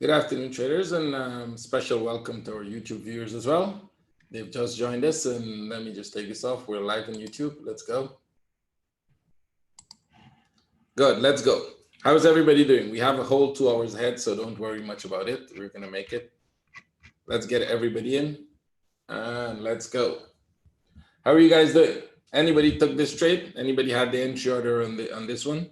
Good afternoon, traders, and special welcome to our YouTube viewers as well. They've just joined us, and let me just take this off. We're live on YouTube. Let's go. Good, let's go. How's everybody doing? We have a whole 2 hours ahead, so don't worry much about it. We're going to make it. Let's get everybody in, and let's go. How are you guys doing? Anybody took this trade? Anybody had the entry order on this one?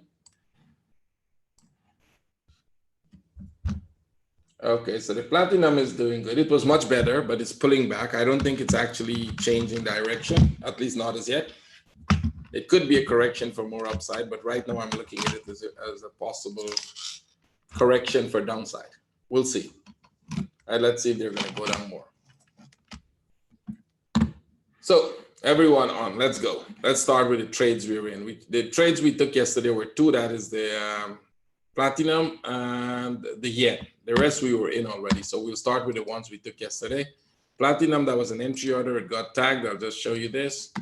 Okay, so the platinum is doing good. It was much better, but it's pulling back. I don't think it's actually changing direction, at least not as yet. It could be a correction for more upside, but right now I'm looking at it as a possible correction for downside. We'll see. And let's see if they're going to go down more. So everyone on, let's go. Let's start with the trades we were in. The trades we took yesterday were two. That is the platinum and the yen. The rest we were in already. So we'll start with the ones we took yesterday. Platinum, that was an entry order. It got tagged. I'll just show you this.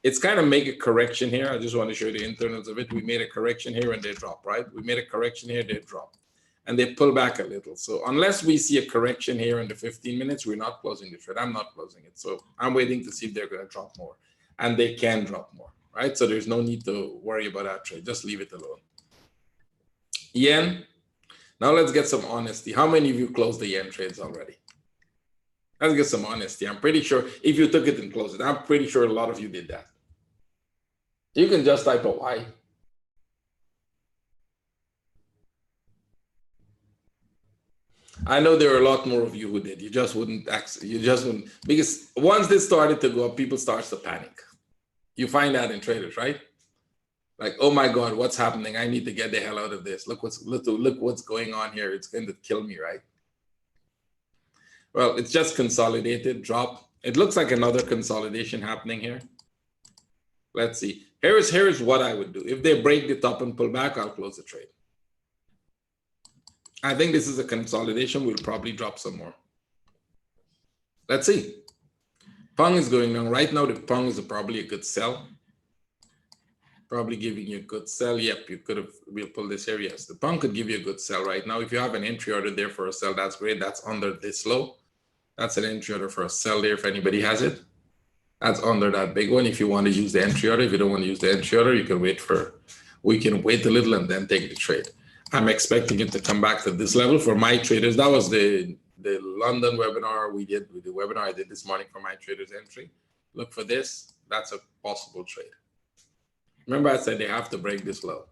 It's kind of make a correction here. I just want to show you the internals of it. We made a correction here and they drop, right? We made a correction here, they drop. And they pull back a little. So unless we see a correction here in the 15 minutes, we're not closing the trade. I'm not closing it. So I'm waiting to see if they're going to drop more. And they can drop more, right? So there's no need to worry about that trade. Just leave it alone. Yen. Now let's get some honesty. How many of you closed the yen trades already? Let's get some honesty. I'm pretty sure if you took it and closed it, I'm pretty sure a lot of you did that. You can just type a Y. I know there are a lot more of you who did. You just wouldn't, because once this started to go up, people start to panic. You find that in traders, right? Like, oh my God, what's happening? I need to get the hell out of this. Look what's going on here. It's going to kill me, right? Well, it's just consolidated, drop. It looks like another consolidation happening here. Let's see. Here's what I would do. If they break the top and pull back, I'll close the trade. I think this is a consolidation. We'll probably drop some more. Let's see. Pong is going down. Right now, the Pong is probably a good sell. Probably giving you a good sell. Yep, you could have, we'll pull this here. Yes, the Pong could give you a good sell right now. If you have an entry order there for a sell, that's great. That's under this low. That's an entry order for a sell there if anybody has it. That's under that big one. If you want to use the entry order, if you don't want to use the entry order, you can wait we can wait a little and then take the trade. I'm expecting it to come back to this level for my traders. That was the London webinar we did, with the webinar I did this morning for my traders entry. Look for this. That's a possible trade. Remember I said they have to break this low.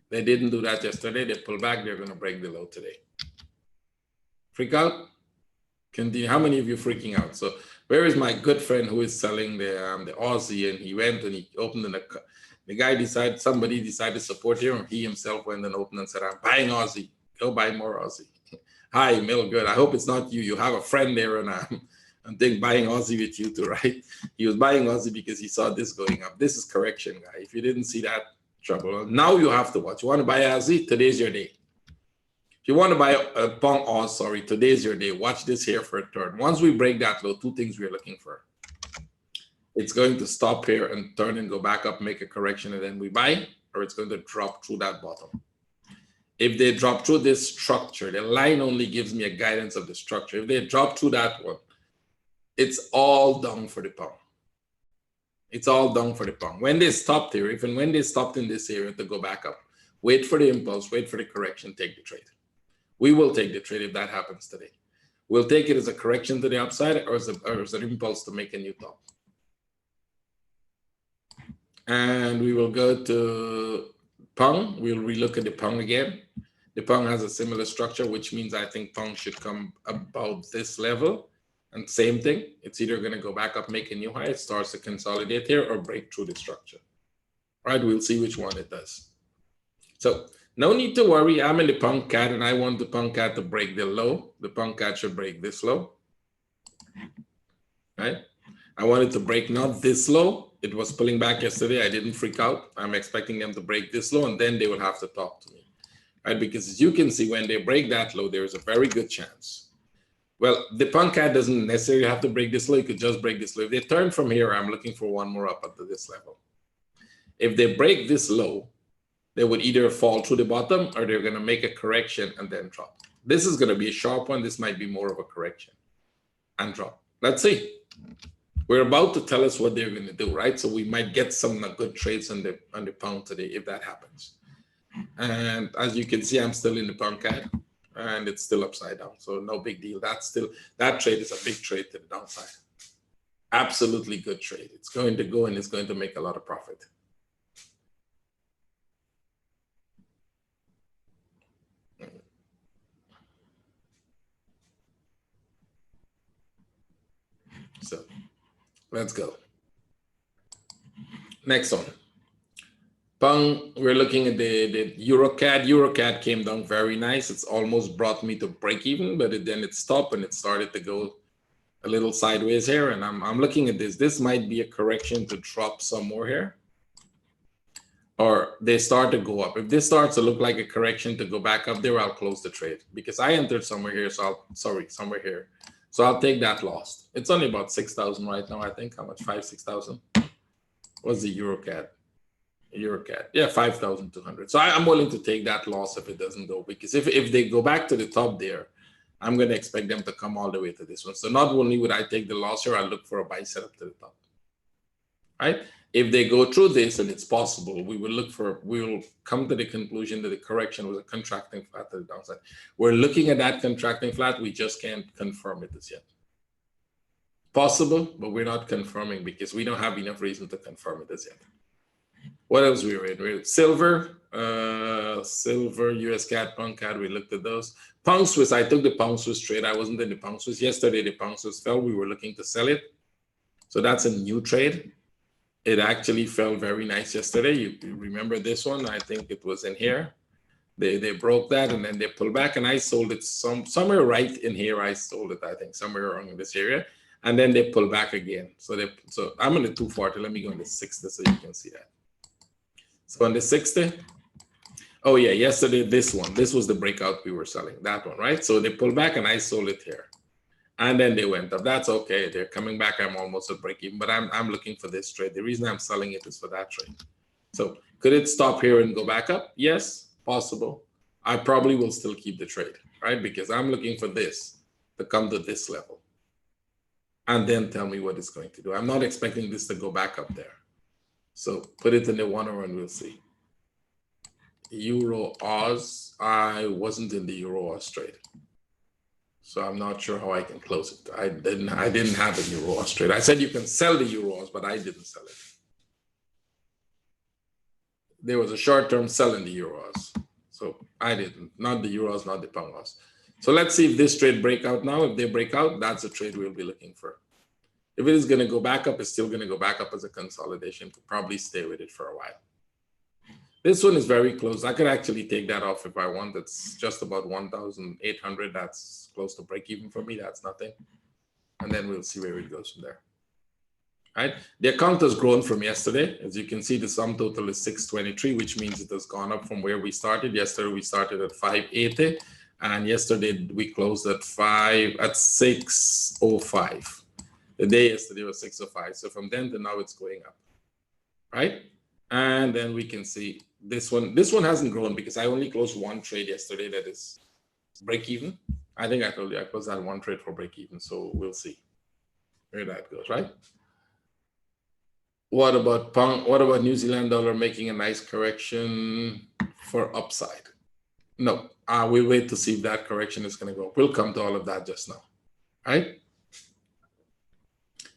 They didn't do that yesterday. They pull back. They're going to break the low today. Freak out? Continue. How many of you freaking out? So where is my good friend who is selling the Aussie, and he went and he opened in the guy decided, somebody decided to support him, or he himself went and opened and said, I'm buying Aussie. Go buy more Aussie. Hi, Mil, good. I hope it's not you. You have a friend there, and I'm thinking buying Aussie with you too, right? He was buying Aussie because he saw this going up. This is correction, guy. If you didn't see that, trouble. Now you have to watch. You want to buy Aussie? Today's your day. If you want to buy a Pong Oz, sorry, today's your day. Watch this here for a turn. Once we break that low, two things we're looking for. It's going to stop here and turn and go back up, make a correction, and then we buy, or it's going to drop through that bottom. If they drop through this structure, the line only gives me a guidance of the structure. If they drop through that one, it's all down for the Pong. It's all down for the Pong. When they stopped here, even when they stopped in this area to go back up, wait for the impulse, wait for the correction, take the trade. We will take the trade if that happens today. We'll take it as a correction to the upside or as an impulse to make a new top. And we will go to Pong. We'll relook at the Pong again. The Pong has a similar structure, which means I think Pong should come about this level. And same thing, it's either going to go back up, make a new high, it starts to consolidate here, or break through the structure. All right, we'll see which one it does. So no need to worry. I'm in the Pong Cat, and I want the Pong Cat to break the low. The Pong Cat should break this low. Right? I want it to break not this low. It was pulling back yesterday. I didn't freak out. I'm expecting them to break this low, and then they will have to talk to me. Right? Because as you can see, when they break that low, there is a very good chance. Well, the Pong Cat doesn't necessarily have to break this low. You could just break this low. If they turn from here, I'm looking for one more up to this level. If they break this low, they would either fall to the bottom or they're going to make a correction and then drop. This is going to be a sharp one. This might be more of a correction and drop. Let's see. We're about to tell us what they're going to do, right? So we might get some good trades on the pound today if that happens. And as you can see, I'm still in the pound CAD, and it's still upside down. So no big deal. That trade is a big trade to the downside. Absolutely good trade. It's going to go and it's going to make a lot of profit. So let's go. Next one. Pound, we're looking at the EuroCAD. EuroCAD came down very nice. It's almost brought me to break even, but then it stopped and it started to go a little sideways here. And I'm looking at this. This might be a correction to drop some more here. Or they start to go up. If this starts to look like a correction to go back up there, I'll close the trade because I entered somewhere here. So somewhere here. So I'll take that loss. It's only about 6,000 right now, I think. How much? 6,000. What's the EuroCAD? EuroCAD, yeah, 5,200. So I'm willing to take that loss if it doesn't go, because if they go back to the top there, I'm going to expect them to come all the way to this one. So not only would I take the loss here, I'll look for a buy setup to the top. Right? If they go through this, and it's possible, we will come to the conclusion that the correction was a contracting flat to the downside. We're looking at that contracting flat. We just can't confirm it as yet. Possible, but we're not confirming because we don't have enough reason to confirm it as yet. What else we were in? We had silver, US CAD, pound CAD. We looked at those. Pound Swiss, I took the pound Swiss trade. I wasn't in the pound Swiss. Yesterday, the pound Swiss fell. We were looking to sell it. So that's a new trade. It actually fell very nice yesterday. You remember this one? I think it was in here. They broke that and then they pulled back, and I sold it somewhere right in here. I sold it, I think, somewhere around in this area. And then they pull back again. So I'm on the 240. Let me go on the 60 so you can see that. So on the 60, oh yeah, yesterday this was the breakout we were selling, that one, right? So they pulled back and I sold it here. And then they went up. That's okay. They're coming back. I'm almost at break even, but I'm looking for this trade. The reason I'm selling it is for that trade. So could it stop here and go back up? Yes, possible. I probably will still keep the trade, right? Because I'm looking for this to come to this level and then tell me what it's going to do. I'm not expecting this to go back up there. So put it in the 1-hour and we'll see. Euro Oz, I wasn't in the Euro Oz trade. So I'm not sure how I can close it. I didn't have a Euro Oz trade. I said you can sell the Euro Oz, but I didn't sell it. There was a short-term sell in the Euro Oz. So I didn't, not the Euro Oz, not the pound Oz. So let's see if this trade break out now. If they break out, that's a trade we'll be looking for. If it is going to go back up, it's still going to go back up as a consolidation. Could probably stay with it for a while. This one is very close. I could actually take that off if I want. It's just about 1,800. That's close to break even for me. That's nothing. And then we'll see where it goes from there. Right? The account has grown from yesterday. As you can see, the sum total is 623, which means it has gone up from where we started. Yesterday, we started at 580. And yesterday, we closed at 605. The day yesterday was 605. So from then to now, it's going up, right? And then we can see this one. This one hasn't grown because I only closed one trade yesterday that is break even. I think I told you I closed that one trade for break even. So we'll see where that goes, right? What about pound? What about New Zealand dollar making a nice correction for upside? No, we'll wait to see if that correction is going to go up. We'll come to all of that just now, right?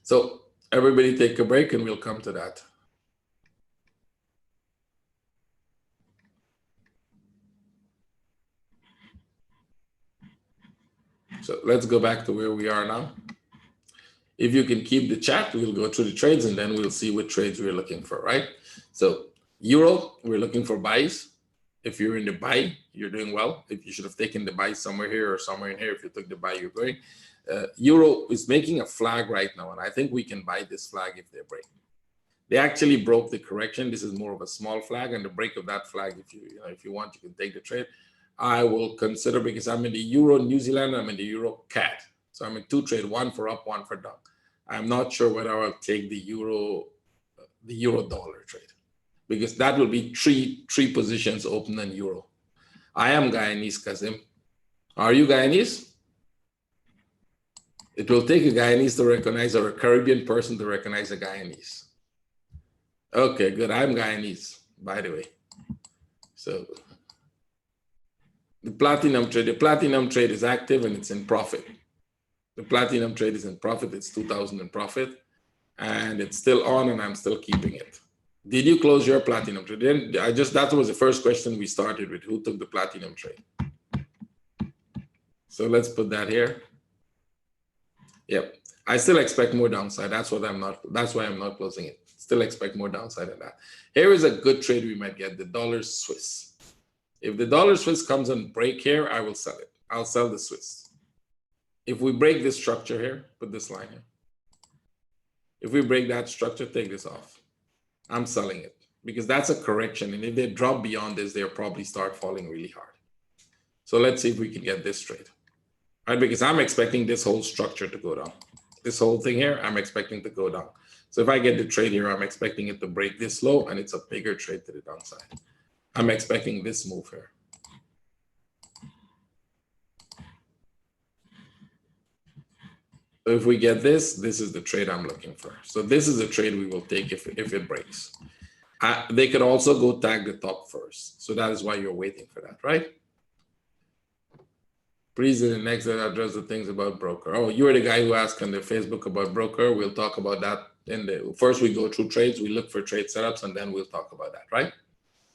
So everybody take a break and we'll come to that. So let's go back to where we are now. If you can keep the chat, we'll go through the trades and then we'll see what trades we're looking for, right? So Euro, we're looking for buys. If you're in the buy, you're doing well. If you should have taken the buy somewhere here or somewhere in here, if you took the buy, you're going. Euro is making a flag right now, and I think we can buy this flag if they break. They actually broke the correction. This is more of a small flag, and the break of that flag, if you want, you can take the trade. I will consider, because I'm in the Euro New Zealand, I'm in the Euro CAD. So I'm in two trade, one for up, one for down. I'm not sure whether I'll take the euro dollar trade, because that will be three positions open in euro. I am Guyanese, Kazim. Are you Guyanese? It will take a Guyanese to recognize, or a Caribbean person to recognize a Guyanese. Okay, good. I'm Guyanese, by the way. So the platinum trade is active and it's in profit. The platinum trade is in profit. It's 2,000 in profit, and it's still on, and I'm still keeping it. Did you close your platinum trade? Then that was the first question we started with. Who took the platinum trade? So let's put that here. Yep. I still expect more downside. That's why I'm not closing it. Still expect more downside than that. Here is a good trade we might get, the dollar Swiss. If the dollar Swiss comes and break here, I will sell it. I'll sell the Swiss. If we break this structure here, put this line here. If we break that structure, take this off. I'm selling it because that's a correction. And if they drop beyond this, they'll probably start falling really hard. So let's see if we can get this trade. Right, because I'm expecting this whole structure to go down. This whole thing here, I'm expecting to go down. So if I get the trade here, I'm expecting it to break this low, and it's a bigger trade to the downside. I'm expecting this move here. So if we get this, this is the trade I'm looking for. So this is a trade we will take if it breaks. They could also go tag the top first. So that is why you're waiting for that, right? Please in the next address the things about broker. Oh, you're the guy who asked on the Facebook about broker. We'll talk about that in the first. We go through trades, we look for trade setups, and then we'll talk about that, right?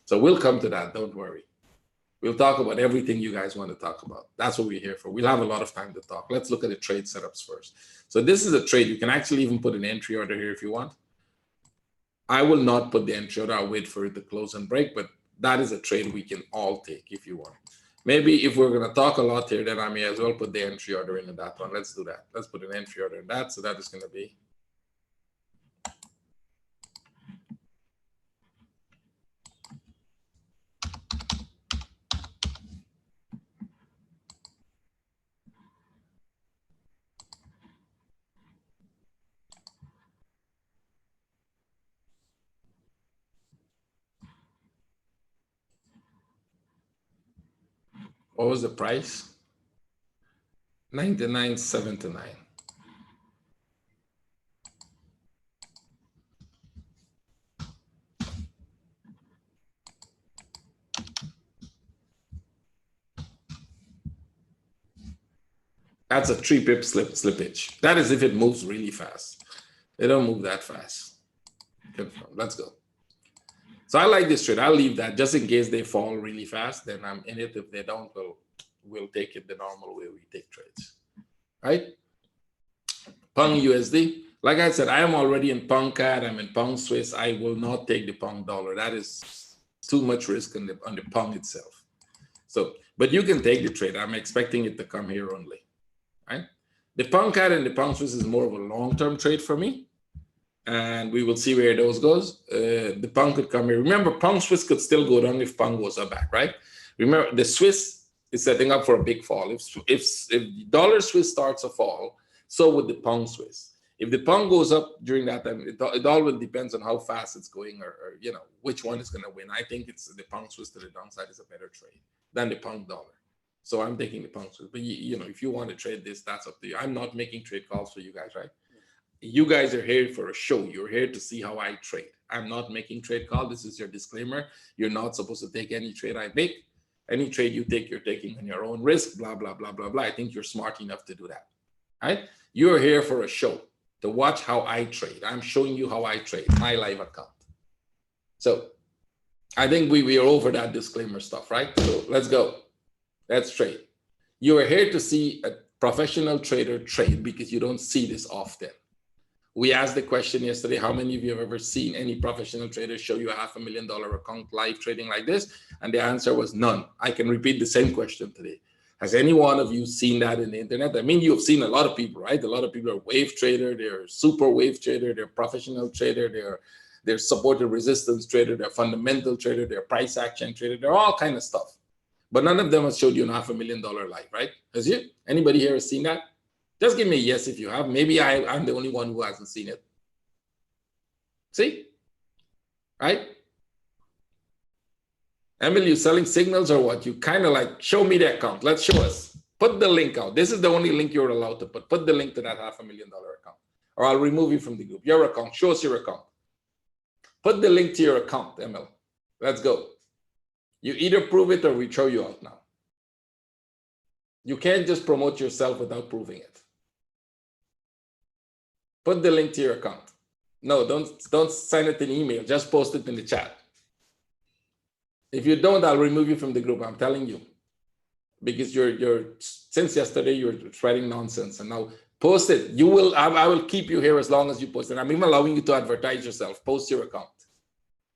So we'll come to that, don't worry. We'll talk about everything you guys want to talk about. That's what we're here for. We'll have a lot of time to talk. Let's look at the trade setups first. So this is a trade. You can actually even put an entry order here if you want. I will not put the entry order. I'll wait for it to close and break, but that is a trade we can all take if you want. Maybe if we're going to talk a lot here, then I may as well put the entry order into that one. Let's do that. Let's put an entry order in that. So that is going to be what was the price? 99.79. That's a 3-pip slippage. That is if it moves really fast. They don't move that fast. Let's go. So I like this trade. I'll leave that just in case they fall really fast. Then I'm in it. If they don't, we'll take it the normal way we take trades. Right? Pound USD. Like I said, I am already in pound CAD. I'm in pound Swiss. I will not take the pound dollar. That is too much risk on the pound itself. So, but you can take the trade. I'm expecting it to come here only. Right? The pound CAD and the pound Swiss is more of a long-term trade for me. And we will see where those goes. The pound could come here. Remember, pound Swiss could still go down if pound goes up back, right? Remember, the Swiss is setting up for a big fall. If the dollar Swiss starts a fall, so would the pound Swiss. If the pound goes up during that time, it all will depends on how fast it's going, or you know which one is going to win. I think it's the pound Swiss to the downside is a better trade than the pound dollar. So I'm taking the pound Swiss. But you know, if you want to trade this, that's up to you. I'm not making trade calls for you guys, right? You guys are here for a show. You're here to see how I trade. I'm not making trade call. This is your disclaimer. You're not supposed to take any trade I make. Any trade you take, you're taking on your own risk, blah, blah, blah, blah, blah. I think you're smart enough to do that, right? You're here for a show to watch how I trade. I'm showing you how I trade, my live account. So I think we are over that disclaimer stuff, right? So let's go. Let's trade. You are here to see a professional trader trade because you don't see this often. We asked the question yesterday, how many of you have ever seen any professional trader show you a $500,000 account live trading like this? And the answer was none. I can repeat the same question today. Has any one of you seen that in the internet? I mean, you've seen a lot of people, right? A lot of people are wave trader, they're super wave trader, they're professional trader, they're supported resistance trader, they're fundamental trader, they're price action trader, they're all kind of stuff. But none of them has showed you a $500,000 live, right? Has you? Anybody here has seen that? Just give me a yes if you have. Maybe I'm the only one who hasn't seen it. See? Right? Emily, you selling signals or what? You kind of like, show me the account. Let's show us. Put the link out. This is the only link you're allowed to put. Put the link to that $500,000 account, or I'll remove you from the group. Your account, show us your account. Put the link to your account, ML. Let's go. You either prove it or we throw you out now. You can't just promote yourself without proving it. Put the link to your account. No, don't send it in email. Just post it in the chat. If you don't, I'll remove you from the group. I'm telling you, because you're since yesterday you're spreading nonsense, and now post it. You will. I will keep you here as long as you post it. I'm even allowing you to advertise yourself. Post your account.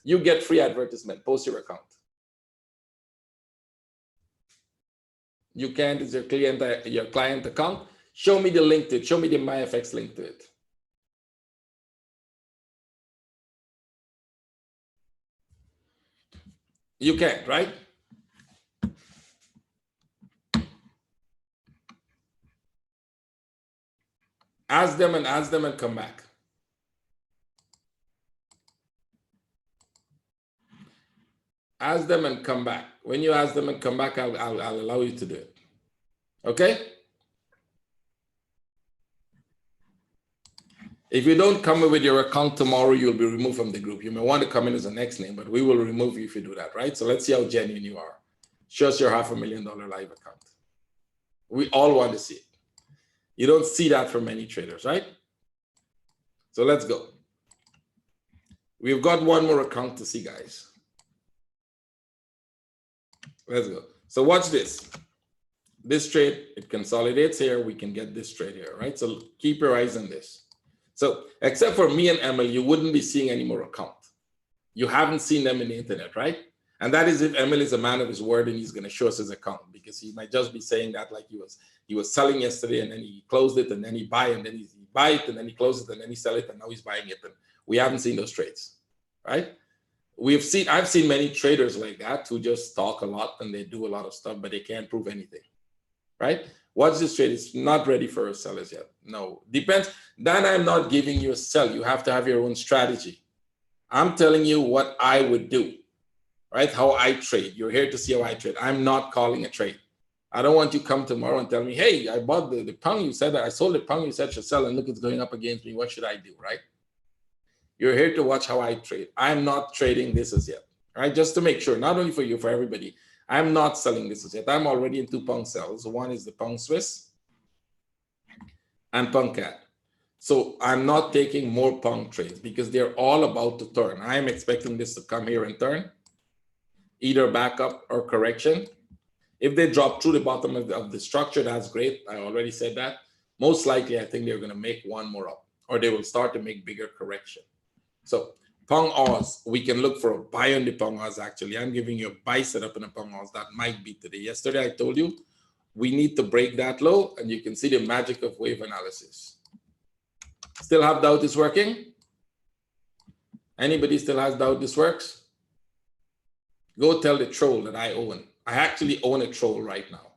You get free advertisement. Post your account. You can't. It's your client account. Show me the link to it. Show me the MyFX link to it. You can't, right? Ask them and come back. Ask them and come back. When you ask them and come back, I'll allow you to do it. Okay? If you don't come in with your account tomorrow, you'll be removed from the group. You may want to come in as a next name, but we will remove you if you do that, right? So let's see how genuine you are. Show us your $500,000 live account. We all want to see it. You don't see that from many traders, right? So let's go. We've got one more account to see, guys. Let's go. So watch this. This trade, it consolidates here. We can get this trade here, right? So keep your eyes on this. So except for me and Emil, you wouldn't be seeing any more account. You haven't seen them in the internet, right? And that is if Emil is a man of his word and he's going to show us his account, because he might just be saying that like he was selling yesterday and then he closed it and then he buy and then he buy it and then he closes it and then he sell it and now he's buying it. And we haven't seen those trades, right? I've seen many traders like that who just talk a lot and they do a lot of stuff, but they can't prove anything, right? Watch this trade. It's not ready for a sellers yet. No, depends. Then I'm not giving you a sell. You have to have your own strategy. I'm telling you what I would do, right? How I trade. You're here to see how I trade. I'm not calling a trade. I don't want you to come tomorrow and tell me, hey, I bought the pound you said that I sold the pound you said should sell and look, it's going up against me. What should I do, right? You're here to watch how I trade. I'm not trading this as yet, right? Just to make sure, not only for you, for everybody. I'm not selling this as yet. I'm already in 2 pound sells. One is the pound Swiss and pound CAD. So I'm not taking more pound trades because they're all about to turn. I'm expecting this to come here and turn, either back up or correction. If they drop through the bottom of the structure, that's great. I already said that. Most likely, I think they're going to make one more up, or they will start to make bigger correction. So Pong Oz, we can look for a buy on the Pong Oz. Actually, I'm giving you a buy setup in a Pong Oz that might be today. Yesterday, I told you we need to break that low, and you can see the magic of wave analysis. Still have doubt it's working? Anybody still has doubt this works? Go tell the troll that I own. I actually own a troll right now.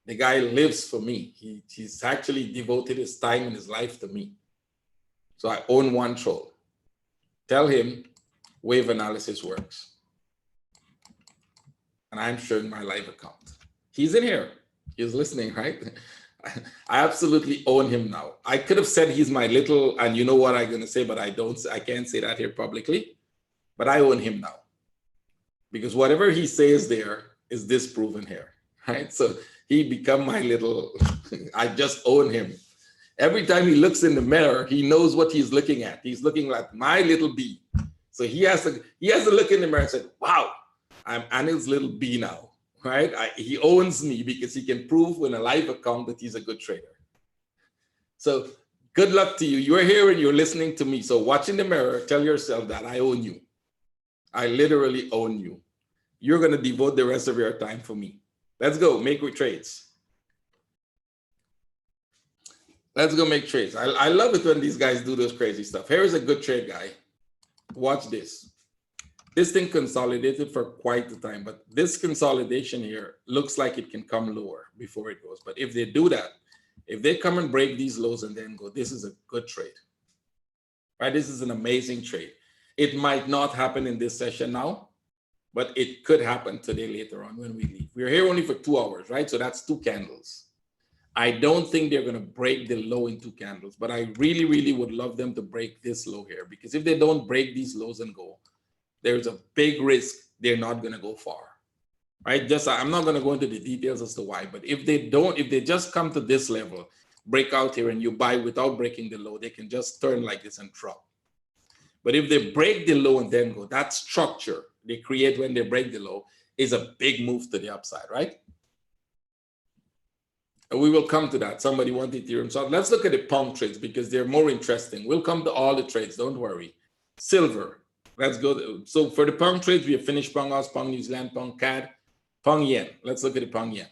The guy lives for me. He's actually devoted his time and his life to me. So I own one troll. Tell him wave analysis works. And I'm showing my live account. He's in here. He's listening, right? I absolutely own him now. I could have said he's my little, and you know what I'm going to say, but I can't say that here publicly. But I own him now. Because whatever he says there is disproven here, right? So he become my little, I just own him. Every time he looks in the mirror, he knows what he's looking at. He's looking like my little bee. So he has to look in the mirror and say, wow, I'm Anil's little bee now, right? He owns me because he can prove in a live account that he's a good trader. So good luck to you. You're here and you're listening to me. So watch in the mirror, tell yourself that I own you. I literally own you. You're going to devote the rest of your time for me. Let's go make trades. Let's go make trades. I love it when these guys do those crazy stuff. Here's a good trade, guy. Watch this. This thing consolidated for quite the time, but this consolidation here looks like it can come lower before it goes. But if they do that, if they come and break these lows and then go, this is a good trade, right? This is an amazing trade. It might not happen in this session now, but it could happen today later on when we leave. We're here only for 2 hours, right? So that's 2 candles. I don't think they're going to break the low in 2 candles, but I really, really would love them to break this low here, because if they don't break these lows and go, there's a big risk they're not going to go far, right? I'm not going to go into the details as to why, but if they just come to this level, break out here and you buy without breaking the low, they can just turn like this and drop. But if they break the low and then go, that structure they create when they break the low is a big move to the upside, right? And we will come to that. Somebody wanted Ethereum. So let's look at the pound trades because they're more interesting. We'll come to all the trades, don't worry. Silver, let's go. So for the pound trades, we have finished pound Aus, pound New Zealand, pound CAD, pound yen. Let's look at the pound yen.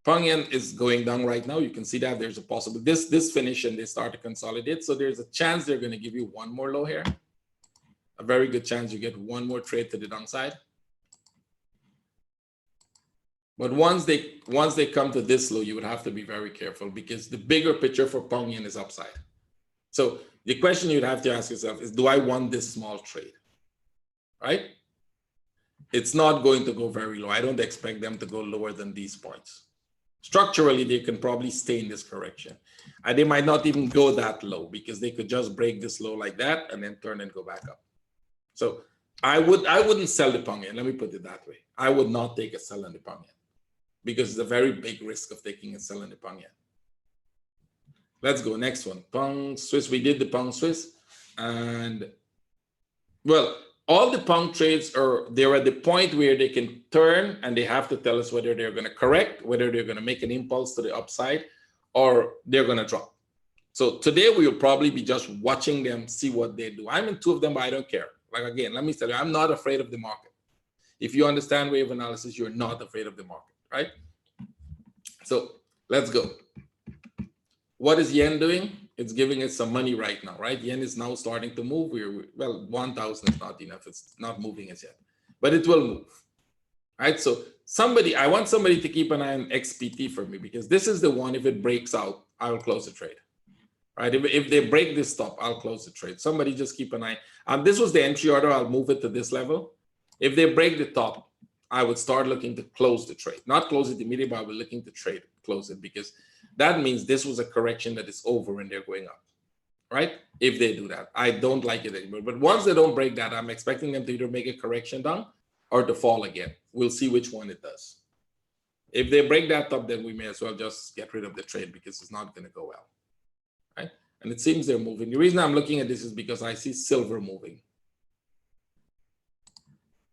Pound yen is going down right now. You can see that there's a possible, this finish and they start to consolidate. So there's a chance they're going to give you one more low here. A very good chance you get one more trade to the downside. But once they come to this low, you would have to be very careful because the bigger picture for pound yen is upside. So the question you'd have to ask yourself is, do I want this small trade? Right? It's not going to go very low. I don't expect them to go lower than these points. Structurally, they can probably stay in this correction. And they might not even go that low because they could just break this low like that and then turn and go back up. So I wouldn't sell the pound yen. Let me put it that way. I would not take a sell on the pound yen because it's a very big risk of taking a sell on the pound yen. Let's go next one. Pound Swiss. We did the pound Swiss, and well, all the pound trades they're at the point where they can turn and they have to tell us whether they're going to correct, whether they're going to make an impulse to the upside, or they're going to drop. So today we will probably be just watching them, see what they do. I'm in 2 of them, but I don't care. Like again, let me tell you, I'm not afraid of the market. If you understand wave analysis, you're not afraid of the market, right? So let's go. What is yen doing? It's giving us some money right now, right? Yen is now starting to move. Well, 1,000 is not enough. It's not moving as yet, but it will move, right? So I want somebody to keep an eye on XPT for me because this is the one, if it breaks out, I'll close the trade, right? If they break this top, I'll close the trade. Somebody just keep an eye. This was the entry order. I'll move it to this level. If they break the top, I would start looking to close the trade. Not close it immediately, but I will looking to close it because that means this was a correction that is over and they're going up, right? If they do that, I don't like it anymore. But once they don't break that, I'm expecting them to either make a correction down or to fall again. We'll see which one it does. If they break that top, then we may as well just get rid of the trade because it's not going to go well, right? And it seems they're moving. The reason I'm looking at this is because I see silver moving.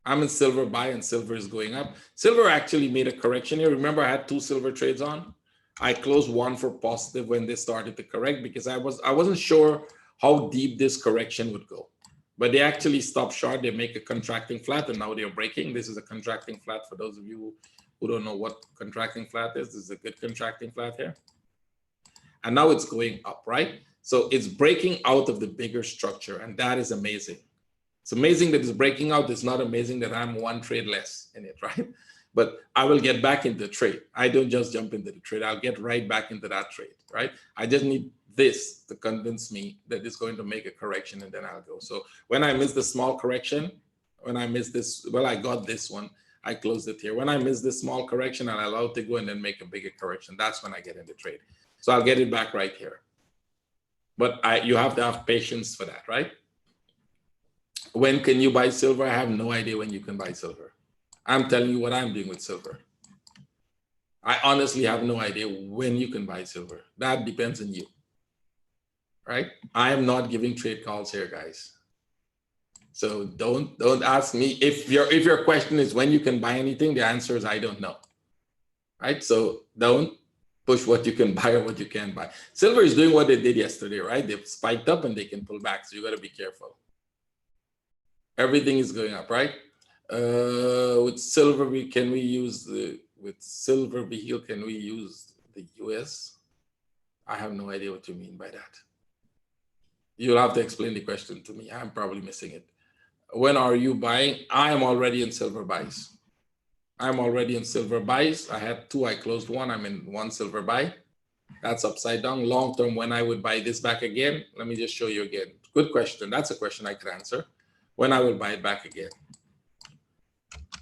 I'm in silver buy and silver is going up. Silver actually made a correction here. Remember, I had 2 silver trades on. I closed one for positive when they started to correct because I wasn't sure how deep this correction would go. But they actually stopped short. They make a contracting flat and now they're breaking. This is a contracting flat for those of you who don't know what contracting flat is. This is a good contracting flat here. And now it's going up, right? So it's breaking out of the bigger structure and that is amazing. It's amazing that it's breaking out. It's not amazing that I'm 1 trade less in it, right? But I will get back into the trade. I don't just jump into the trade. I'll get right back into that trade, right? I just need this to convince me that it's going to make a correction and then I'll go. So when I miss the small correction, when I miss this, well, I got this one, I closed it here. When I miss this small correction, I'll allow it to go and then make a bigger correction. That's when I get in the trade. So I'll get it back right here. But you have to have patience for that, right? When can you buy silver? I have no idea when you can buy silver. I'm telling you what I'm doing with silver. I honestly have no idea when you can buy silver. That depends on you, right? I am not giving trade calls here, guys. So don't ask me if your question is when you can buy anything. The answer is I don't know, right? So don't push what you can buy or what you can't buy. Silver is doing what they did yesterday, right? They've spiked up and they can pull back. So you got to be careful. Everything is going up, right? With silver, can we use the US? I have no idea what you mean by that. You'll have to explain the question to me. I'm probably missing it. When are you buying? I am already in silver buys. I'm already in silver buys. I had 2, I closed 1. I'm in 1 silver buy. That's upside down. Long term, when I would buy this back again, let me just show you again. Good question. That's a question I could answer. When I will buy it back again.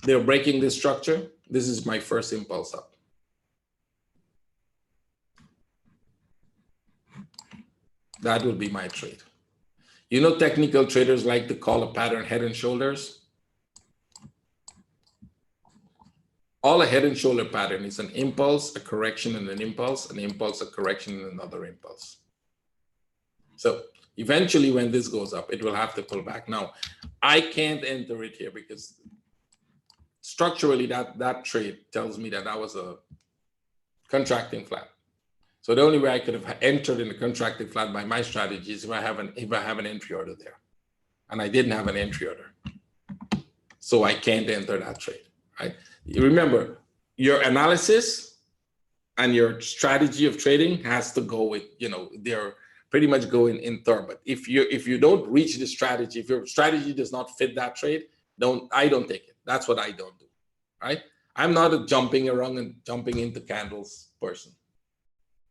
They're breaking this structure. This is my first impulse up. That would be my trade. You know, technical traders like to call a pattern head and shoulders. All a head and shoulder pattern is an impulse, a correction, and an impulse, a correction, and another impulse. So eventually when this goes up, it will have to pull back. Now, I can't enter it here because structurally that trade tells me that that was a contracting flat. So the only way I could have entered in a contracting flat by my strategy is if I have an entry order there. And I didn't have an entry order. So I can't enter that trade, right? Remember, your analysis and your strategy of trading has to go with, you know, they're pretty much going in third. But if you don't reach the strategy, if your strategy does not fit that trade, I don't take it. That's what I don't do, right? I'm not a jumping around and jumping into candles person.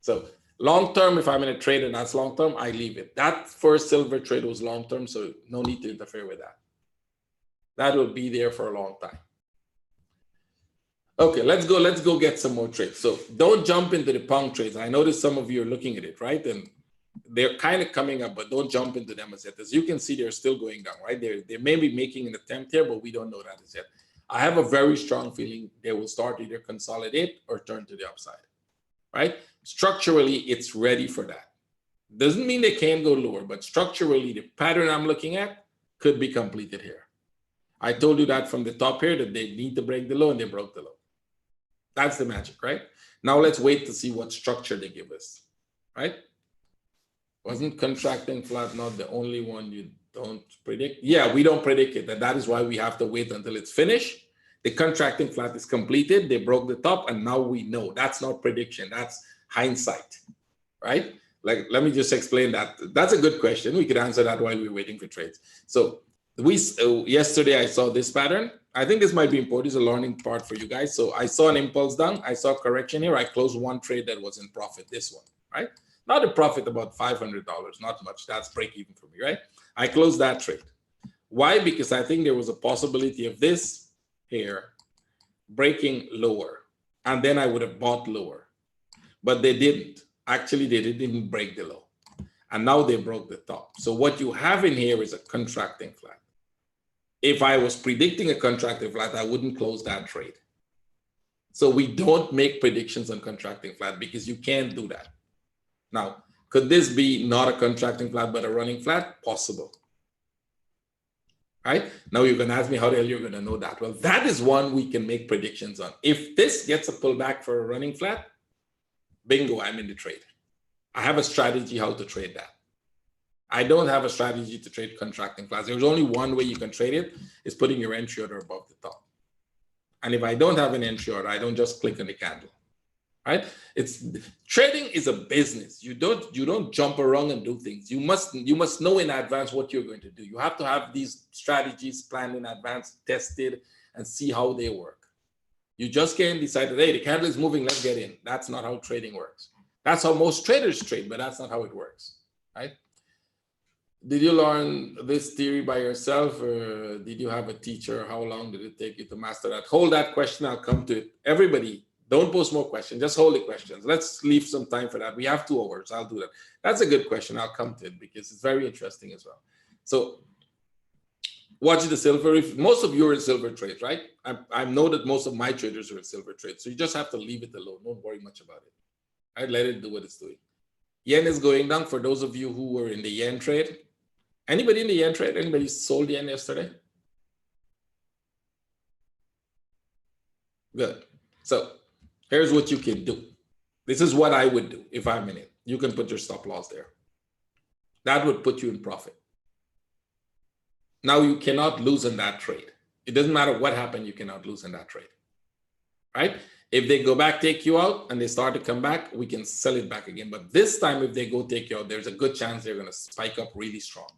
So long term, if I'm in a trade and that's long term, I leave it. That first silver trade was long term, so no need to interfere with that. That will be there for a long time. Okay, let's go get some more trades. So don't jump into the pong trades. I noticed some of you are looking at it, right? And they're kind of coming up, but don't jump into them as yet. As you can see, they're still going down, right? They may be making an attempt here, but we don't know that as yet. I have a very strong feeling they will start either consolidate or turn to the upside, right? Structurally, it's ready for that. Doesn't mean they can't go lower, but structurally, the pattern I'm looking at could be completed here. I told you that from the top here that they need to break the low, and they broke the low. That's the magic, right? Now let's wait to see what structure they give us, right? Wasn't contracting flat not the only one you don't predict? Yeah, we don't predict it. And that is why we have to wait until it's finished. The contracting flat is completed. They broke the top, and now we know. That's not prediction. That's hindsight, right? Like, let me just explain that. That's a good question. We could answer that while we're waiting for trades. So yesterday I saw this pattern. I think this might be important. It's a learning part for you guys. So I saw an impulse down. I saw correction here. I closed one trade that was in profit, this one, right? Not a profit, about $500, not much. That's break even for me, right? I closed that trade. Why? Because I think there was a possibility of this here breaking lower, and then I would have bought lower, but they didn't. Actually, they didn't break the low, and now they broke the top. So what you have in here is a contracting flat. If I was predicting a contracting flat, I wouldn't close that trade. So we don't make predictions on contracting flat because you can't do that. Now, could this be not a contracting flat, but a running flat? Possible. Right? Now you're going to ask me how the hell you're going to know that. Well, that is one we can make predictions on. If this gets a pullback for a running flat, bingo, I'm in the trade. I have a strategy how to trade that. I don't have a strategy to trade contracting flats. There's only one way you can trade it, is putting your entry order above the top. And if I don't have an entry order, I don't just click on the candle, right? Trading is a business. You don't jump around and do things. You must know in advance what you're going to do. You have to have these strategies planned in advance, tested, and see how they work. You just can't decide that, hey, the candle is moving, let's get in. That's not how trading works. That's how most traders trade, but that's not how it works, right? Did you learn this theory by yourself, or did you have a teacher? How long did it take you to master that? Hold that question, I'll come to it. Everybody, don't post more questions, just hold the questions. Let's leave some time for that. We have 2 hours, I'll do that. That's a good question, I'll come to it because it's very interesting as well. So watch the silver. If most of you are in silver trades, right? I know that most of my traders are in silver trades. So you just have to leave it alone. Don't worry much about it. I'd let it do what it's doing. Yen is going down. For those of you who were in the yen trade, anybody in the yen trade? Anybody sold yen yesterday? Good. So here's what you can do. This is what I would do if I'm in it. You can put your stop loss there. That would put you in profit. Now you cannot lose in that trade. It doesn't matter what happened, you cannot lose in that trade, right? If they go back, take you out, and they start to come back, we can sell it back again. But this time, if they go take you out, there's a good chance they're going to spike up really strong.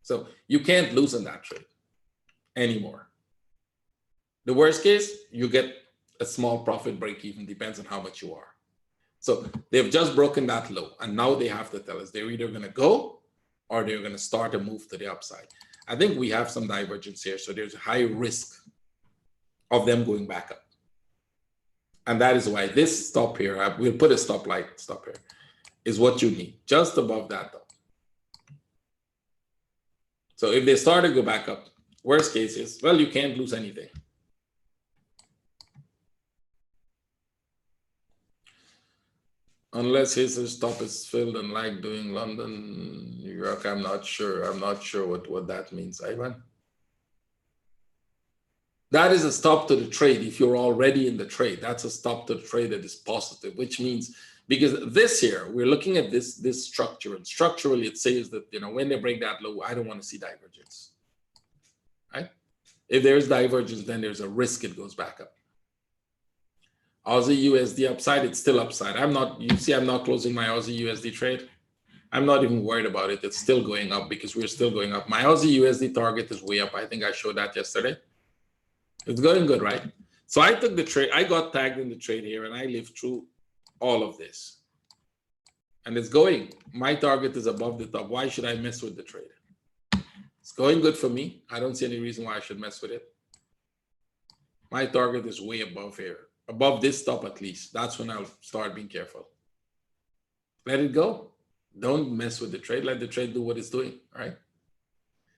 So you can't lose in that trade anymore. The worst case, you get a small profit break even, depends on how much you are. So they've just broken that low, and now they have to tell us they're either going to go or they're going to start a move to the upside. I think we have some divergence here, so there's a high risk of them going back up. And that is why this stop here, we'll put a stop here, is what you need, just above that though. So if they start to go back up, worst case is, well, you can't lose anything. Unless his stop is filled and like doing London, New York, I'm not sure. I'm not sure what that means, Ivan. That is a stop to the trade. If you're already in the trade, that's a stop to the trade that is positive, which means, because this here, we're looking at this structure, and structurally it says that, you know, when they break that low, I don't want to see divergence, right? If there's divergence, then there's a risk it goes back up. Aussie USD upside, it's still upside. You see, I'm not closing my Aussie USD trade. I'm not even worried about it. It's still going up because we're still going up. My Aussie USD target is way up. I think I showed that yesterday. It's going good, right? So I took the trade. I got tagged in the trade here and I lived through all of this. And it's going. My target is above the top. Why should I mess with the trade? It's going good for me. I don't see any reason why I should mess with it. My target is way above here. Above this stop at least. That's when I'll start being careful. Let it go. Don't mess with the trade. Let the trade do what it's doing, all right?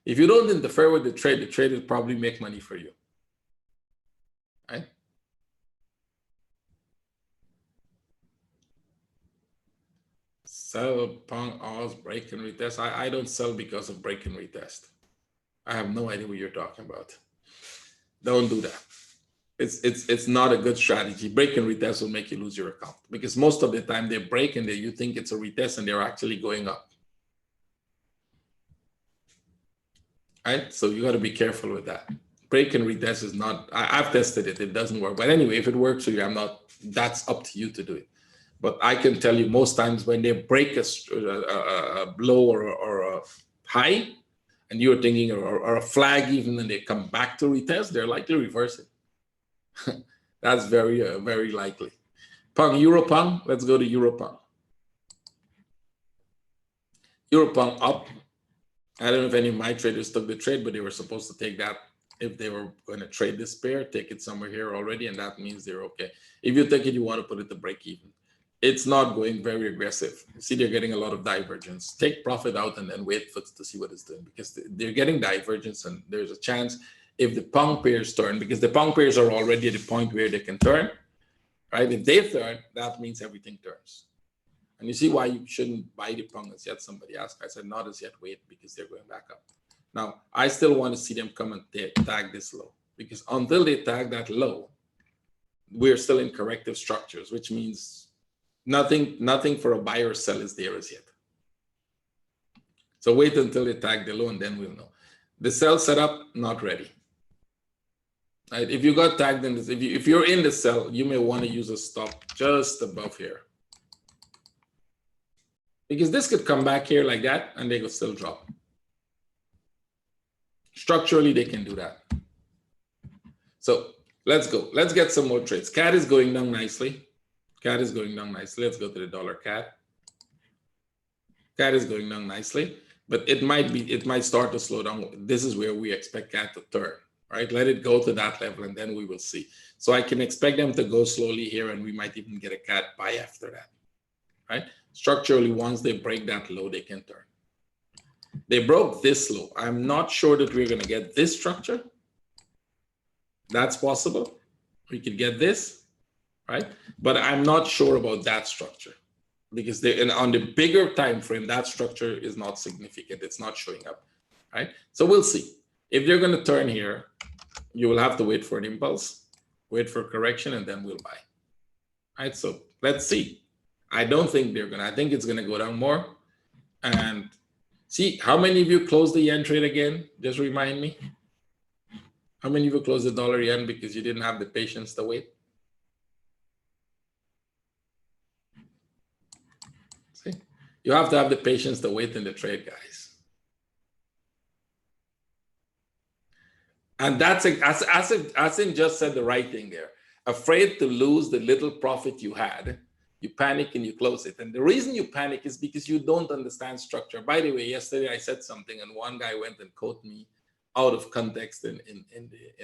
If you don't interfere with the trade will probably make money for you, right? Sell, Pong, Oz, break and retest. I don't sell because of break and retest. I have no idea what you're talking about. Don't do that. It's not a good strategy. Break and retest will make you lose your account because most of the time they break and you think it's a retest and they're actually going up. Right? So you got to be careful with that. Break and retest is not, I've tested it. It doesn't work. But anyway, if it works for you, that's up to you to do it. But I can tell you most times when they break a low or a high and you're thinking, or a flag even, and they come back to retest, they're likely reversing. That's very, very likely. Pong, Euro Pong, let's go to Euro Pong. Euro Pong up. I don't know if any of my traders took the trade, but they were supposed to take that if they were going to trade this pair, take it somewhere here already, and that means they're okay. If you take it, you want to put it to break even. It's not going very aggressive. You see, they're getting a lot of divergence. Take profit out and then wait to see what it's doing because they're getting divergence, and there's a chance if the Pong pairs turn, because the Pong pairs are already at the point where they can turn, right? If they turn, that means everything turns. And you see why you shouldn't buy the Pong as yet. Somebody asked. I said, not as yet, wait, because they're going back up. Now, I still want to see them come and tag this low, because until they tag that low, we're still in corrective structures, which means nothing for a buy or sell is there as yet. So wait until they tag the low and then we'll know. The sell setup, not ready. Right? If you got tagged in this, if you're in the sell, you may want to use a stop just above here. Because this could come back here like that and they could still drop. Structurally, they can do that. So let's go. Let's get some more trades. CAD is going down nicely. CAD is going down nicely. Let's go to the dollar CAD. CAD is going down nicely, but it might start to slow down. This is where we expect CAD to turn, right? Let it go to that level and then we will see. So I can expect them to go slowly here and we might even get a CAD buy after that, right? Structurally, once they break that low, they can turn. They broke this low. I'm not sure that we're going to get this structure. That's possible. We could get this, right? But I'm not sure about that structure because on the bigger time frame, that structure is not significant. It's not showing up, right? So we'll see. If they're going to turn here, you will have to wait for an impulse, wait for correction, and then we'll buy, right? So let's see. I don't think they're going to. I think it's going to go down more. And see, how many of you closed the yen trade again? Just remind me. How many of you closed the dollar yen because you didn't have the patience to wait? See, you have to have the patience to wait in the trade, guys. And that's Asim just said the right thing there. Afraid to lose the little profit you had, you panic and you close it. And the reason you panic is because you don't understand structure. By the way, yesterday I said something and one guy went and quoted me out of context in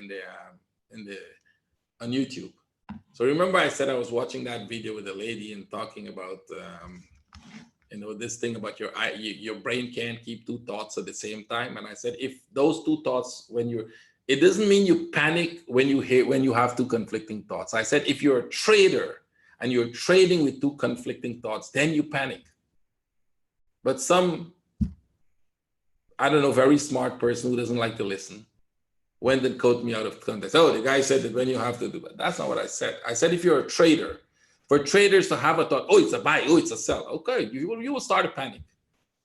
the on YouTube. So remember I said I was watching that video with a lady and talking about, this thing about your brain can't keep two thoughts at the same time. And I said, if those two thoughts, it doesn't mean you panic when you have two conflicting thoughts. I said, if you're a trader and you're trading with two conflicting thoughts, then you panic. But some, I don't know, very smart person who doesn't like to listen went and quote me out of context. Oh, the guy said that when you have to do that. That's not what I said. I said, if you're a trader, for traders to have a thought, oh, it's a buy, oh, it's a sell. Okay, you will start a panic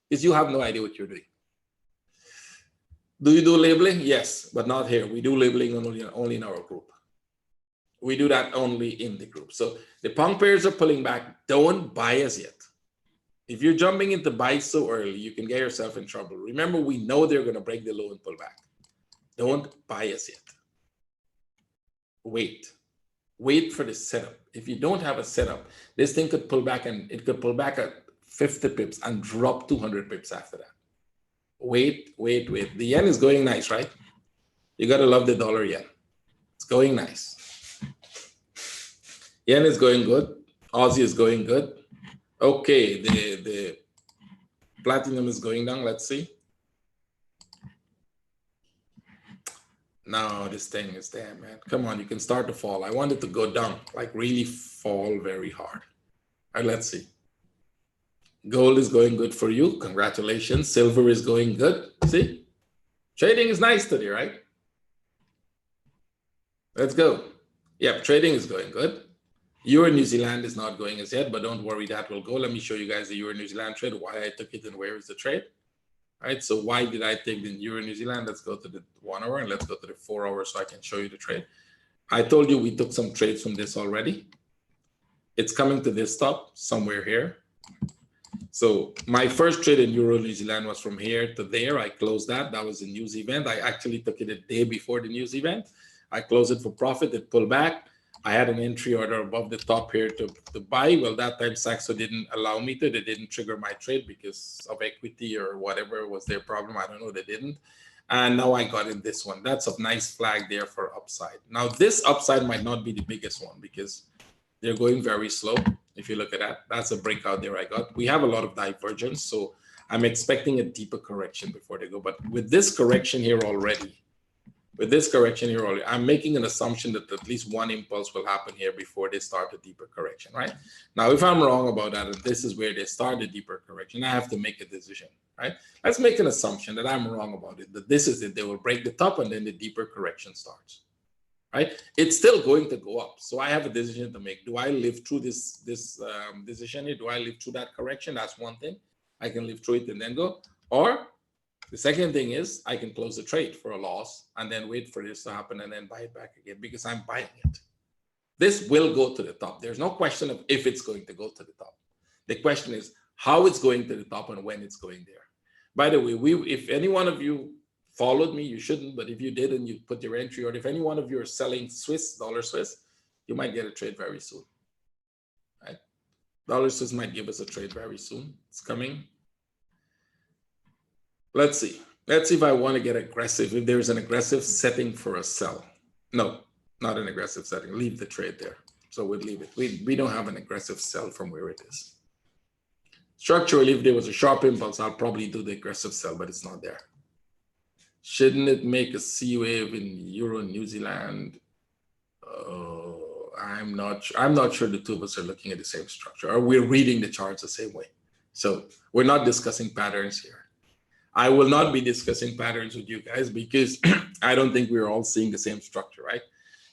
because you have no idea what you're doing. Do you do labeling? Yes, but not here. We do labeling only in our group. We do that only in the group. So the pump pairs are pulling back. Don't buy as yet. If you're jumping into buy so early, you can get yourself in trouble. Remember, we know they're going to break the low and pull back. Don't buy as yet. Wait for the setup. If you don't have a setup, this thing could pull back, and it could pull back at 50 pips and drop 200 pips after that. Wait. The yen is going nice, right? You got to love the dollar yen. It's going nice. Yen is going good. Aussie is going good. Okay, the platinum is going down. Let's see. No, this thing is there, man. Come on, you can start to fall. I want it to go down, like really fall very hard. All right, let's see. Gold is going good for you. Congratulations. Silver is going good. See? Trading is nice today, right? Let's go. Yep, trading is going good. Euro New Zealand is not going as yet, but don't worry, that will go. Let me show you guys the Euro New Zealand trade, why I took it and where is the trade. All right, so why did I take the Euro New Zealand? Let's go to the 1 hour and let's go to the 4 hour so I can show you the trade. I told you we took some trades from this already. It's coming to this stop somewhere here. So my first trade in Euro New Zealand was from here to there. I closed that. That was a news event. I actually took it a day before the news event. I closed it for profit. It pulled back. I had an entry order above the top here to buy. Well, that time Saxo didn't allow me to. They didn't trigger my trade because of equity or whatever was their problem. I don't know. They didn't. And now I got in this one. That's a nice flag there for upside. Now, this upside might not be the biggest one because they're going very slow. If you look at that, that's a breakout there I got. We have a lot of divergence. So I'm expecting a deeper correction before they go. But with this correction here already, I'm making an assumption that at least one impulse will happen here before they start a deeper correction, right? Now, if I'm wrong about that, and this is where they start a deeper correction, I have to make a decision, right? Let's make an assumption that I'm wrong about it, that this is it. They will break the top and then the deeper correction starts, right? It's still going to go up. So I have a decision to make. Do I live through this decision here? Do I live through that correction? That's one thing. I can live through it and then go. Or the second thing is I can close the trade for a loss and then wait for this to happen and then buy it back again because I'm buying it. This will go to the top. There's no question of if it's going to go to the top. The question is how it's going to the top and when it's going there. By the way, if any one of you followed me, you shouldn't, but if you did and you put your entry, or if any one of you are selling dollar Swiss, you might get a trade very soon, right? Dollar Swiss might give us a trade very soon. It's coming. Let's see if I want to get aggressive, if there's an aggressive setting for a sell. No, not an aggressive setting. Leave the trade there. So we'll leave it. We don't have an aggressive sell from where it is. Structurally, if there was a sharp impulse, I'll probably do the aggressive sell, but it's not there. Shouldn't it make a C wave in Euro New Zealand? I'm not sure the two of us are looking at the same structure, or we're reading the charts the same way. So we're not discussing patterns here. I will not be discussing patterns with you guys because I don't think we're all seeing the same structure, right?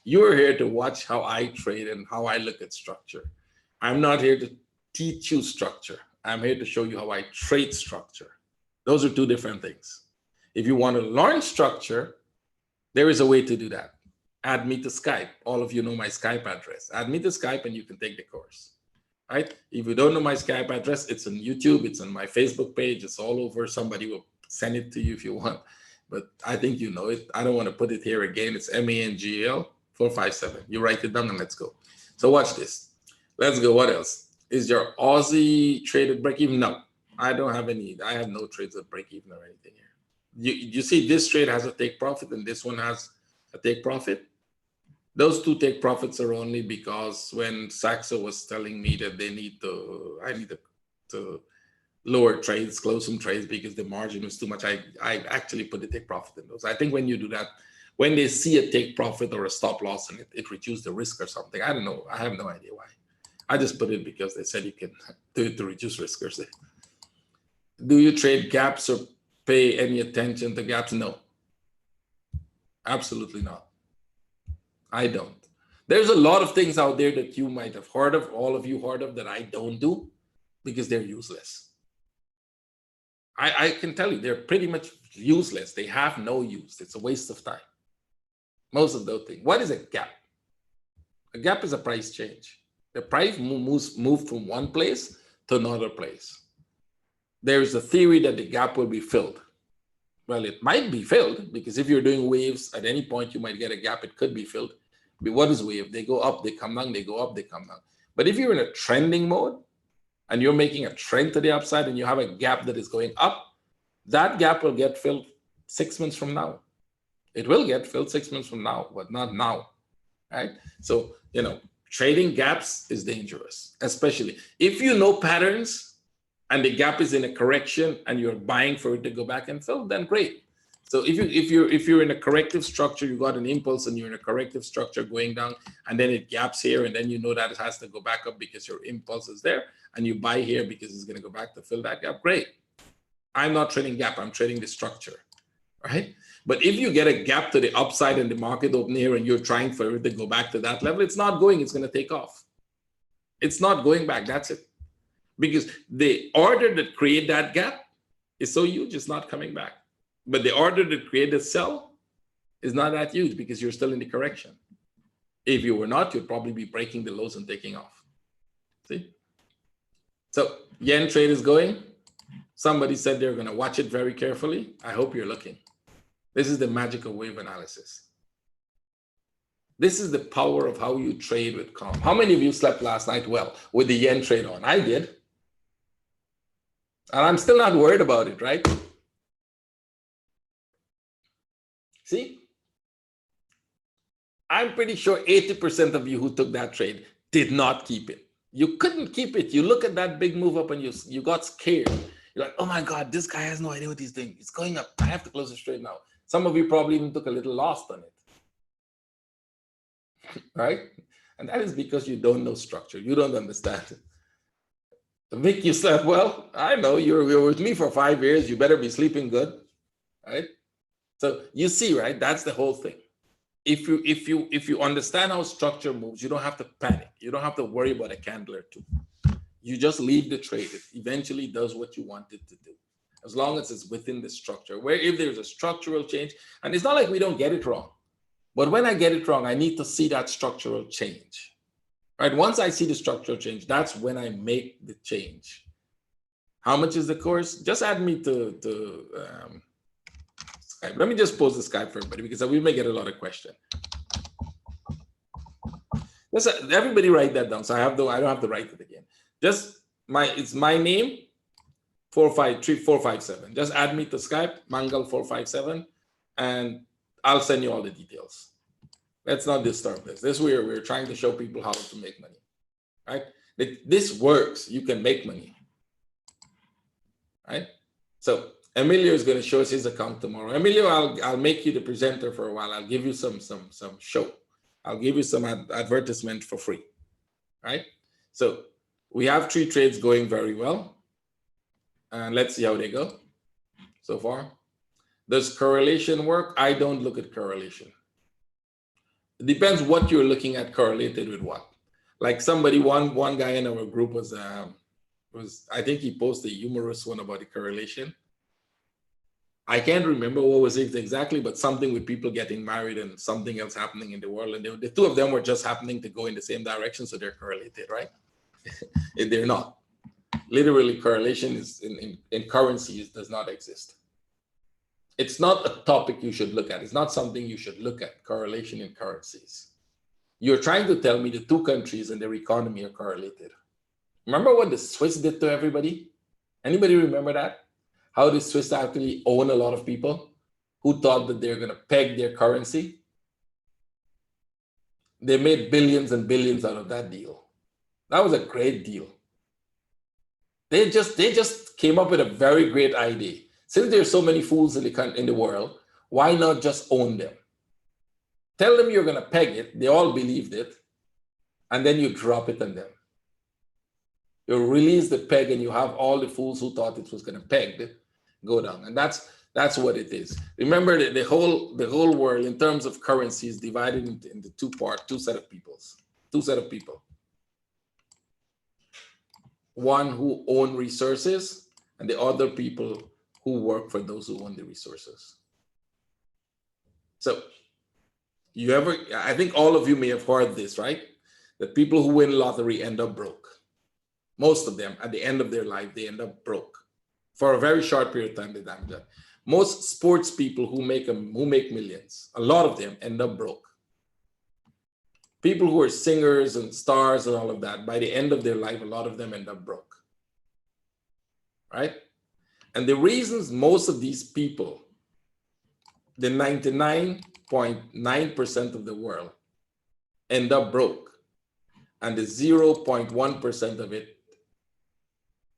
You are here to watch how I trade and how I look at structure. I'm not here to teach you structure. I'm here to show you how I trade structure. Those are two different things. If you want to learn structure, there is a way to do that. Add me to Skype. All of you know my Skype address. Add me to Skype and you can take the course. Right? If you don't know my Skype address, it's on YouTube, it's on my Facebook page, it's all over. Somebody will send it to you if you want, but I think you know it. I don't want to put it here again. It's MANGL 457. You write it down and let's go. So watch this. Let's go. What else? Is your Aussie traded break even? No, I don't have any. I have no trades at break even or anything here. You see, this trade has a take profit and this one has a take profit. Those two take profits are only because when Saxo was telling me that I need to lower trades, close some trades because the margin was too much, I actually put the take profit in those. I think when you do that, when they see a take profit or a stop loss in it, it reduces the risk or something. I don't know. I have no idea why. I just put it because they said you can do it to reduce risk or something. Do you trade gaps or pay any attention to gaps? No, absolutely not. I don't. There's a lot of things out there that you might have heard of, all of you heard of, that I don't do because they're useless. I can tell you they're pretty much useless. They have no use. It's a waste of time. Most of those things. What is a gap? A gap is a price change. The price moves from one place to another place. There's a theory that the gap will be filled. Well, it might be filled because if you're doing waves, at any point you might get a gap. It could be filled. But what is wave? They go up, they come down, they go up, they come down. But if you're in a trending mode and you're making a trend to the upside and you have a gap that is going up, that gap will get filled 6 months from now. It will get filled 6 months from now, but not now, right? So, trading gaps is dangerous, especially if you know patterns and the gap is in a correction and you're buying for it to go back and fill, then great. So if you're in a corrective structure, you got an impulse and you're in a corrective structure going down, and then it gaps here, and then you know that it has to go back up because your impulse is there, and you buy here because it's going to go back to fill that gap. Great. I'm not trading gap. I'm trading the structure, right? But if you get a gap to the upside and the market open here and you're trying for it to go back to that level, it's not going. It's going to take off. It's not going back. That's it. Because the order that create that gap is so huge, it's not coming back. But the order that created sell is not that huge because you're still in the correction. If you were not, you'd probably be breaking the lows and taking off. See? So yen trade is going. Somebody said they're going to watch it very carefully. I hope you're looking. This is the magic of wave analysis. This is the power of how you trade with calm. How many of you slept last night well with the yen trade on? I did. And I'm still not worried about it, right? See? I'm pretty sure 80% of you who took that trade did not keep it. You couldn't keep it. You look at that big move up and you got scared. You're like, oh my God, this guy has no idea what he's doing. It's going up. I have to close this trade now. Some of you probably even took a little loss on it. Right? And that is because you don't know structure. You don't understand it. Vic, you slept well. I know you're with me for 5 years. You better be sleeping good. Right? So you see, right? That's the whole thing. If you understand how structure moves, you don't have to panic. You don't have to worry about a candle or two. You just leave the trade. It eventually does what you want it to do, as long as it's within the structure. Where if there's a structural change, and it's not like we don't get it wrong, but when I get it wrong, I need to see that structural change. Right? Once I see the structural change, that's when I make the change. How much is the course? Just add me to Skype. Let me just post the Skype for everybody because we may get a lot of questions. Everybody write that down. So I don't have to write it again. Just it's my name 453457. Just add me to Skype, Mangal457, and I'll send you all the details. Let's not disturb this. This we're trying to show people how to make money. Right? This works. You can make money. Right? So Emilio is going to show us his account tomorrow. Emilio, I'll make you the presenter for a while. I'll give you some show. I'll give you some advertisement for free. Right? So we have 3 trades going very well. And let's see how they go so far. Does correlation work? I don't look at correlation. It depends what you're looking at correlated with what. Like one guy in our group was I think he posted a humorous one about the correlation. I can't remember what was it exactly, but something with people getting married and something else happening in the world. And the two of them were just happening to go in the same direction, so they're correlated, right? They're not. Literally, correlation is in currencies does not exist. It's not a topic you should look at. It's not something you should look at, correlation in currencies. You're trying to tell me the 2 countries and their economy are correlated. Remember what the Swiss did to everybody? Anybody remember that? How the Swiss actually own a lot of people who thought that they're going to peg their currency? They made billions and billions out of that deal. That was a great deal. They just came up with a very great idea. Since there's so many fools in the world, why not just own them? Tell them you're going to peg it. They all believed it. And then you drop it on them. You release the peg and you have all the fools who thought it was going to peg go down. And that's what it is. Remember that the whole world in terms of currency is divided into two set of people. One who own resources and the other people who work for those who own the resources. So I think all of you may have heard this, right? That people who win lottery end up broke. Most of them, at the end of their life, they end up broke. For a very short period of time, they damage that. Most sports people who make millions, a lot of them end up broke. People who are singers and stars and all of that, by the end of their life, a lot of them end up broke. Right? And the reasons most of these people, the 99.9% of the world, end up broke, and the 0.1% of it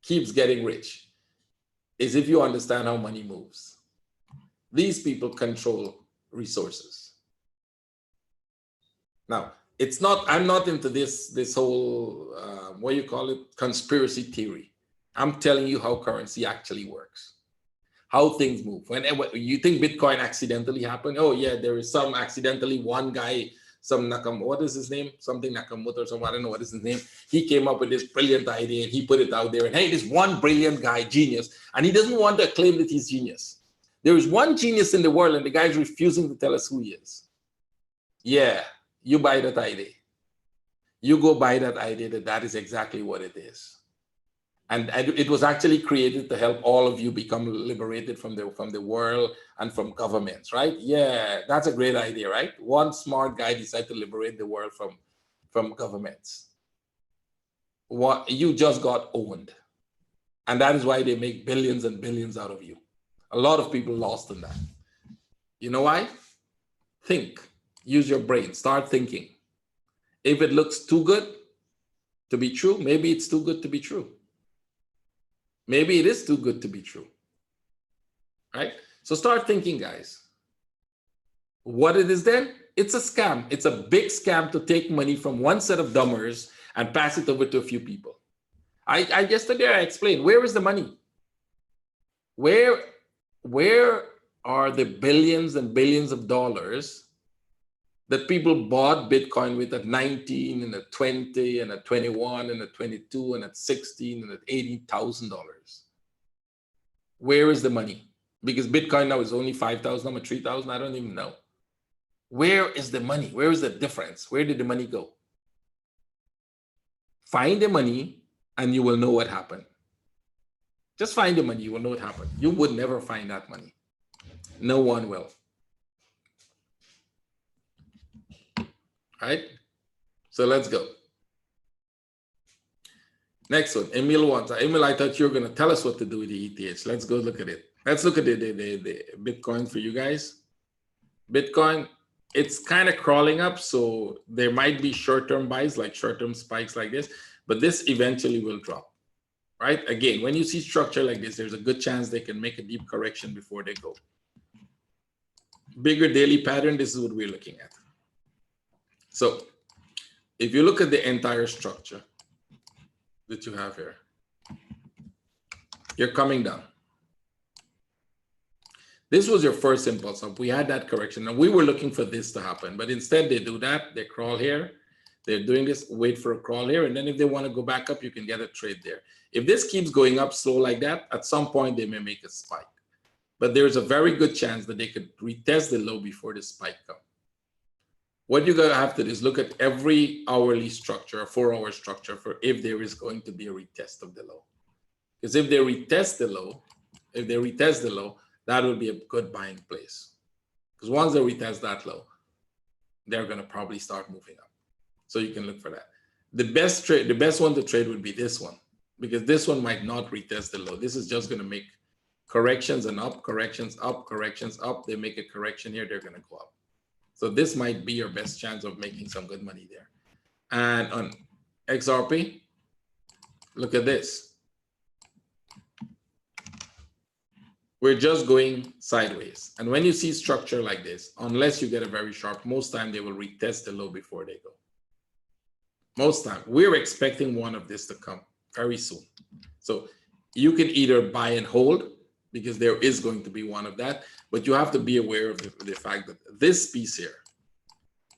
keeps getting rich, is if you understand how money moves. These people control resources. Now, I'm not into this whole, what you call it, conspiracy theory. I'm telling you how currency actually works, how things move. Whenever you think Bitcoin accidentally happened, oh yeah, there is some accidentally one guy, what is his name? Something Nakamoto or something, I don't know what is his name. He came up with this brilliant idea and he put it out there. And hey, this one brilliant guy, genius, and he doesn't want to claim that he's genius. There is one genius in the world and the guy's refusing to tell us who he is. Yeah, you buy that idea. You go buy that idea that is exactly what it is. And it was actually created to help all of you become liberated from the world and from governments, right? Yeah, that's a great idea, right? One smart guy decided to liberate the world from governments. You just got owned. And that is why they make billions and billions out of you. A lot of people lost in that. You know why? Think. Use your brain. Start thinking. If it looks too good to be true, maybe it's too good to be true. Maybe it is too good to be true, right? So start thinking, guys. What it is then? It's a scam. It's a big scam to take money from one set of dummers and pass it over to a few people. Yesterday I explained, where is the money? Where are the billions and billions of dollars that people bought Bitcoin with at 19 and at 20 and at 21 and at 22 and at 16 and at $80,000? Where is the money? Because Bitcoin now is only 5,000, I'm at 3,000, I don't even know. Where is the money? Where is the difference? Where did the money go? Find the money and you will know what happened. Just find the money, you will know what happened. You would never find that money. No one will. Right? So let's go. Next one, Emil wants. Emil, I thought you were going to tell us what to do with the ETH. Let's go look at it. Let's look at the Bitcoin for you guys. Bitcoin, it's kind of crawling up, so there might be short-term buys, like short-term spikes like this, but this eventually will drop, right? Again, when you see structure like this, there's a good chance they can make a deep correction before they go. Bigger daily pattern, this is what we're looking at. So if you look at the entire structure that you have here, you're coming down. This was your first impulse up. We had that correction and we were looking for this to happen, but instead they do that. They crawl here. They're doing this, wait for a crawl here. And then if they want to go back up, you can get a trade there. If this keeps going up slow like that, at some point they may make a spike, but there's a very good chance that they could retest the low before the spike comes. What you're gonna have to do is look at every hourly structure, a 4-hour structure, for if there is going to be a retest of the low. Because if they retest the low, that would be a good buying place. Because once they retest that low, they're gonna probably start moving up. So you can look for that. The best one to trade would be this one, because this one might not retest the low. This is just gonna make corrections and up, corrections up, corrections up. They make a correction here, they're gonna go up. So this might be your best chance of making some good money there. And on XRP, look at this. We're just going sideways. And when you see structure like this, unless you get a very sharp, most time they will retest the low before they go. Most time, we're expecting one of this to come very soon. So you can either buy and hold, because there is going to be one of that, but you have to be aware of the fact that this piece here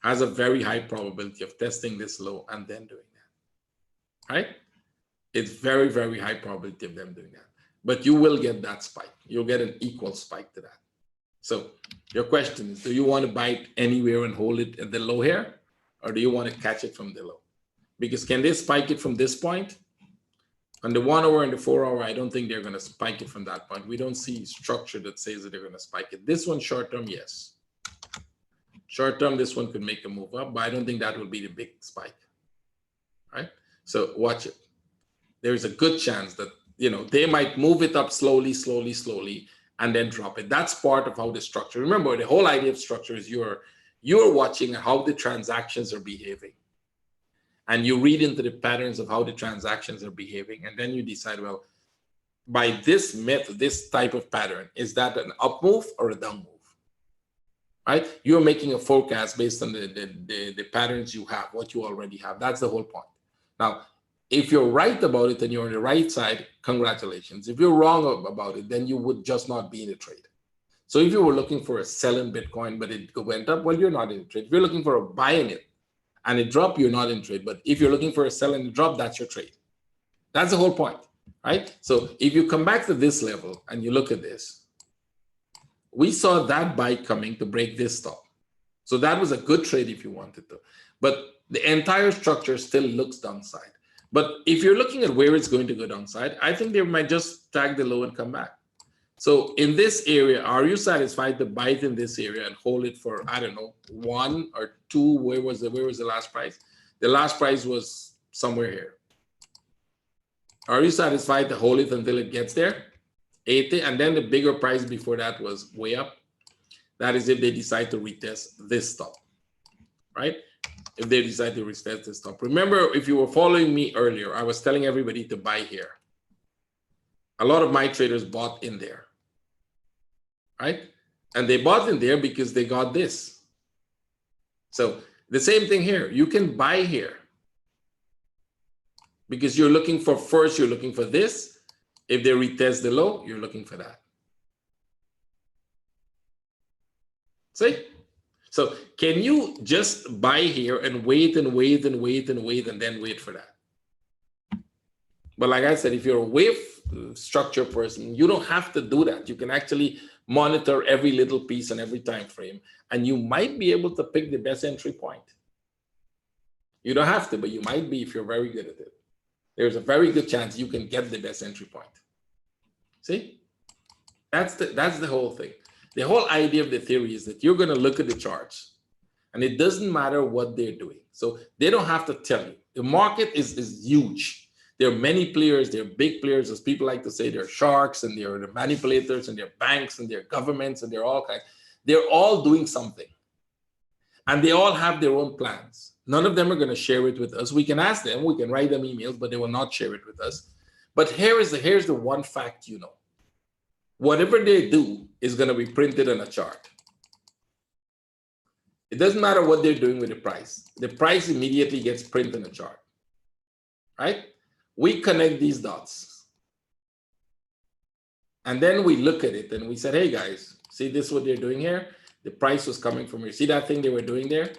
has a very high probability of testing this low and then doing that, right? It's very, very high probability of them doing that. But you will get that spike. You'll get an equal spike to that. So your question is, do you want to buy it anywhere and hold it at the low here? Or do you want to catch it from the low? Because can they spike it from this point? On the 1 hour and the 4 hour, I don't think they're going to spike it from that point. We don't see structure that says that they're going to spike it. This one short term, yes. Short term, this one could make a move up, but I don't think that will be the big spike, right? So watch it. There's a good chance that, you know, they might move it up slowly, and then drop it. That's part of how the structure. Remember, the whole idea of structure is you're watching how the transactions are behaving. And you read into the patterns of how the transactions are behaving. And then you decide, well, by this method, this type of pattern, is that an up move or a down move? Right? You're making a forecast based on the patterns you have, what you already have. That's the whole point. Now, if you're right about it and you're on the right side, congratulations. If you're wrong about it, then you would just not be in the trade. So if you were looking for a sell in Bitcoin, but it went up, well, you're not in the trade. If you're looking for a buy in it, and it dropped, you're not in trade. But if you're looking for a sell and a drop, that's your trade. That's the whole point, right? So if you come back to this level and you look at this, we saw that buy coming to break this stop. So that was a good trade if you wanted to. But the entire structure still looks downside. But if you're looking at where it's going to go downside, I think they might just tag the low and come back. So in this area, are you satisfied to buy it in this area and hold it for, I don't know, 1 or 2? Where was the last price? The last price was somewhere here. Are you satisfied to hold it until it gets there? 80, and then the bigger price before that was way up. That is if they decide to retest this stop, right? If they decide to retest this stop. Remember, if you were following me earlier, I was telling everybody to buy here. A lot of my traders bought in there, right? And they bought in there because they got this. So the same thing here. You can buy here because you're looking for, first, you're looking for this. If they retest the low, you're looking for that. See? So can you just buy here and wait and wait and wait and wait and then wait for that? But like I said, if you're a wave structure person, you don't have to do that. You can actually monitor every little piece and every time frame, and you might be able to pick the best entry point. You don't have to, but you might be if you're very good at it. There's a very good chance you can get the best entry point. See? That's the whole thing. The whole idea of the theory is that you're going to look at the charts, and it doesn't matter what they're doing. So they don't have to tell you. The market is huge. There are many players, there are big players, as people like to say, they're sharks and they're the manipulators and they're banks and they're governments and they're all kinds. They're all doing something. And they all have their own plans. None of them are going to share it with us. We can ask them, we can write them emails, but they will not share it with us. But here's the one fact you know. Whatever they do is going to be printed on a chart. It doesn't matter what they're doing with the price. The price immediately gets printed on a chart, right? We connect these dots. And then we look at it and we said, hey guys, see this what they're doing here? The price was coming from here. See that thing they were doing there?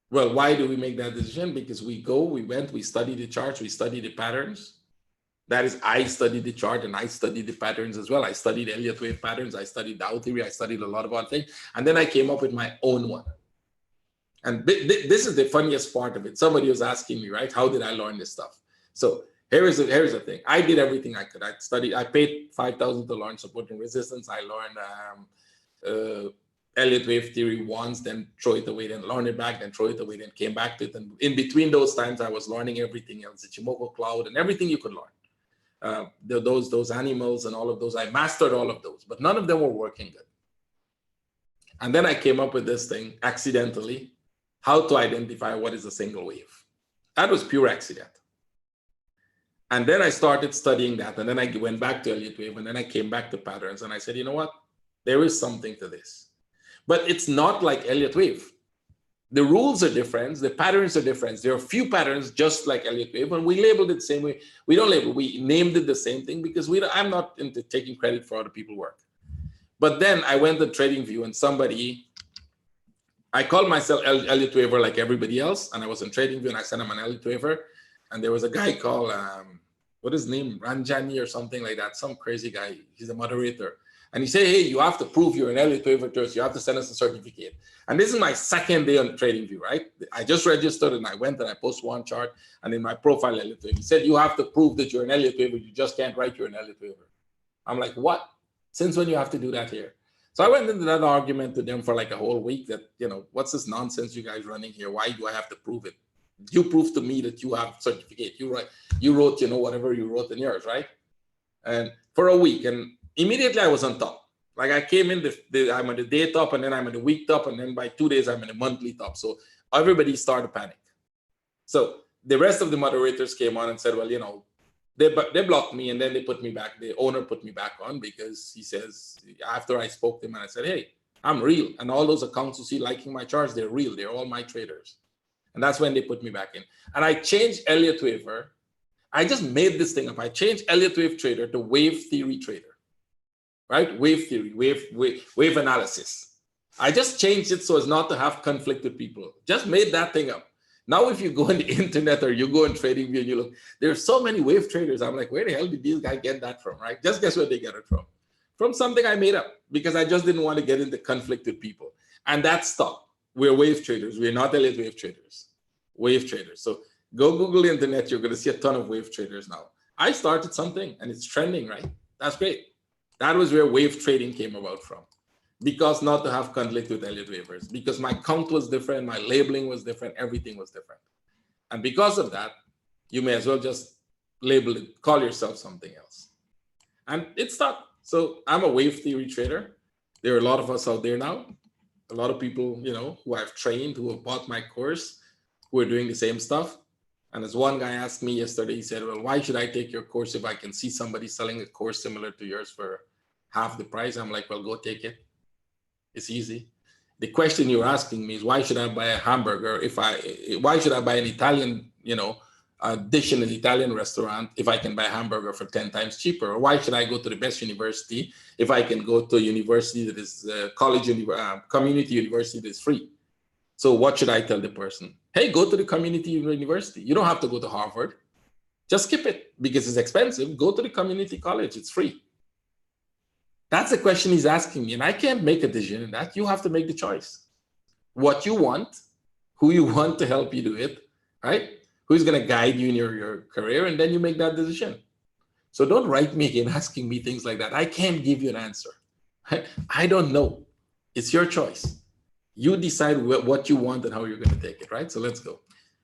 Well, why do we make that decision? Because we went, we study the charts, we study the patterns. That is, I studied the chart and I studied the patterns as well. I studied Elliott wave patterns. I studied Dow theory. I studied a lot of other things. And then I came up with my own one. And this is the funniest part of it. Somebody was asking me, right? How did I learn this stuff? So here's the thing. I did everything I could. I paid $5,000 to learn support and resistance. I learned Elliott wave theory once, then throw it away, then learn it back, then throw it away, then came back to it. And in between those times, I was learning everything else, the Ichimoku cloud and everything you could learn. those animals and all of those. I mastered all of those, but none of them were working good. And then I came up with this thing accidentally, how to identify what is a single wave. That was pure accident. And then I started studying that. And then I went back to Elliott wave. And then I came back to patterns. And I said, you know what? There is something to this. But it's not like Elliott wave. The rules are different. The patterns are different. There are a few patterns just like Elliott wave. And we labeled it the same way. We don't label. We named it the same thing because I'm not into taking credit for other people's work. But then I went to TradingView and I called myself Elliott Waver like everybody else. And I was in TradingView and I said I'm an Elliott Waver. And there was a guy called, what is his name? Ranjani or something like that. Some crazy guy. He's a moderator. And he said, hey, you have to prove you're an Elliott Waver first. You have to send us a certificate. And this is my second day on TradingView, right? I just registered and I went and I posted one chart. And in my profile, Elliott Waver, he said, you have to prove that you're an Elliott Waver. You just can't write you're an Elliott Waver. I'm like, what? Since when you have to do that here? So I went into that argument to them for like a whole week that, what's this nonsense you guys running here? Why do I have to prove it? You prove to me that you have certificate. You wrote, whatever you wrote in yours, right? And for a week, and immediately I was on top. Like I came in, I'm at the day top, and then I'm at the week top, and then by 2 days I'm at the monthly top. So everybody started to panic. So the rest of the moderators came on and said, well, they blocked me, and then they put me back. The owner put me back on because he says, after I spoke to him and I said, hey, I'm real. And all those accounts you see liking my charts, they're real. They're all my traders. And that's when they put me back in. And I changed Elliott Waver. I just made this thing up. I changed Elliott Wave Trader to Wave Theory Trader, right? Wave theory, wave analysis. I just changed it so as not to have conflict with people. Just made that thing up. Now, if you go on the internet or you go on TradingView and you look, there's so many wave traders. I'm like, where the hell did these guys get that from, right? Just guess where they get it from. From something I made up because I just didn't want to get into conflict with people. And that stopped. We're wave traders. We're not Elliott wave traders. Wave traders. So go Google the internet. You're going to see a ton of wave traders now. I started something and it's trending, right? That's great. That was where wave trading came about from. Because not to have conflict with Elliott Wavers, because my count was different, my labeling was different, everything was different. And because of that, you may as well just label it, call yourself something else. And it stuck. So I'm a wave theory trader. There are a lot of us out there now. A lot of people, who I've trained, who have bought my course, who are doing the same stuff. And as one guy asked me yesterday, he said, well, why should I take your course if I can see somebody selling a course similar to yours for half the price? I'm like, well, go take it. It's easy. The question you're asking me is, why should I buy a hamburger why should I buy an Italian, a dish in an Italian restaurant if I can buy a hamburger for 10 times cheaper? Or why should I go to the best university if I can go to a university that is community university that is free? So what should I tell the person? Hey, go to the community university. You don't have to go to Harvard. Just skip it because it's expensive. Go to the community college. It's free. That's the question he's asking me. And I can't make a decision in that. You have to make the choice. What you want, who you want to help you do it, right? Who's going to guide you in your career, and then you make that decision. So don't write me again asking me things like that. I can't give you an answer. I don't know. It's your choice. You decide what you want and how you're going to take it, right? So let's go.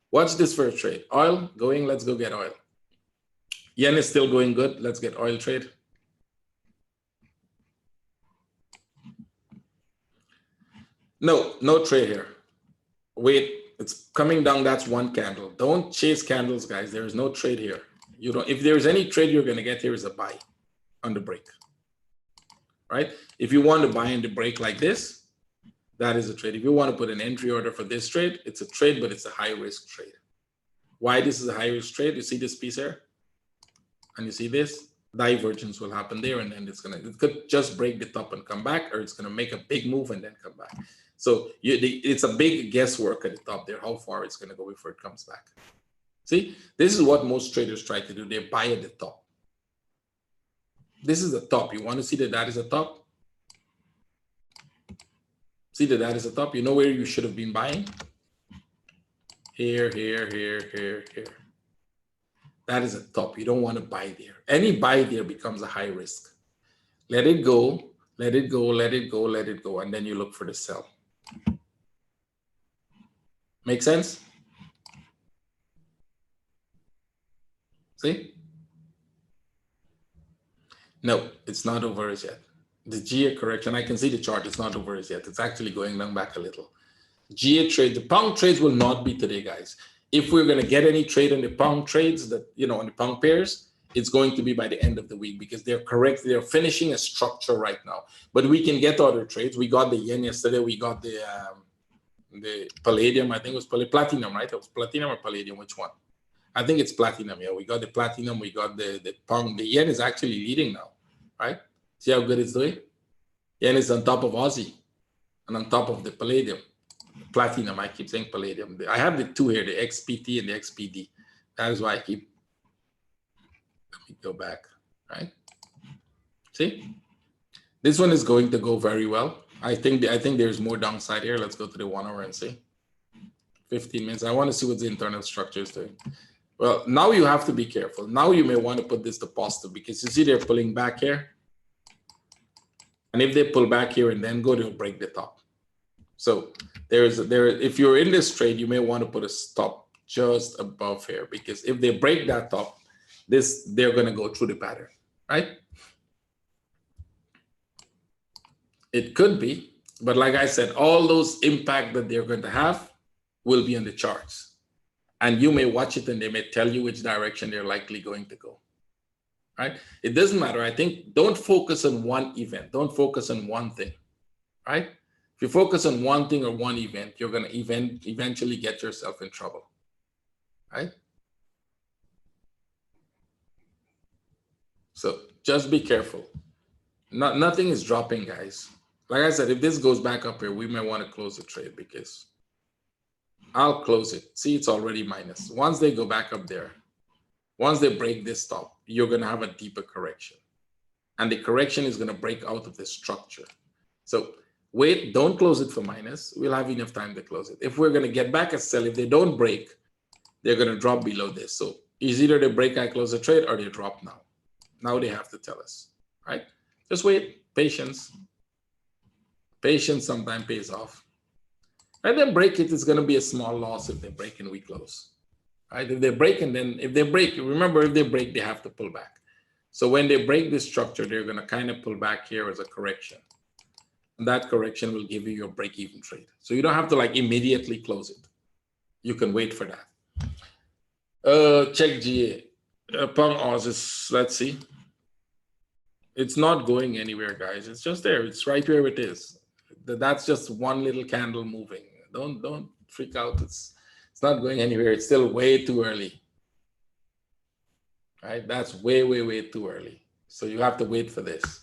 Watch this first trade. Oil going, let's go get oil. Yen is still going good. Let's get oil trade. No trade here. Wait, it's coming down. That's one candle. Don't chase candles, guys. There is no trade here. If there's any trade you're going to get here is a buy on the break, right? If you want to buy in the break like this, that is a trade. If you want to put an entry order for this trade, it's a trade, but it's a high risk trade. Why this is a high risk trade? You see this piece here, and you see this divergence will happen there, and then it could just break the top and come back, or it's going to make a big move and then come back. So it's a big guesswork at the top there, how far it's going to go before it comes back. See, this is what most traders try to do. They buy at the top. This is the top. You want to see that is a top? See that is a top? You know where you should have been buying? Here, here, here, here, here. That is a top. You don't want to buy there. Any buy there becomes a high risk. Let it go, let it go, let it go, let it go, and then you look for the sell. Make sense? See? No, it's not over as yet. The GA correction, I can see the chart, it's not over as yet. It's actually going down back a little. GA trade, the pound trades will not be today, guys. If we're going to get any trade on the pound trades that, on the pound pairs, it's going to be by the end of the week because they're correct. They're finishing a structure right now, but we can get other trades. We got the yen yesterday. We got the palladium. I think it was platinum, right? It was platinum or palladium. Which one? I think it's platinum. Yeah, we got the platinum. We got the pound. The yen is actually leading now, right? See how good it's doing? Yen is on top of Aussie and on top of the palladium. Platinum, I keep saying palladium. I have the two here, the XPT and the XPD. That is why I keep, let me go back, right? See, this one is going to go very well. I think there's more downside here. Let's go to the 1 hour and see. 15 minutes. I want to see what the internal structure is doing. Well, now you have to be careful. Now you may want to put this to positive because you see they're pulling back here. And if they pull back here and then go, they'll break the top. So if you're in this trade, you may want to put a stop just above here because if they break that top, they're going to go through the pattern, right? It could be, but like I said, all those impact that they're going to have will be on the charts. And you may watch it and they may tell you which direction they're likely going to go, right? It doesn't matter. I think don't focus on one event. Don't focus on one thing, right? If you focus on one thing or one event, you're going to eventually get yourself in trouble, right? So just be careful. Nothing is dropping, guys. Like I said, if this goes back up here, we may want to close the trade because I'll close it. See, it's already minus. Once they go back up there, once they break this top, you're going to have a deeper correction. And the correction is going to break out of the structure. So wait, don't close it for minus. We'll have enough time to close it. If we're going to get back a sell, if they don't break, they're going to drop below this. So it's either they break, I close the trade, or they drop now. Now they have to tell us, right? Just wait, patience. Patience sometimes pays off. And then break it, it's going to be a small loss if they break and we close, right? If they break and then if they break, remember if they break, they have to pull back. So when they break this structure, they're going to kind of pull back here as a correction. And that correction will give you your break-even trade. So you don't have to like immediately close it. You can wait for that. Check GA. Pound Oz, let's see. It's not going anywhere, guys. It's just there. It's right where it is. That's just one little candle moving. Don't freak out. It's not going anywhere. It's still way too early. Right? That's way, way, way too early. So you have to wait for this.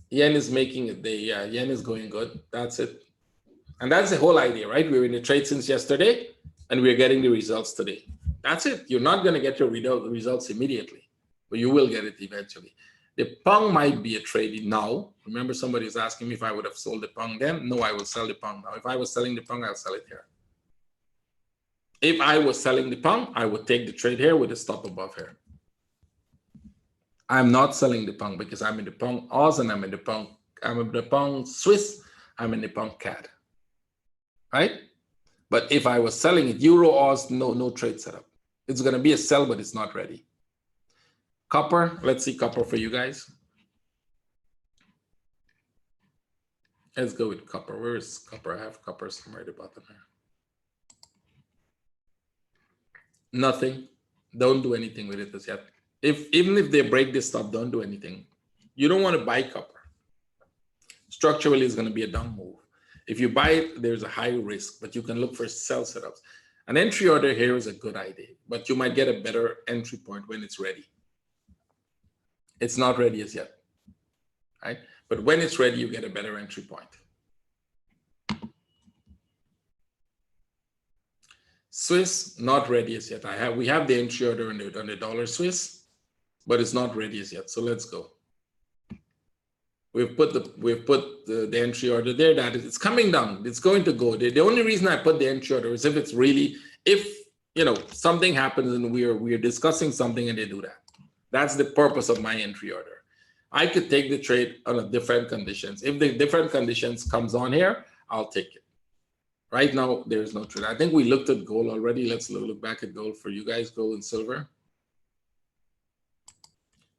Yen is making it. Yen is going good. That's it. And that's the whole idea, right? We were in the trade since yesterday, and we're getting the results today. That's it. You're not going to get your results immediately, but you will get it eventually. The pound might be a trade now. Remember, somebody is asking me if I would have sold the pound then. No, I will sell the pound now. If I was selling the pound, I'll sell it here. If I was selling the pound, I would take the trade here with a stop above here. I'm not selling the pound because I'm in the pound Oz and I'm in the pound Swiss, I'm in the pound CAD, right? But if I was selling it Euro Oz, no trade setup. It's going to be a sell, but it's not ready. Copper, let's see copper for you guys. Let's go with copper. Where is copper? I have copper somewhere at the bottom here. Nothing. Don't do anything with it as yet. Even if they break this stuff, don't do anything. You don't want to buy copper. Structurally, it's going to be a down move. If you buy it, there's a high risk, but you can look for sell setups. An entry order here is a good idea, but you might get a better entry point when it's ready. It's not ready as yet, right? But when it's ready, you get a better entry point. Swiss, not ready as yet. We have the entry order on the dollar Swiss, but it's not ready as yet. So let's go. We've put the entry order there. That is, it's coming down. It's going to go. The only reason I put the entry order is if it's really, if something happens and we're discussing something and they do that. That's the purpose of my entry order. I could take the trade on different conditions. If the different conditions comes on here, I'll take it. Right now, there's no trade. I think we looked at gold already. Let's look back at gold for you guys, gold and silver.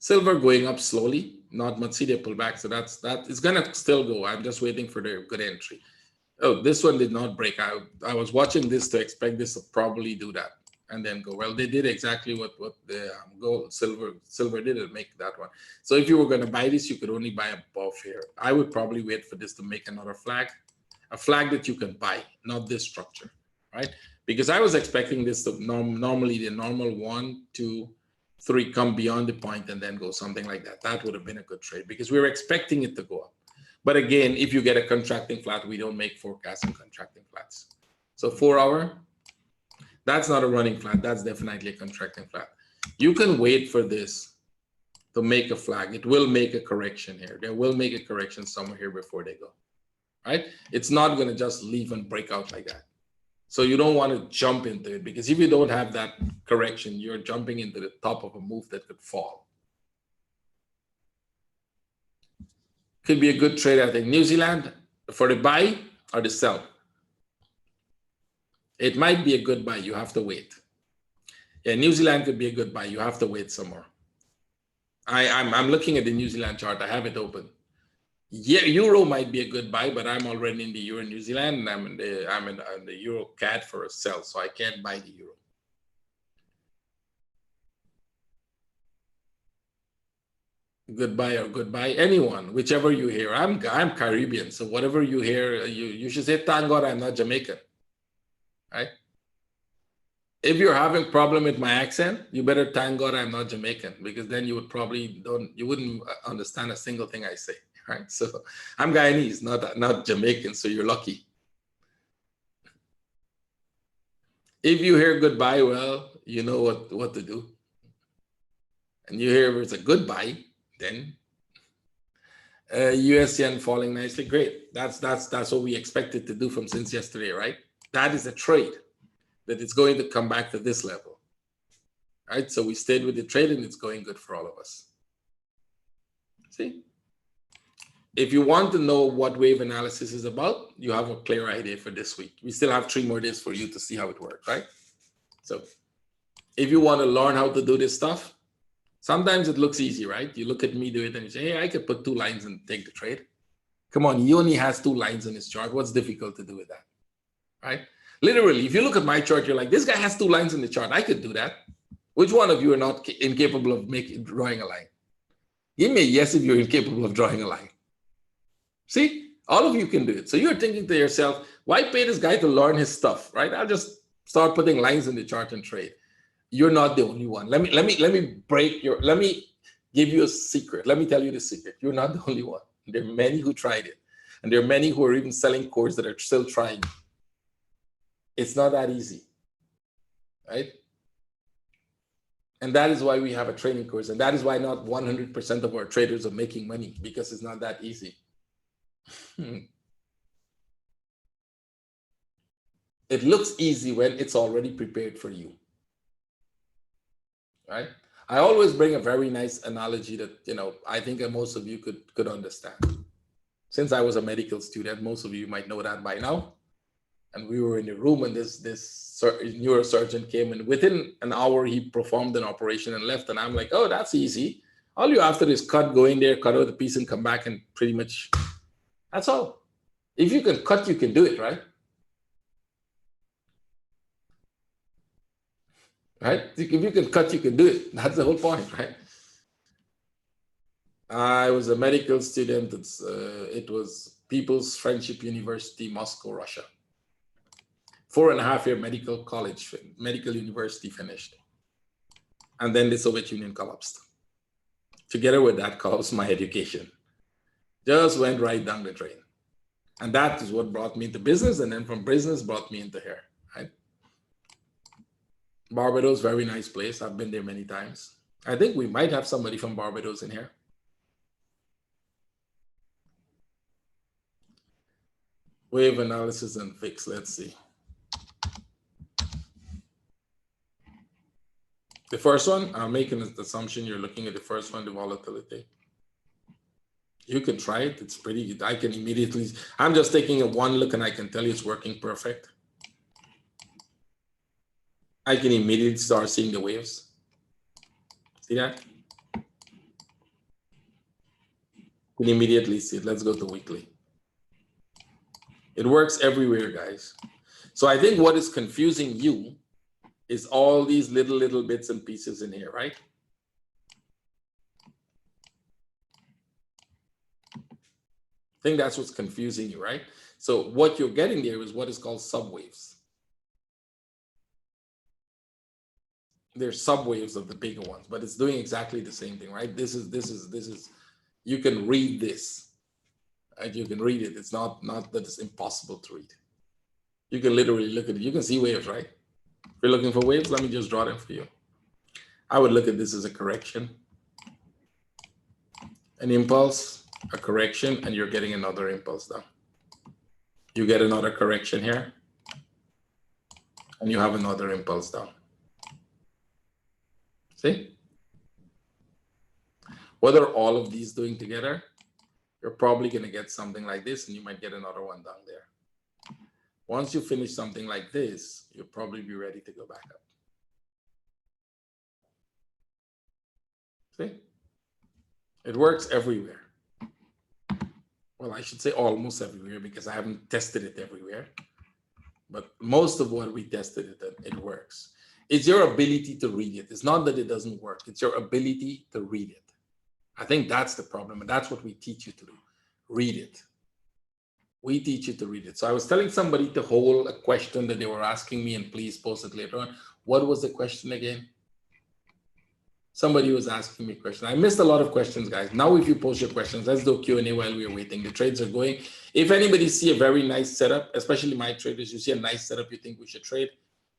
Silver going up slowly, not much. See they pull back, so that it's gonna still go. I'm just waiting for the good entry. Oh, this one did not break out. I was watching this to expect this to probably do that and then go. Well, they did exactly what the gold silver did and make that one. So if you were going to buy this, you could only buy above here. I would probably wait for this to make another flag, a flag that you can buy, not this structure, right? Because I was expecting this to normally the normal 1, 2, 3 come beyond the point and then go something like that. That would have been a good trade because we were expecting it to go up. But again, if you get a contracting flat, we don't make forecasts in contracting flats. So 4 hour, that's not a running flat. That's definitely a contracting flat. You can wait for this to make a flag. It will make a correction here. They will make a correction somewhere here before they go, right? It's not going to just leave and break out like that. So you don't want to jump into it because if you don't have that correction, you're jumping into the top of a move that could fall. Could be a good trade, I think. New Zealand for the buy or the sell. It might be a good buy. You have to wait. Yeah, New Zealand could be a good buy. You have to wait some more. I'm looking at the New Zealand chart. I have it open. Yeah, Euro might be a good buy, but I'm already in the Euro New Zealand, and I'm in the Euro CAD for a sell, so I can't buy the Euro. Goodbye or goodbye, anyone, whichever you hear. I'm Caribbean, so whatever you hear, you should say, thank God I'm not Jamaican, right? If you're having problem with my accent, you better thank God I'm not Jamaican, because then you would probably you wouldn't understand a single thing I say, right? So I'm Guyanese, not Jamaican, so you're lucky. If you hear goodbye, well, you know what to do. And you hear it's a goodbye, then US yen falling nicely. Great. That's what we expected to do from since yesterday, right? That is a trade that it's going to come back to this level, right? So we stayed with the trade and it's going good for all of us. See? If you want to know what wave analysis is about, you have a clear idea for this week. We still have 3 more days for you to see how it works, right? So if you want to learn how to do this stuff, sometimes it looks easy, right? You look at me do it and you say, hey, I could put 2 lines and take the trade. Come on, he only has 2 lines in his chart. What's difficult to do with that, right? Literally, if you look at my chart, you're like, this guy has 2 lines in the chart. I could do that. Which one of you are not incapable of drawing a line? Give me a yes if you're incapable of drawing a line. See, all of you can do it. So you're thinking to yourself, why pay this guy to learn his stuff, right? I'll just start putting lines in the chart and trade. You're not the only one. Let me give you a secret. Let me tell you the secret. You're not the only one. There are many who tried it. And there are many who are even selling courses that are still trying. It's not that easy, right? And that is why we have a training course. And that is why not 100% of our traders are making money, because it's not that easy. It looks easy when it's already prepared for you, right? I always bring a very nice analogy that, I think that most of you could understand. Since I was a medical student, most of you might know that by now. And we were in the room and this neurosurgeon came, and within an hour, he performed an operation and left. And I'm like, oh, that's easy. All you have to do is go in there, cut out the piece and come back, and pretty much that's all. If you can cut, you can do it, right? Right? If you can cut, you can do it. That's the whole point, right? I was a medical student. It was People's Friendship University, Moscow, Russia. 4.5-year medical university finished. And then the Soviet Union collapsed. Together with that collapsed my education. Just went right down the drain. And that is what brought me into business. And then from business brought me into here, right? Barbados, very nice place. I've been there many times. I think we might have somebody from Barbados in here. Wave analysis and fix, let's see. The first one, I'm making an assumption you're looking at the first one, the volatility. You can try it. It's pretty good. I can immediately, I'm just taking a one look and I can tell you it's working perfect. I can immediately start seeing the waves. See that? You can immediately see it. Let's go to weekly. It works everywhere, guys. So I think what is confusing you is all these little bits and pieces in here, right? I think that's what's confusing you, right? So what you're getting there is what is called subwaves. They're subwaves of the bigger ones, but it's doing exactly the same thing, right? This is, you can read this, right? You can read it. It's not that it's impossible to read. You can literally look at it. You can see waves, right? If you're looking for waves, let me just draw them for you. I would look at this as a correction, an impulse, a correction, and you're getting another impulse down. You get another correction here, and you have another impulse down. See? What are all of these doing together? You're probably going to get something like this, and you might get another one down there. Once you finish something like this, you'll probably be ready to go back up. See? It works everywhere. Well, I should say almost everywhere because I haven't tested it everywhere. But most of what we tested, it works. It's your ability to read it. It's not that it doesn't work. It's your ability to read it. I think that's the problem. And that's what we teach you to do. Read it. We teach you to read it. So I was telling somebody to hold a question that they were asking me, and please post it later on. What was the question again? Somebody was asking me a question. I missed a lot of questions, guys. Now, if you post your questions, let's do Q&A while we're waiting. The trades are going. If anybody see a very nice setup, especially my traders, you see a nice setup you think we should trade,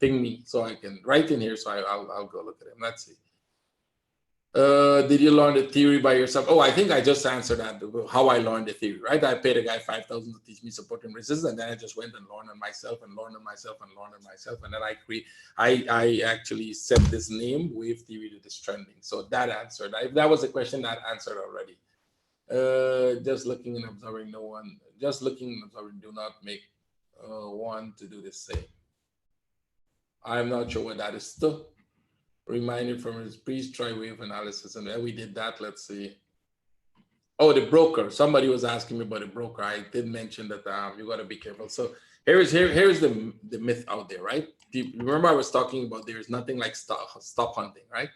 ping me so I can write in here. So I'll go look at them. Let's see. Did you learn the theory by yourself? Oh, I think I just answered that, how I learned the theory, right? I paid a guy $5,000 to teach me support and resistance, and then I just went and learned on myself and learned on myself and learned on myself. And then I actually set this name, wave theory, to this trending. So that answered. If that was a question, that answered already. Just looking and observing, no one. Just looking and observing, do not make one to do the same. I'm not sure what that is still. Reminder from his please try wave analysis, and then we did that. Let's see. Oh, the broker. Somebody was asking me about a broker. I did mention that you got to be careful. So here's the myth out there, right? Remember I was talking about there's nothing like stop hunting, right?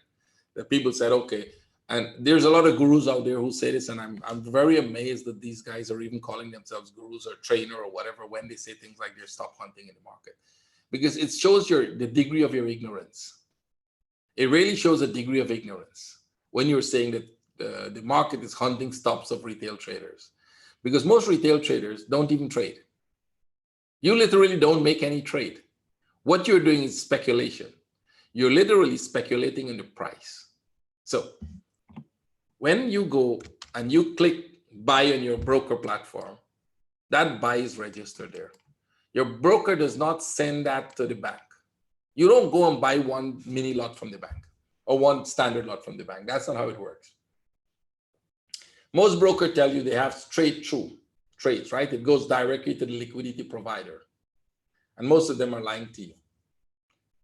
That people said, okay, and there's a lot of gurus out there who say this, and I'm very amazed that these guys are even calling themselves gurus or trainer or whatever when they say things like they're stop hunting in the market, because it shows the degree of your ignorance. It really shows a degree of ignorance when you're saying that the market is hunting stops of retail traders, because most retail traders don't even trade. You literally don't make any trade. What you're doing is speculation. You're literally speculating in the price. So when you go and you click buy on your broker platform, that buy is registered there. Your broker does not send that to the bank. You don't go and buy one mini lot from the bank or one standard lot from the bank. That's not how it works. Most brokers tell you they have straight through trades, right? It goes directly to the liquidity provider. And most of them are lying to you.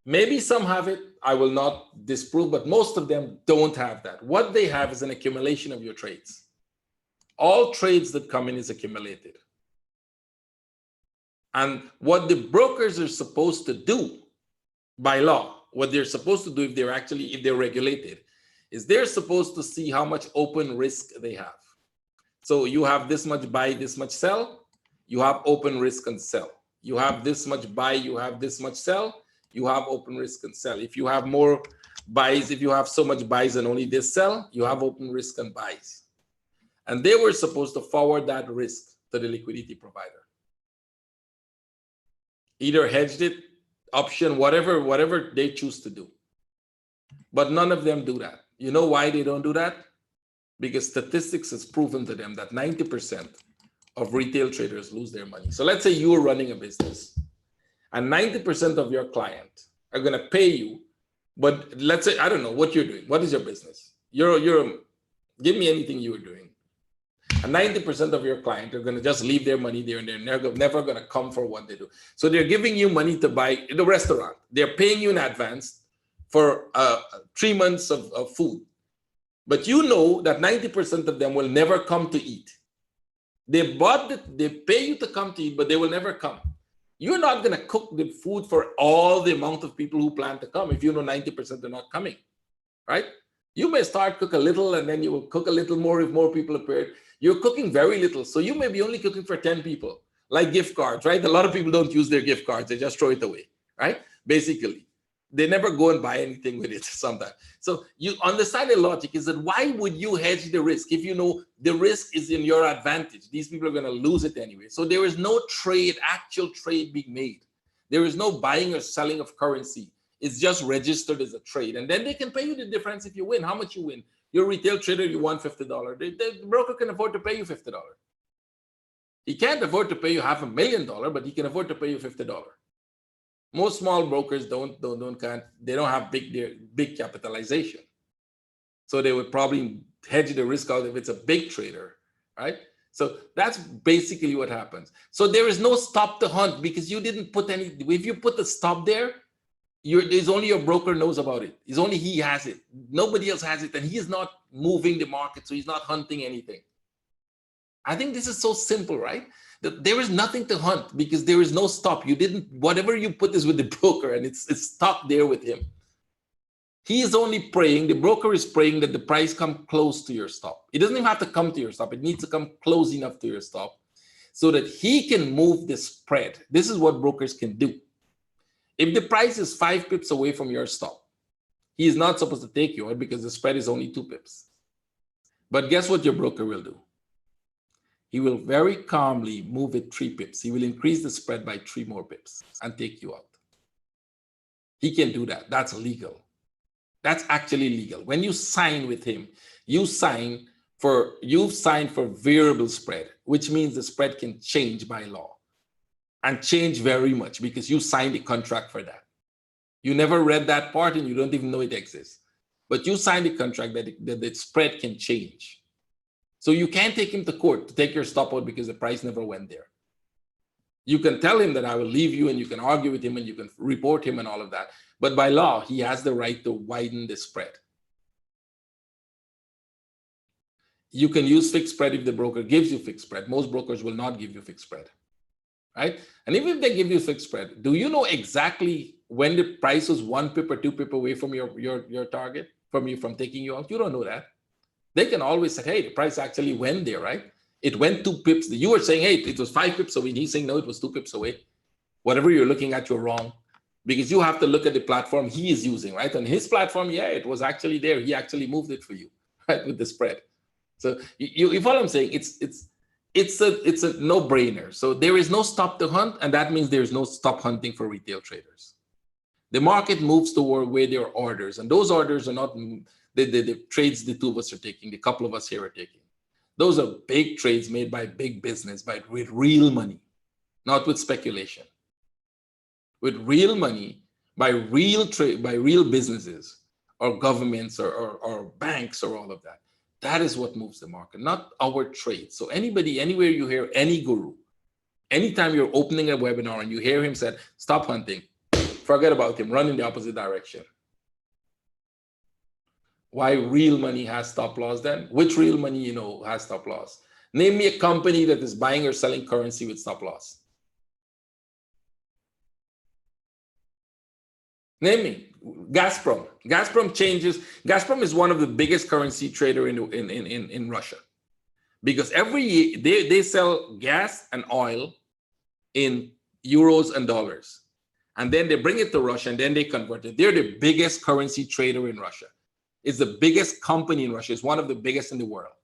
Maybe some have it. I will not disprove, but most of them don't have that. What they have is an accumulation of your trades. All trades that come in is accumulated. And what the brokers are supposed to do by law, what they're supposed to do if they're regulated, is they're supposed to see how much open risk they have. So you have this much buy, this much sell, you have open risk and sell. You have this much buy, you have this much sell, you have open risk and sell. If you have more buys, if you have so much buys and only this sell, you have open risk and buys. And they were supposed to forward that risk to the liquidity provider. Either hedged it, option, whatever they choose to do. But none of them do that. You know why they don't do that? Because statistics has proven to them that 90% of retail traders lose their money. So let's say you are running a business and 90% of your clients are going to pay you, but let's say, I don't know what you're doing. What is your business? Give me anything you are doing. And 90% of your clients are going to just leave their money there and they're never going to come for what they do. So they're giving you money to buy the restaurant. They're paying you in advance for 3 months of food. But you know that 90% of them will never come to eat. They bought it, they pay you to come to eat, but they will never come. You're not going to cook the food for all the amount of people who plan to come if you know 90% are not coming, right? You may start cook a little and then you will cook a little more if more people appear. You're cooking very little. So you may be only cooking for 10 people, like gift cards, right? A lot of people don't use their gift cards. They just throw it away, right? Basically, they never go and buy anything with it sometimes. So you understand the logic is that why would you hedge the risk if you know the risk is in your advantage? These people are going to lose it anyway. So there is no trade, actual trade being made. There is no buying or selling of currency. It's just registered as a trade. And then they can pay you the difference if you win. How much you win? You're a retail trader, you won $50. The broker can afford to pay you $50. He can't afford to pay you $500,000, but he can afford to pay you $50. Most small brokers they don't have big capitalization. So they would probably hedge the risk out if it's a big trader, right? So that's basically what happens. So there is no stop to hunt because you didn't put any, if you put the stop there, there's only your broker knows about it. It's only he has it. Nobody else has it. And he is not moving the market. So he's not hunting anything. I think this is so simple, right? That there is nothing to hunt because there is no stop. You didn't, whatever you put is with the broker and it's stuck there with him. He is only praying, the broker is praying that the price come close to your stop. It doesn't even have to come to your stop. It needs to come close enough to your stop so that he can move the spread. This is what brokers can do. If the price is 5 pips away from your stop, he is not supposed to take you out because the spread is only 2 pips. But guess what your broker will do? He will very calmly move it 3 pips. He will increase the spread by 3 more pips and take you out. He can do that. That's legal. That's actually legal. When you sign with him, you've signed for variable spread, which means the spread can change by law and change very much because you signed a contract for that. You never read that part and you don't even know it exists. But you signed a contract that the spread can change. So you can't take him to court to take your stop out because the price never went there. You can tell him that I will leave you and you can argue with him and you can report him and all of that. But by law, he has the right to widen the spread. You can use fixed spread if the broker gives you fixed spread. Most brokers will not give you fixed spread, right? And even if they give you fixed spread, do you know exactly when the price was 1 pip or 2 pip away from your target, from taking you out? You don't know that. They can always say, hey, the price actually went there, right? It went 2 pips. You were saying, hey, it was 5 pips away. He's saying, no, it was 2 pips away. Whatever you're looking at, you're wrong. Because you have to look at the platform he is using, right? On his platform, yeah, it was actually there. He actually moved it for you, right, with the spread. So you follow what I'm saying? It's a no-brainer. So there is no stop to hunt, and that means there's no stop hunting for retail traders. The market moves toward where there are orders, and those orders are not the trades the two of us are taking, the couple of us here are taking. Those are big trades made by big business, with real money, not with speculation. With real money, by real trade, by real businesses or governments or banks or all of that. That is what moves the market, not our trade. So anybody, anywhere you hear any guru, anytime you're opening a webinar and you hear him say, stop hunting, forget about him, run in the opposite direction. Why real money has stop loss then? Which real money you know has stop loss? Name me a company that is buying or selling currency with stop loss. Name me. Gazprom. Gazprom is one of the biggest currency trader in Russia. Because every year they sell gas and oil in euros and dollars. And then they bring it to Russia and then they convert it. They're the biggest currency trader in Russia. It's the biggest company in Russia. It's one of the biggest in the world.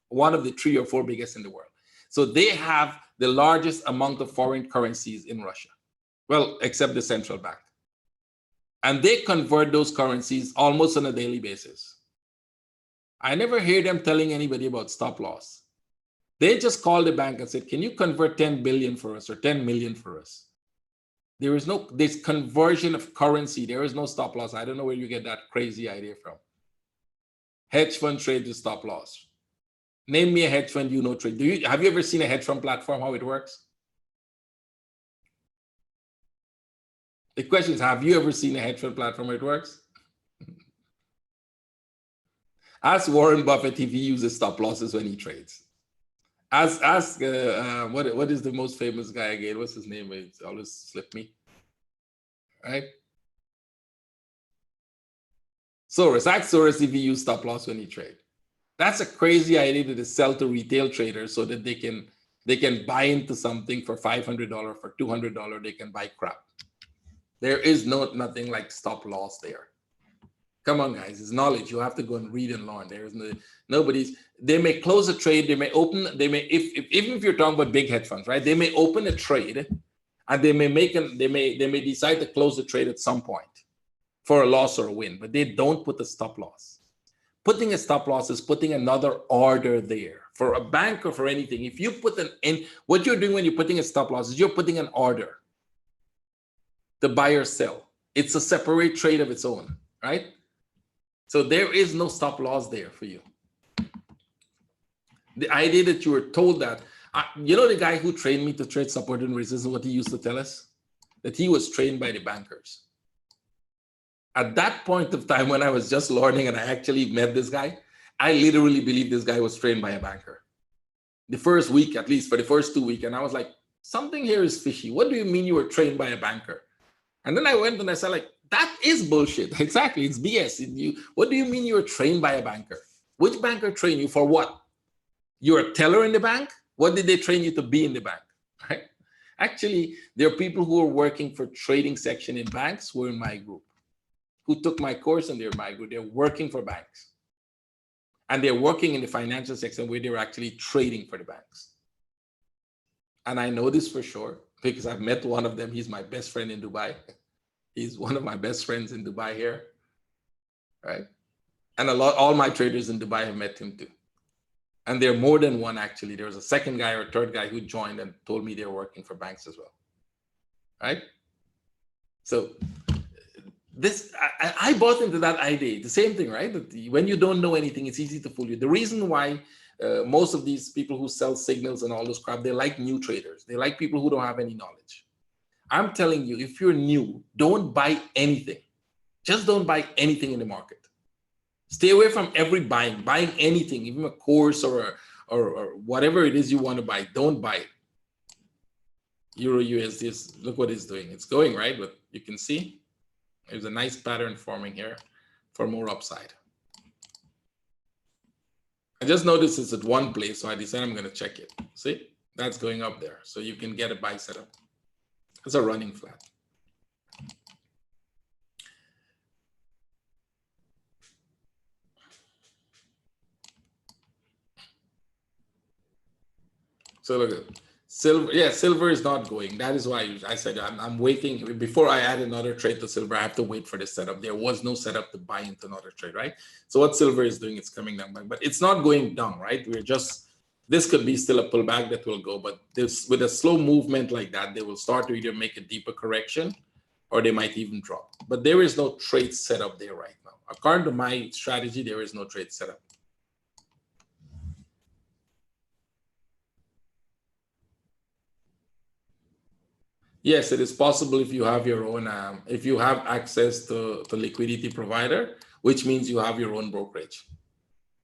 One of the 3 or 4 biggest in the world. So they have the largest amount of foreign currencies in Russia. Well, except the central bank. And they convert those currencies almost on a daily basis. I never hear them telling anybody about stop loss. They just call the bank and said, can you convert 10 billion for us or 10 million for us? There's conversion of currency. There is no stop loss. I don't know where you get that crazy idea from. Hedge fund trade with stop loss. Name me a hedge fund you know trade. Have you ever seen a hedge fund platform, how it works? The question is, have you ever seen a hedge fund platform how it works? Ask Warren Buffett if he uses stop losses when he trades. Ask what is the most famous guy again? What's his name? It's always slipped me. Right? Soros. Ask Soros if he uses stop loss when he trades. That's a crazy idea to sell to retail traders so that they can buy into something for $500, for $200. They can buy crap. There is nothing like stop loss there. Come on, guys, it's knowledge. You have to go and read and learn. There is nobody's. They may close a trade. They may open. They may even if you're talking about big hedge funds, right? They may open a trade, and they may decide to close the trade at some point for a loss or a win, but they don't put a stop loss. Putting a stop loss is putting another order there. For a bank or for anything, if you put what you're doing when you're putting a stop loss is you're putting an order to buy or sell. It's a separate trade of its own, right? So there is no stop loss there for you. The idea that you were told that, the guy who trained me to trade support and resistance, what he used to tell us? That he was trained by the bankers. At that point of time when I was just learning and I actually met this guy, I literally believed this guy was trained by a banker. The first week, at least for the first 2 weeks, and I was like, something here is fishy. What do you mean you were trained by a banker? And then I went and I said, like, that is bullshit. Exactly, it's BS. What do you mean you were trained by a banker? Which banker trained you for what? You're a teller in the bank? What did they train you to be in the bank? Right? Actually, there are people who are working for trading section in banks who are in my group, who took my course and they're in my group. They're working for banks. And they're working in the financial section where they're actually trading for the banks. And I know this for sure because I've met one of them. He's my best friend in Dubai. He's one of my best friends in Dubai here, right? And all my traders in Dubai have met him too. And there are more than one, actually. There was a second guy or a third guy who joined and told me they're working for banks as well, right? So I bought into that idea. The same thing, right? That when you don't know anything, it's easy to fool you. The reason why most of these people who sell signals and all this crap, they like new traders. They like people who don't have any knowledge. I'm telling you, if you're new, don't buy anything. Just don't buy anything in the market. Stay away from buying anything, even a course or whatever it is you want to buy. Don't buy it. Euro USD, look what it's doing. It's going, right? But you can see there's a nice pattern forming here for more upside. I just noticed it's at one place, so I decided I'm going to check it. See, that's going up there. So you can get a buy setup. It's a running flat. So look at silver. Yeah, silver is not going. That is why I said I'm waiting. Before I add another trade to silver, I have to wait for the setup. There was no setup to buy into another trade, right? So what silver is doing, it's coming down, but it's not going down, right? This could be still a pullback that will go, but with a slow movement like that, they will start to either make a deeper correction or they might even drop. But there is no trade setup there right now. According to my strategy, there is no trade setup. Yes, it is possible if you have your own, if you have access to liquidity provider, which means you have your own brokerage.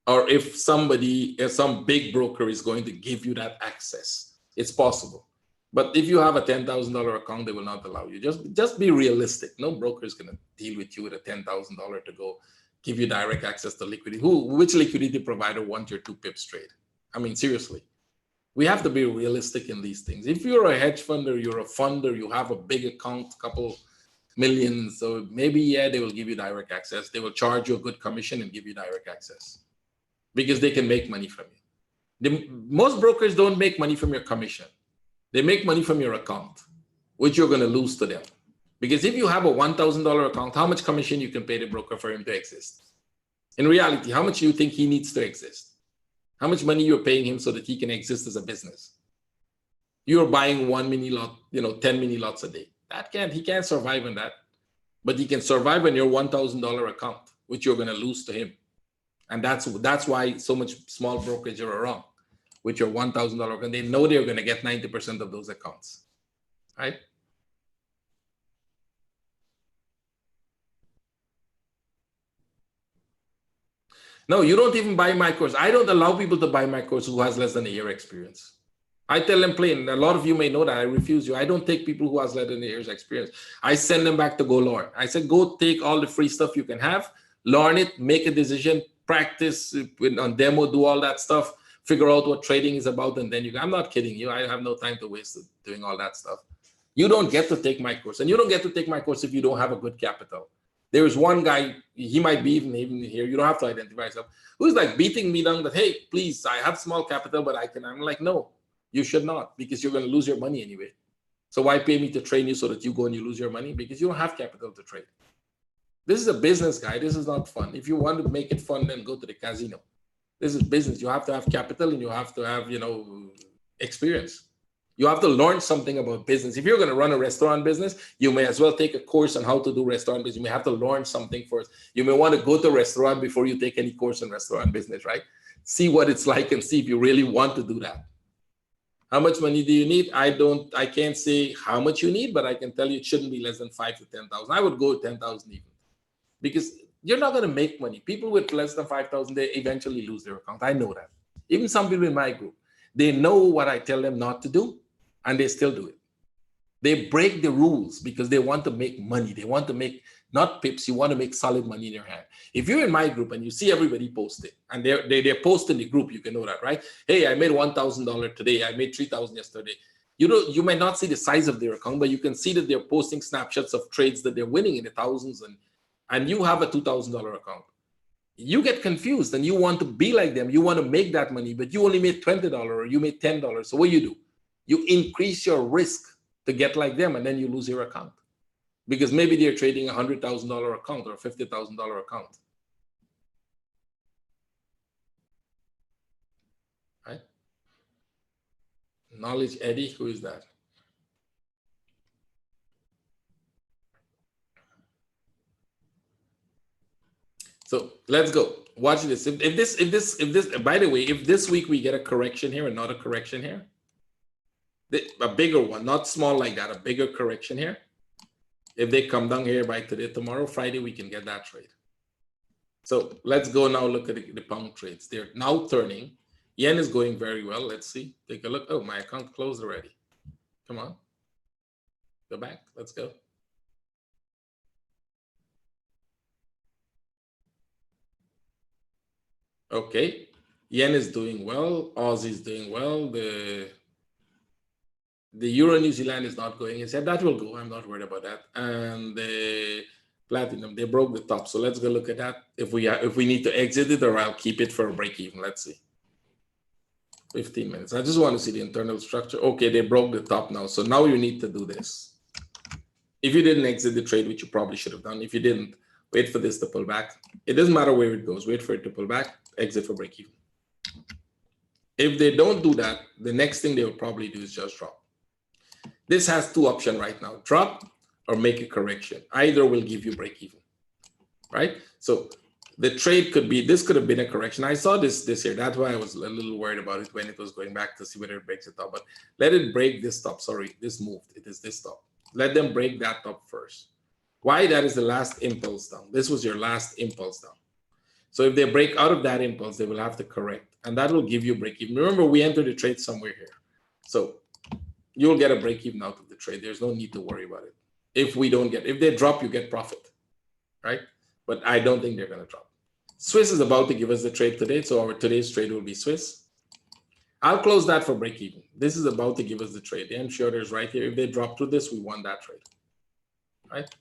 Or if some big broker is going to give you that access, it's possible. But if you have a $10,000 account, they will not allow you. Just be realistic. No broker is going to deal with you with a $10,000 to go give you direct access to liquidity. Which liquidity provider wants your 2 pips trade? I mean, seriously. We have to be realistic in these things. If you're a hedge fund or you're a fund or you have a big account, couple millions, so maybe, yeah, they will give you direct access. They will charge you a good commission and give you direct access because they can make money from you. Most brokers don't make money from your commission. They make money from your account, which you're going to lose to them. Because if you have a $1,000 account, how much commission you can pay the broker for him to exist? In reality, how much do you think he needs to exist? How much money you're paying him so that he can exist as a business? You're buying 1 mini lot, 10 mini lots a day. He can't survive on that. But he can survive on your $1,000 account, which you're going to lose to him. And that's why so much small brokerage are around with your $1,000 account. They know they're going to get 90% of those accounts, right? No, you don't even buy my course. I don't allow people to buy my course who has less than a year experience. I tell them plain, a lot of you may know that I refuse you. I don't take people who has less than a year's experience. I send them back to go learn. I said, go take all the free stuff you can have, learn it, make a decision, practice on demo, do all that stuff, figure out what trading is about, and then I'm not kidding you. I have no time to waste doing all that stuff. You don't get to take my course, and you don't get to take my course if you don't have a good capital. There is one guy, he might be even here, you don't have to identify yourself, who's like beating me down that, hey, please, I have small capital, but I'm like, no, you should not, because you're going to lose your money anyway. So why pay me to train you so that you go and you lose your money? Because you don't have capital to trade. This is a business, guy. This is not fun. If you want to make it fun, then go to the casino. This is business. You have to have capital and you have to have, experience. You have to learn something about business. If you're going to run a restaurant business, you may as well take a course on how to do restaurant business. You may have to learn something first. You may want to go to a restaurant before you take any course in restaurant business, right? See what it's like and see if you really want to do that. How much money do you need? I can't say how much you need, but I can tell you it shouldn't be less than 5,000 to 10,000. I would go 10,000 even, because you're not going to make money. People with less than 5,000, they eventually lose their account. I know that. Even some people in my group, they know what I tell them not to do, and they still do it. They break the rules because they want to make money. They want to make, not pips, you want to make solid money in your hand. If you're in my group and you see everybody posting, and they're posting the group, you can know that, right? Hey, I made $1,000 today. I made $3,000 yesterday. You might not see the size of their account, but you can see that they're posting snapshots of trades that they're winning in the thousands, and you have a $2,000 account. You get confused and you want to be like them. You want to make that money, but you only made $20 or you made $10. So what do? You increase your risk to get like them, and then you lose your account. Because maybe they're trading a $100,000 account or a $50,000 account. Right? Knowledge Eddie, who is that? So let's go. Watch this. If this, by the way, if this week we get a correction here and not a correction here, a bigger one, not small like that, a bigger correction here. If they come down here by today, tomorrow, Friday, we can get that trade. So let's go now look at the pound trades. They're now turning. Yen is going very well. Let's see. Take a look. Oh, my account closed already. Come on. Go back. Let's go. Okay. Yen is doing well. Aussie is doing well. The Euro New Zealand is not going. He said that will go. I'm not worried about that. And the platinum, they broke the top. So let's go look at that. If we need to exit it, or I'll keep it for a break even. Let's see. 15 minutes. I just want to see the internal structure. Okay, they broke the top now. So now you need to do this. If you didn't exit the trade, which you probably should have done, if you didn't, wait for this to pull back. It doesn't matter where it goes. Wait for it to pull back, exit for break even. If they don't do that, the next thing they will probably do is just drop. This has two options right now, drop or make a correction. Either will give you break even, right? So the trade could be, this could have been a correction. I saw this here. That's why I was a little worried about it when it was going back to see whether it breaks the top. But let it break this top. Sorry, this moved. It is this top. Let them break that top first. Why? That is the last impulse down. This was your last impulse down. So if they break out of that impulse, they will have to correct. And that will give you break even. Remember, we entered the trade somewhere here. So you'll get a break even out of the trade. There's no need to worry about it. If they drop, you get profit, right? But I don't think they're going to drop. Swiss is about to give us the trade today. So our today's trade will be Swiss. I'll close that for break even. This is about to give us the trade. The end shorter is right here. If they drop to this, we won that trade, right?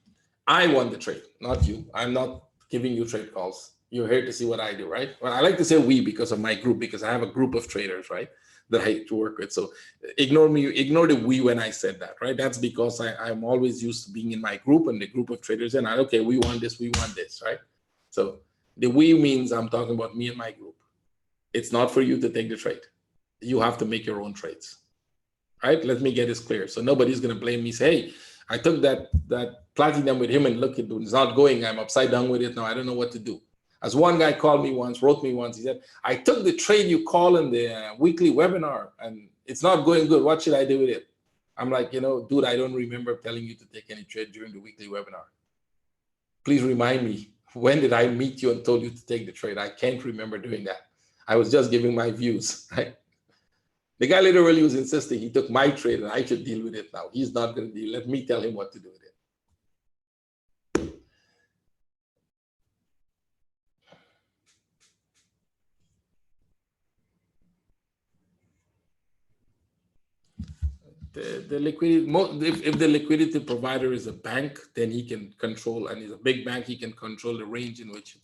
I won the trade, not you. I'm not giving you trade calls. You're here to see what I do, right? Well, I like to say we because of my group, because I have a group of traders, right, that I hate to work with. So ignore me, ignore the we when I said that, right? That's because I'm always used to being in my group and the group of traders, and okay, we want this, right? So the we means I'm talking about me and my group. It's not for you to take the trade. You have to make your own trades, right? Let me get this clear. So nobody's going to blame me, say, hey, I took that platinum with him and look, it's not going. I'm upside down with it now. I don't know what to do. As one guy called me once, wrote me once, he said, I took the trade you call in the weekly webinar and it's not going good. What should I do with it? I'm like, dude, I don't remember telling you to take any trade during the weekly webinar. Please remind me When did I meet you and told you to take the trade? I can't remember doing that. I was just giving my views, right? The guy literally was insisting he took my trade and I should deal with it now. He's not going to deal. Let me tell him what to do with it. The liquidity, if the liquidity provider is a bank, then he can control, and he's a big bank, he can control the range in which,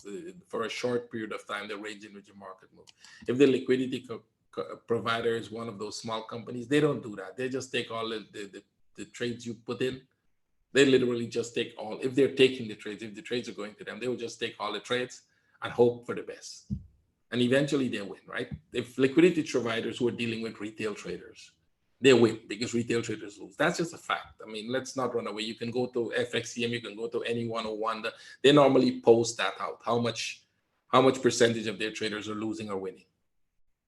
for a short period of time, the range in which the market moves. If the liquidity provider is one of those small companies, they don't do that. They just take all the trades you put in. They literally just take all, if they're taking the trades, if the trades are going to them, they will just take all the trades and hope for the best. And eventually they win, right? If liquidity providers who are dealing with retail traders, they win because retail traders lose. That's just a fact. I mean, let's not run away. You can go to FXCM, you can go to any 101. They normally post that out, how much percentage of their traders are losing or winning.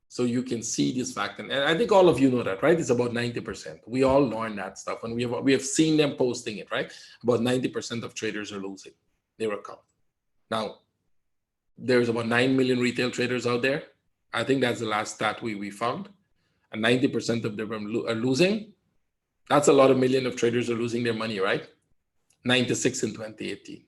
So you can see this fact. And I think all of you know that, right? It's about 90%. We all learn that stuff. And we have seen them posting it, right? About 90% of traders are losing their account. Now, there's about 9 million retail traders out there. I think that's the last stat we found. And 90% of them are losing. That's a lot of million of traders are losing their money, right? 96 in 2018.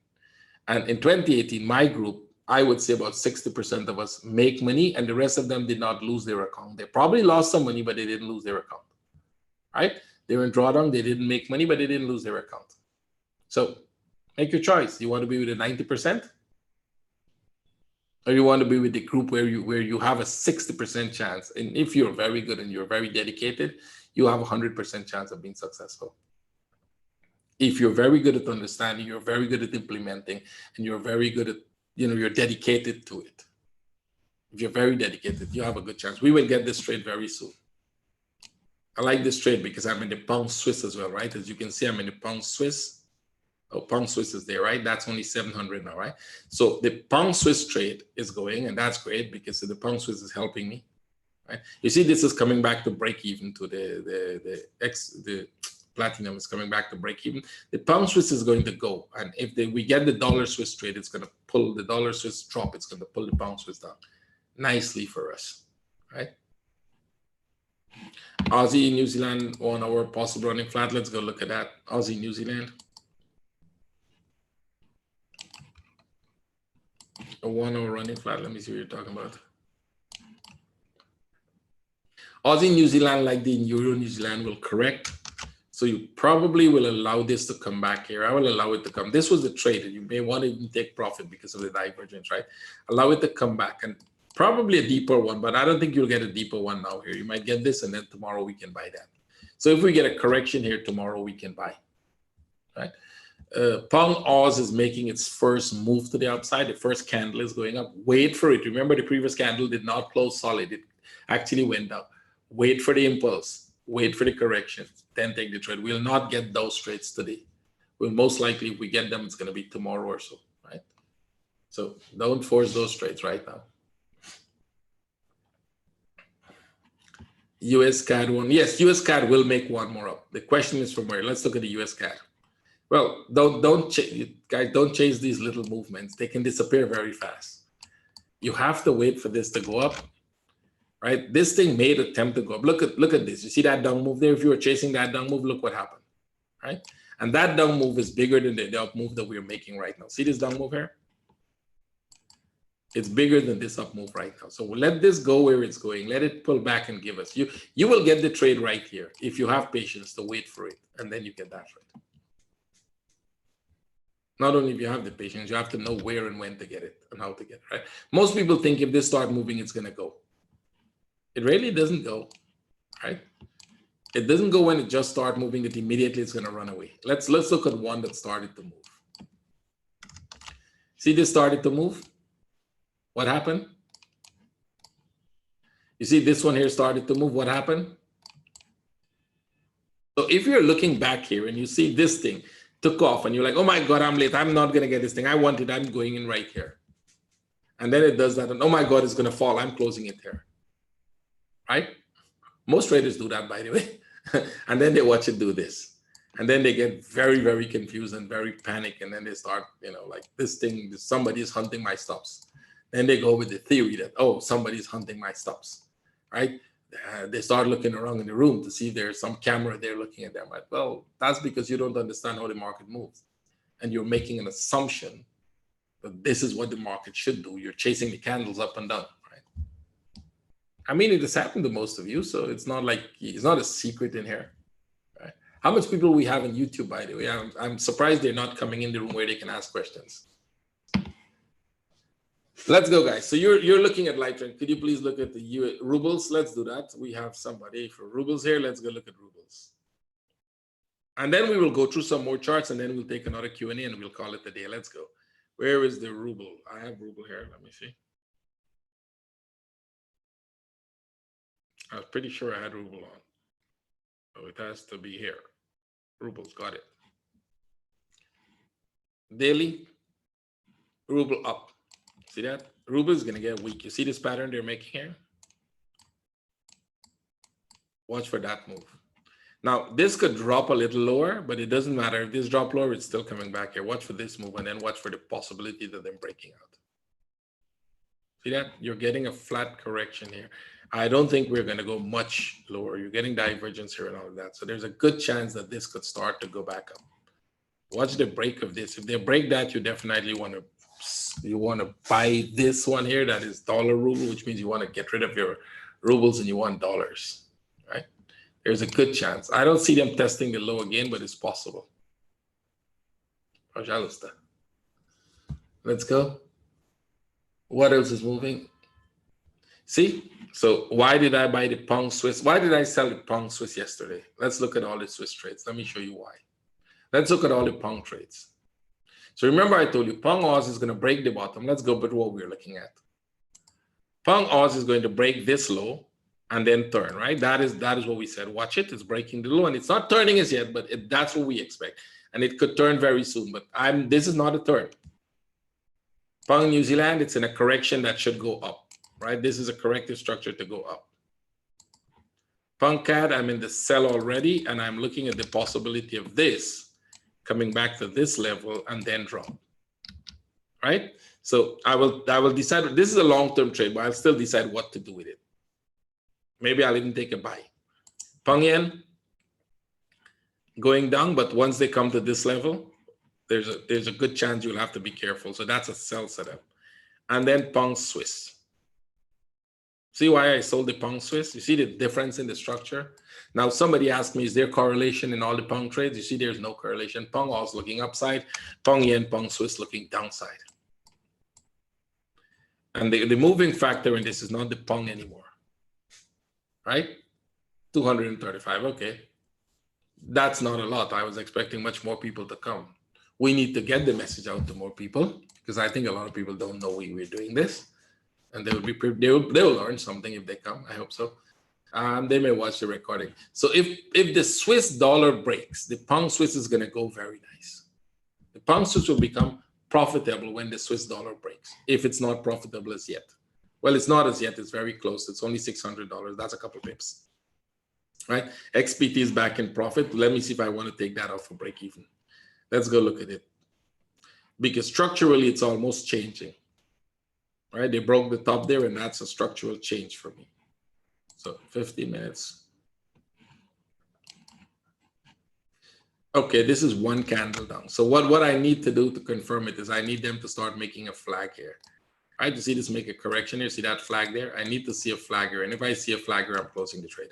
And in 2018, my group, I would say about 60% of us make money, and the rest of them did not lose their account. They probably lost some money, but they didn't lose their account, right? They were in drawdown, they didn't make money, but they didn't lose their account. So make your choice. You want to be with the 90%? Or you want to be with the group where you have a 60% chance, and if you're very good and you're very dedicated, you have a 100% chance of being successful. If you're very good at understanding, you're very good at implementing, and you're very good at, you're dedicated to it. If you're very dedicated, you have a good chance. We will get this trade very soon. I like this trade because I'm in the pound Swiss as well, right? As you can see, I'm in the pound Swiss. Oh, pound Swiss is there, right? That's only 700 now, right? So the pound Swiss trade is going, and that's great because the pound Swiss is helping me, right? You see, this is coming back to break even to the platinum is coming back to break even. The pound Swiss is going to go, and if we get the dollar Swiss trade, it's going to pull the dollar Swiss drop. It's going to pull the pound Swiss down nicely for us, right? Aussie, New Zealand, 1 hour possible running flat. Let's go look at that. Aussie, New Zealand. A 1 hour running flat. Let me see what you're talking about. Aussie, New Zealand, like the Euro, New Zealand will correct. So you probably will allow this to come back here. I will allow it to come. This was the trade, and you may want to even take profit because of the divergence, right? Allow it to come back, and probably a deeper one, but I don't think you'll get a deeper one now here. You might get this, and then tomorrow we can buy that. So if we get a correction here tomorrow, we can buy, right? Pound Oz is making its first move to the upside. The first candle is going up. Wait for it. Remember, the previous candle did not close solid. It actually went up. Wait for the impulse. Wait for the correction. Then take the trade. We'll not get those trades today. We'll most likely, if we get them, it's going to be tomorrow or so, right? So don't force those trades right now. US CAD one. Yes, US CAD will make one more up. The question is from where? Let's look at the US CAD. Well, guys, don't chase these little movements. They can disappear very fast. You have to wait for this to go up, right? This thing made an attempt to go up. Look at this. You see that down move there? If you were chasing that down move, look what happened, right? And that down move is bigger than the up move that we're making right now. See this down move here? It's bigger than this up move right now. So we'll let this go where it's going. Let it pull back and give us. You will get the trade right here if you have patience to wait for it, and then you get that trade. Not only if you have the patience, you have to know where and when to get it and how to get it, right? Most people think if this start moving, it's going to go. It really doesn't go, right? It doesn't go when it just starts moving, it immediately it's going to run away. Let's look at one that started to move. See, this started to move. What happened? You see this one here started to move. What happened? So if you're looking back here and you see this thing took off and you're like, oh my God, I'm late. I'm not going to get this thing. I want it. I'm going in right here. And then it does that. And oh my God, it's going to fall. I'm closing it here. Right? Most traders do that, by the way. And then they watch it do this. And then they get very, very confused and very panicked. And then they start, like this thing, somebody is hunting my stops. Then they go with the theory that, oh, somebody's hunting my stops, right? They start looking around in the room to see if there's some camera there looking at them. Right? Well, that's because you don't understand how the market moves. And you're making an assumption that this is what the market should do. You're chasing the candles up and down, right? I mean, it has happened to most of you, so it's not like, it's not a secret in here. How much people we have on YouTube, by the way? I'm surprised they're not coming in the room where they can ask questions. Let's go, guys. So you're looking at light trend. Could you please look at the rubles? Let's do that. We have somebody for rubles here. Let's go look at rubles. And then we will go through some more charts, and then we'll take another Q&A, and we'll call it a day. Let's go. Where is the ruble? I have ruble here. Let me see. I was pretty sure I had ruble on. So it has to be here. Rubles, got it. Daily, ruble up. See that? Ruble is going to get weak. You see this pattern they're making here? Watch for that move. Now, this could drop a little lower, but it doesn't matter. If this drop lower, it's still coming back here. Watch for this move, and then watch for the possibility that they're breaking out. See that? You're getting a flat correction here. I don't think we're going to go much lower. You're getting divergence here and all of that. So there's a good chance that this could start to go back up. Watch the break of this. If they break that, you definitely want to buy this one here. That is dollar ruble, which means you want to get rid of your rubles and you want dollars, right? There's a good chance. I don't see them testing the low again, but it's possible. Let's go. What else is moving? See? So why did I buy the pound Swiss? Why did I sell the pound Swiss yesterday? Let's look at all the Swiss trades. Let me show you why. Let's look at all the pound trades. So remember I told you pound Oz is going to break the bottom. Let's go back to what we're looking at. Pound Oz is going to break this low and then turn, right? That is what we said. Watch it. It's breaking the low, and it's not turning as yet, but that's what we expect. And it could turn very soon, but this is not a turn. Pound New Zealand, it's in a correction that should go up. Right, this is a corrective structure to go up. Pound CAD, I'm in the sell already, and I'm looking at the possibility of this coming back to this level and then drop. Right, so I will decide. This is a long-term trade, but I'll still decide what to do with it. Maybe I'll even take a buy. Pound Yen going down, but once they come to this level, there's a good chance you'll have to be careful. So that's a sell setup, and then Pound Swiss. See why I sold the pound Swiss? You see the difference in the structure? Now, somebody asked me, is there correlation in all the pound trades? You see there's no correlation. Pound Oz looking upside, pound Yen, pound Swiss looking downside. And the moving factor in this is not the pound anymore, right? 235, okay. That's not a lot. I was expecting much more people to come. We need to get the message out to more people, because I think a lot of people don't know we're doing this. And they will learn something if they come. I hope so. They may watch the recording. So if the Swiss dollar breaks, the pound Swiss is going to go very nice. The pound Swiss will become profitable when the Swiss dollar breaks, if it's not profitable as yet. Well, it's not as yet. It's very close. It's only $600. That's a couple pips, right? XPT is back in profit. Let me see if I want to take that off for break even. Let's go look at it. Because structurally, it's almost changing. Right, they broke the top there, and that's a structural change for me. So 50 minutes. Okay, this is one candle down. So what I need to do to confirm it is I need them to start making a flag here. Right, to see this make a correction here, see that flag there? I need to see a flag here, and if I see a flag here, I'm closing the trade.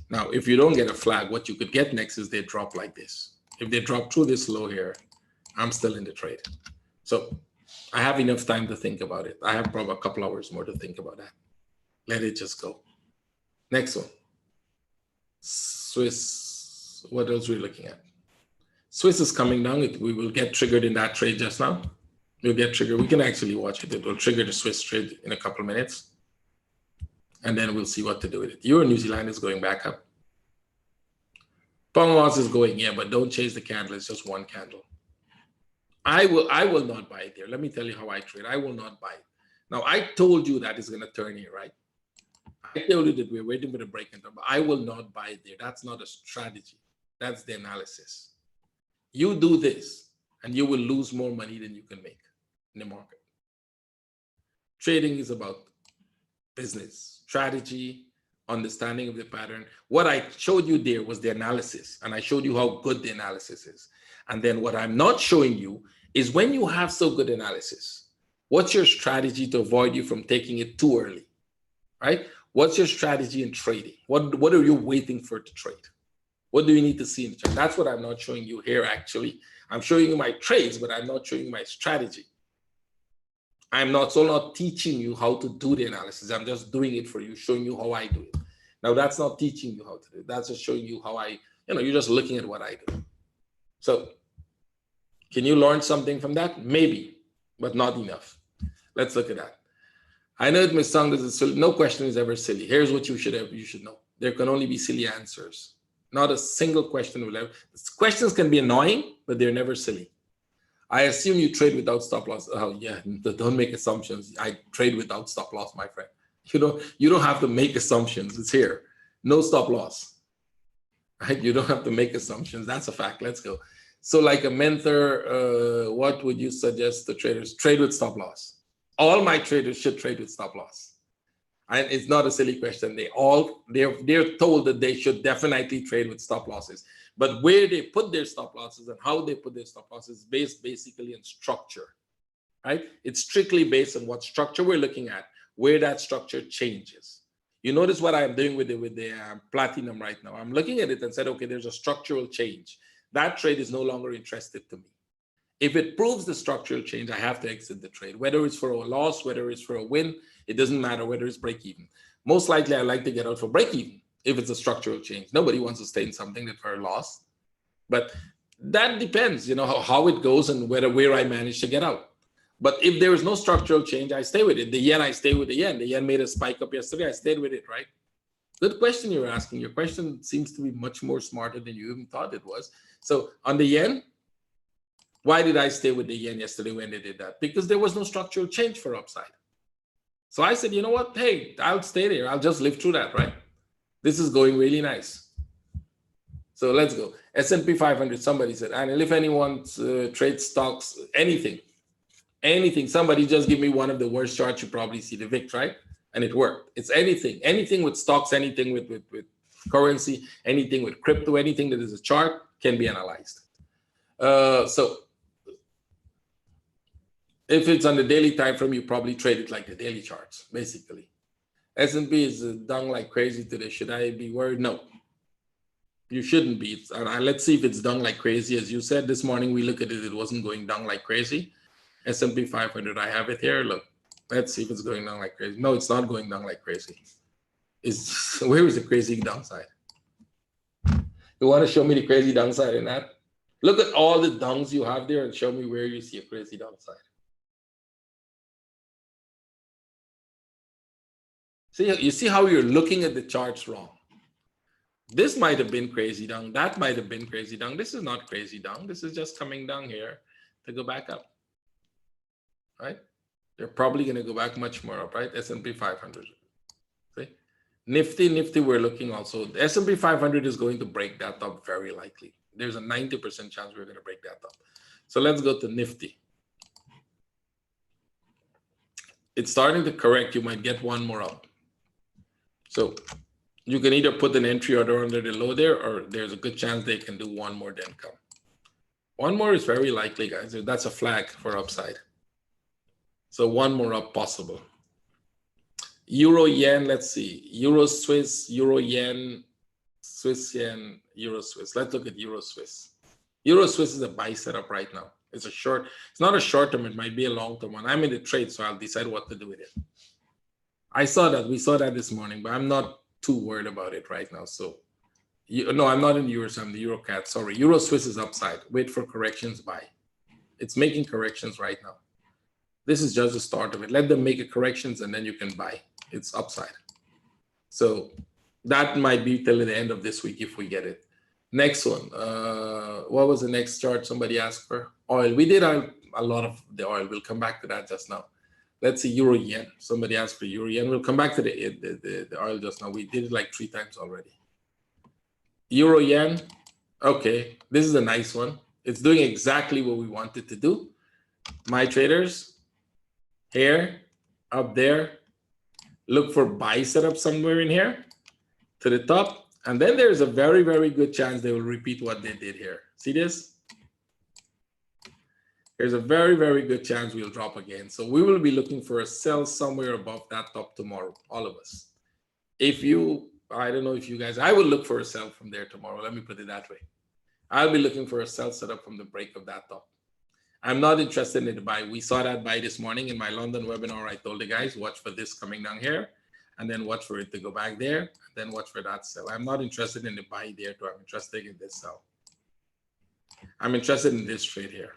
Now, if you don't get a flag, what you could get next is they drop like this. If they drop through this low here, I'm still in the trade. So I have enough time to think about it. I have probably a couple hours more to think about that. Let it just go. Next one. Swiss. What else are we looking at? Swiss is coming down. We will get triggered in that trade just now. We'll get triggered. We can actually watch it. It will trigger the Swiss trade in a couple of minutes. And then we'll see what to do with it. Euro New Zealand is going back up. Pound Oz is going, yeah, but don't chase the candle. It's just one candle. I will not buy it there. Let me tell you how I trade. I will not buy it. Now, I told you that it's going to turn here, right? I told you that we're waiting for the break and turn, but I will not buy it there. That's not a strategy. That's the analysis. You do this and you will lose more money than you can make in the market. Trading is about business, strategy, understanding of the pattern. What I showed you there was the analysis, and I showed you how good the analysis is. And then what I'm not showing you is when you have so good analysis, what's your strategy to avoid you from taking it too early, right? What's your strategy in trading? What are you waiting for to trade? What do you need to see in the chart? That's what I'm not showing you here, actually. I'm showing you my trades, but I'm not showing you my strategy. I'm not teaching you how to do the analysis. I'm just doing it for you, showing you how I do it. Now, that's not teaching you how to do it. That's just showing you how you're just looking at what I do. So can you learn something from that? Maybe, but not enough. Let's look at that. I know it may sound as silly. No question is ever silly. Here's what you should know. There can only be silly answers. Not a single question will ever. Questions can be annoying, but they're never silly. I assume you trade without stop loss. Oh yeah, don't make assumptions. I trade without stop loss, my friend. You don't have to make assumptions. It's here. No stop loss. Right? You don't have to make assumptions. That's a fact. Let's go. So like a mentor, what would you suggest to traders? Trade with stop loss. All my traders should trade with stop loss. And it's not a silly question. They're told that they should definitely trade with stop losses. But where they put their stop losses and how they put their stop losses is based basically on structure, right? It's strictly based on what structure we're looking at, where that structure changes. You notice what I'm doing with the platinum right now. I'm looking at it and said, okay, there's a structural change. That trade is no longer interested to me. If it proves the structural change, I have to exit the trade, whether it's for a loss, whether it's for a win, it doesn't matter whether it's break even. Most likely, I like to get out for break even if it's a structural change. Nobody wants to stay in something that for a loss, but that depends, how it goes and where I manage to get out. But if there is no structural change, I stay with it. The yen, I stay with the yen. The yen made a spike up yesterday. I stayed with it, right? Good question you're asking. Your question seems to be much more smarter than you even thought it was. So on the yen, why did I stay with the yen yesterday when they did that? Because there was no structural change for upside. So I said, you know what? Hey, I'll stay there. I'll just live through that, right? This is going really nice. So let's go. S&P 500, somebody said, and if anyone trades stocks, anything, somebody just give me one of the worst charts you probably see, the VIX, right? And it worked. It's anything with stocks, anything with currency, anything with crypto, anything that is a chart can be analyzed. So if it's on the daily time frame, you probably trade it like the daily charts, basically. S&P is down like crazy today. Should I be worried? No, you shouldn't be. Let's see if it's down like crazy. As you said this morning, we look at it, it wasn't going down like crazy. S&P 500, I have it here. Look, let's see if it's going down like crazy. No, it's not going down like crazy. Where is the crazy downside? You want to show me the crazy downside in that? Look at all the downs you have there and show me where you see a crazy downside. See, you see how you're looking at the charts wrong. This might have been crazy down. That might have been crazy down. This is not crazy down. This is just coming down here to go back up, right? They're probably going to go back much more up, right? S&P 500. See? Nifty, we're looking also. The S&P 500 is going to break that up very likely. There's a 90% chance we're going to break that up. So let's go to Nifty. It's starting to correct. You might get one more up. So you can either put an entry order under the low there, or there's a good chance they can do one more then come. One more is very likely, guys. That's a flag for upside. So one more up possible. Euro yen, let's see. Euro Swiss, Euro yen, Swiss yen, Euro Swiss. Let's look at Euro Swiss. Euro Swiss is a buy setup right now. It's a short. It's not a short term. It might be a long term one. I'm in the trade, so I'll decide what to do with it. I saw that. We saw that this morning, but I'm not too worried about it right now. So, no, I'm not in Euros. I'm the Eurocat. Sorry. Euro Swiss is upside. Wait for corrections. Buy. It's making corrections right now. This is just the start of it. Let them make a corrections and then you can buy. It's upside. So that might be till the end of this week if we get it. Next one. What was the next chart somebody asked for? Oil. We did a lot of the oil. We'll come back to that just now. Let's see, Euro yen. Somebody asked for Euro yen. We'll come back to the oil just now. We did it like 3 times already. Euro yen. Okay, this is a nice one. It's doing exactly what we wanted to do. My traders, here, up there, look for buy setup somewhere in here to the top. And then there's a very, very good chance they will repeat what they did here. See this? There's a very, very good chance we'll drop again. So we will be looking for a sell somewhere above that top tomorrow, all of us. If you, I don't know if you guys, I will look for a sell from there tomorrow. Let me put it that way. I'll be looking for a sell setup from the break of that top. I'm not interested in the buy. We saw that buy this morning in my London webinar. I told the guys, watch for this coming down here, and then watch for it to go back there, and then watch for that sell. I'm not interested in the buy there, too. I'm interested in this sell. I'm interested in this trade here.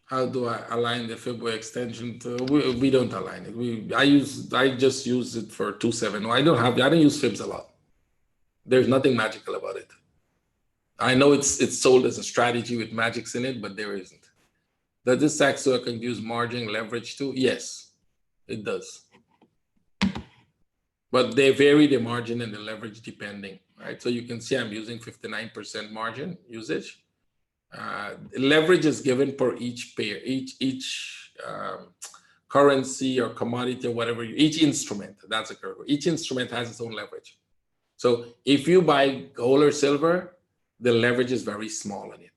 How do I align the Fibonacci extension to? We don't align it. I just use it for 2.7. No, I don't use fibs a lot. There's nothing magical about it. I know it's sold as a strategy with magics in it, but there isn't. Does this act so I can use margin leverage too? Yes, it does. But they vary the margin and the leverage depending, right? So you can see I'm using 59% margin usage. Leverage is given per each pair, each currency or commodity or whatever, each instrument. That's a curve. Each instrument has its own leverage. So if you buy gold or silver, the leverage is very small on it,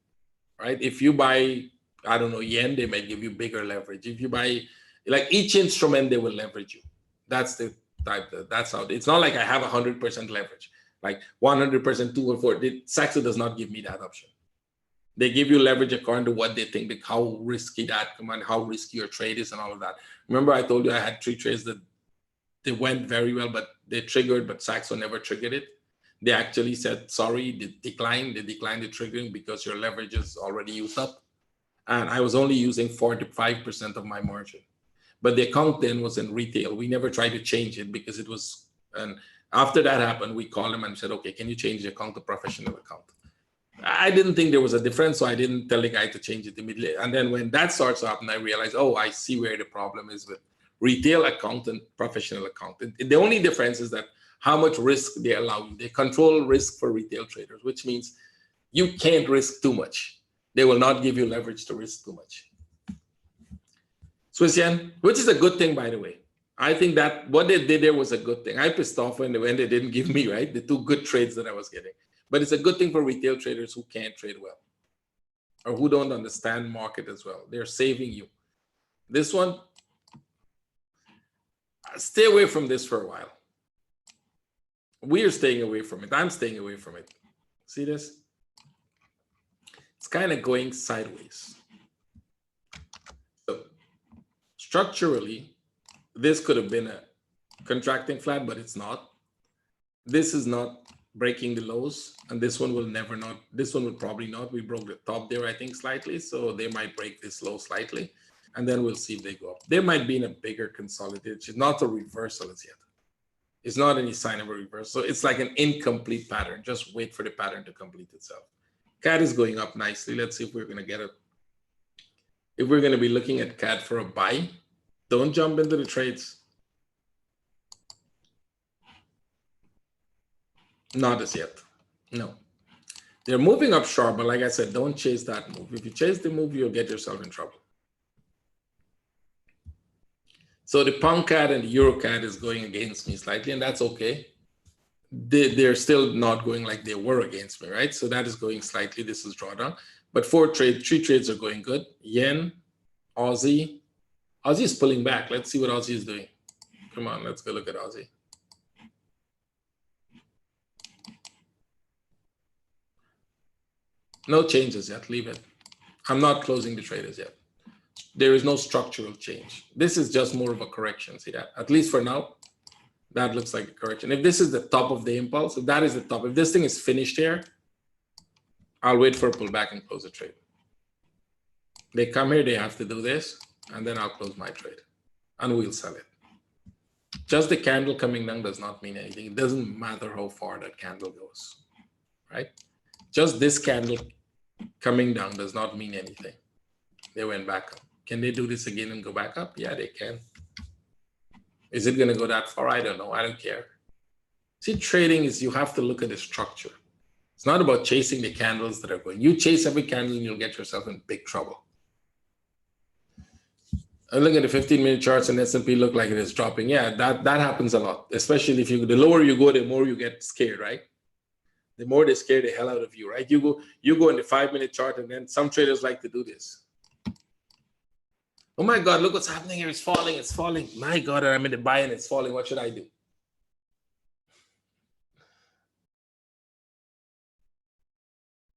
right? If you buy, I don't know, yen, they may give you bigger leverage. If you buy, like each instrument, they will leverage you. That's the type. That's how. It's not like I have 100% leverage, like 100%, 2 or 4. Saxo does not give me that option. They give you leverage according to what they think, like how risky that command, how risky your trade is, and all of that. Remember, I told you I had 3 trades that they went very well, but they triggered, but Saxo never triggered it. They actually said, sorry, they declined the triggering because your leverage is already used up. And I was only using 45% of my margin. But the account then was in retail. We never tried to change it because it was, and after that happened, we called them and said, okay, can you change the account to professional account? I didn't think there was a difference, so I didn't tell the guy to change it immediately. And then when that starts up, and I realized, oh, I see where the problem is with retail account and professional account. The only difference is that how much risk they allow you. They control risk for retail traders, which means you can't risk too much. They will not give you leverage to risk too much. Swiss yen, which is a good thing, by the way. I think that what they did there was a good thing. I pissed off when they didn't give me, right, the 2 good trades that I was getting. But it's a good thing for retail traders who can't trade well or who don't understand market as well. They're saving you. This one, stay away from this for a while. We're staying away from it. I'm staying away from it. See this? It's kind of going sideways. So structurally, this could have been a contracting flat, but it's not. This is not breaking the lows, and this one will never not. This one will probably not. We broke the top there, I think, slightly, so they might break this low slightly, and then we'll see if they go up. They might be in a bigger consolidation, not a reversal as yet. It's not any sign of a reversal. So it's like an incomplete pattern. Just wait for the pattern to complete itself. CAD is going up nicely. Let's see if we're going to get it. If we're going to be looking at CAD for a buy, don't jump into the trades. Not as yet. No. They're moving up sharp, but like I said, don't chase that move. If you chase the move, you'll get yourself in trouble. So the pound CAD and the euro CAD is going against me slightly, and that's okay. They're still not going like they were against me, right? So that is going slightly. This is drawdown. But 3 trades are going good. Yen, Aussie. Aussie is pulling back. Let's see what Aussie is doing. Come on, let's go look at Aussie. No changes yet. Leave it. I'm not closing the traders yet. There is no structural change. This is just more of a correction. See that? At least for now, that looks like a correction. If this is the top of the impulse, if that is the top, if this thing is finished here, I'll wait for a pullback and close the trade. They come here, they have to do this, and then I'll close my trade, and we'll sell it. Just the candle coming down does not mean anything. It doesn't matter how far that candle goes, right? Just this candle coming down does not mean anything. They went back up. Can they do this again and go back up? Yeah, they can. Is it going to go that far? I don't know. I don't care. See, trading is you have to look at the structure. It's not about chasing the candles that are going. You chase every candle and you'll get yourself in big trouble. I look at the 15-minute charts and S&P look like it is dropping. Yeah, that happens a lot, especially if the lower you go, the more you get scared, right? The more they scare the hell out of you, right? You go in the 5-minute chart, and then some traders like to do this. Oh my God, look what's happening here. It's falling, it's falling. My God, I'm in the buy and it's falling. What should I do?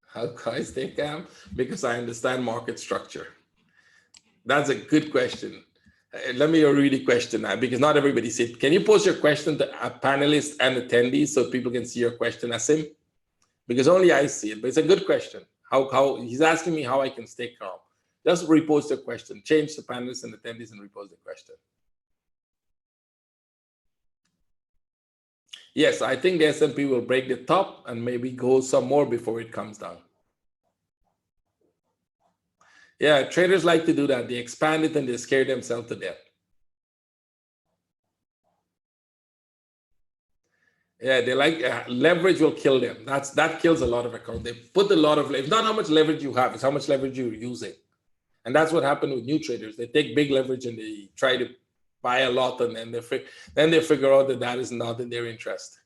How can I stay calm? Because I understand market structure. That's a good question. Let me really question that, because not everybody said, can you post your question to a panelist and attendees so people can see your question, Asim? Because only I see it, but it's a good question. How he's asking me how I can stay calm. Just repost the question, change the panelists and attendees and repost the question. Yes, I think the S&P will break the top and maybe go some more before it comes down. Yeah, traders like to do that. They expand it and they scare themselves to death. Yeah, they like leverage will kill them. That kills a lot of accounts. They put a lot of leverage. It's not how much leverage you have, it's how much leverage you're using. And that's what happened with new traders. They take big leverage and they try to buy a lot, and then they figure out that is not in their interest.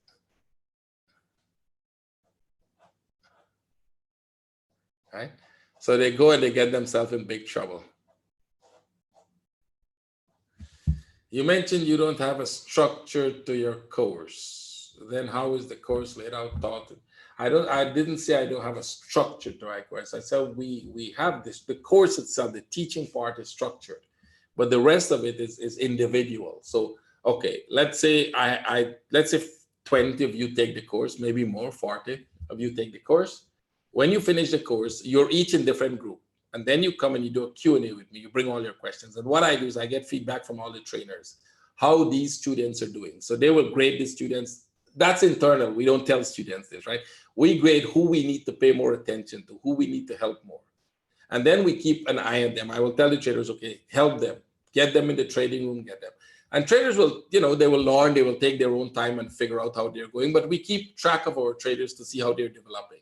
Right? So they go and they get themselves in big trouble. You mentioned you don't have a structure to your course. Then how is the course laid out, taught? I didn't say I don't have a structure to my course. I said we have this. The course itself, the teaching part is structured, but the rest of it is individual. So okay, let's say let's say 20 of you take the course, maybe more, 40 of you take the course. When you finish the course, you're each in different group. And then you come and you do a Q&A with me. You bring all your questions. And what I do is I get feedback from all the trainers, how these students are doing. So they will grade the students. That's internal. We don't tell students this, right? We grade who we need to pay more attention to, who we need to help more. And then we keep an eye on them. I will tell the traders, okay, help them. Get them in the trading room, get them. And traders will, they will learn. They will take their own time and figure out how they're going. But we keep track of our traders to see how they're developing.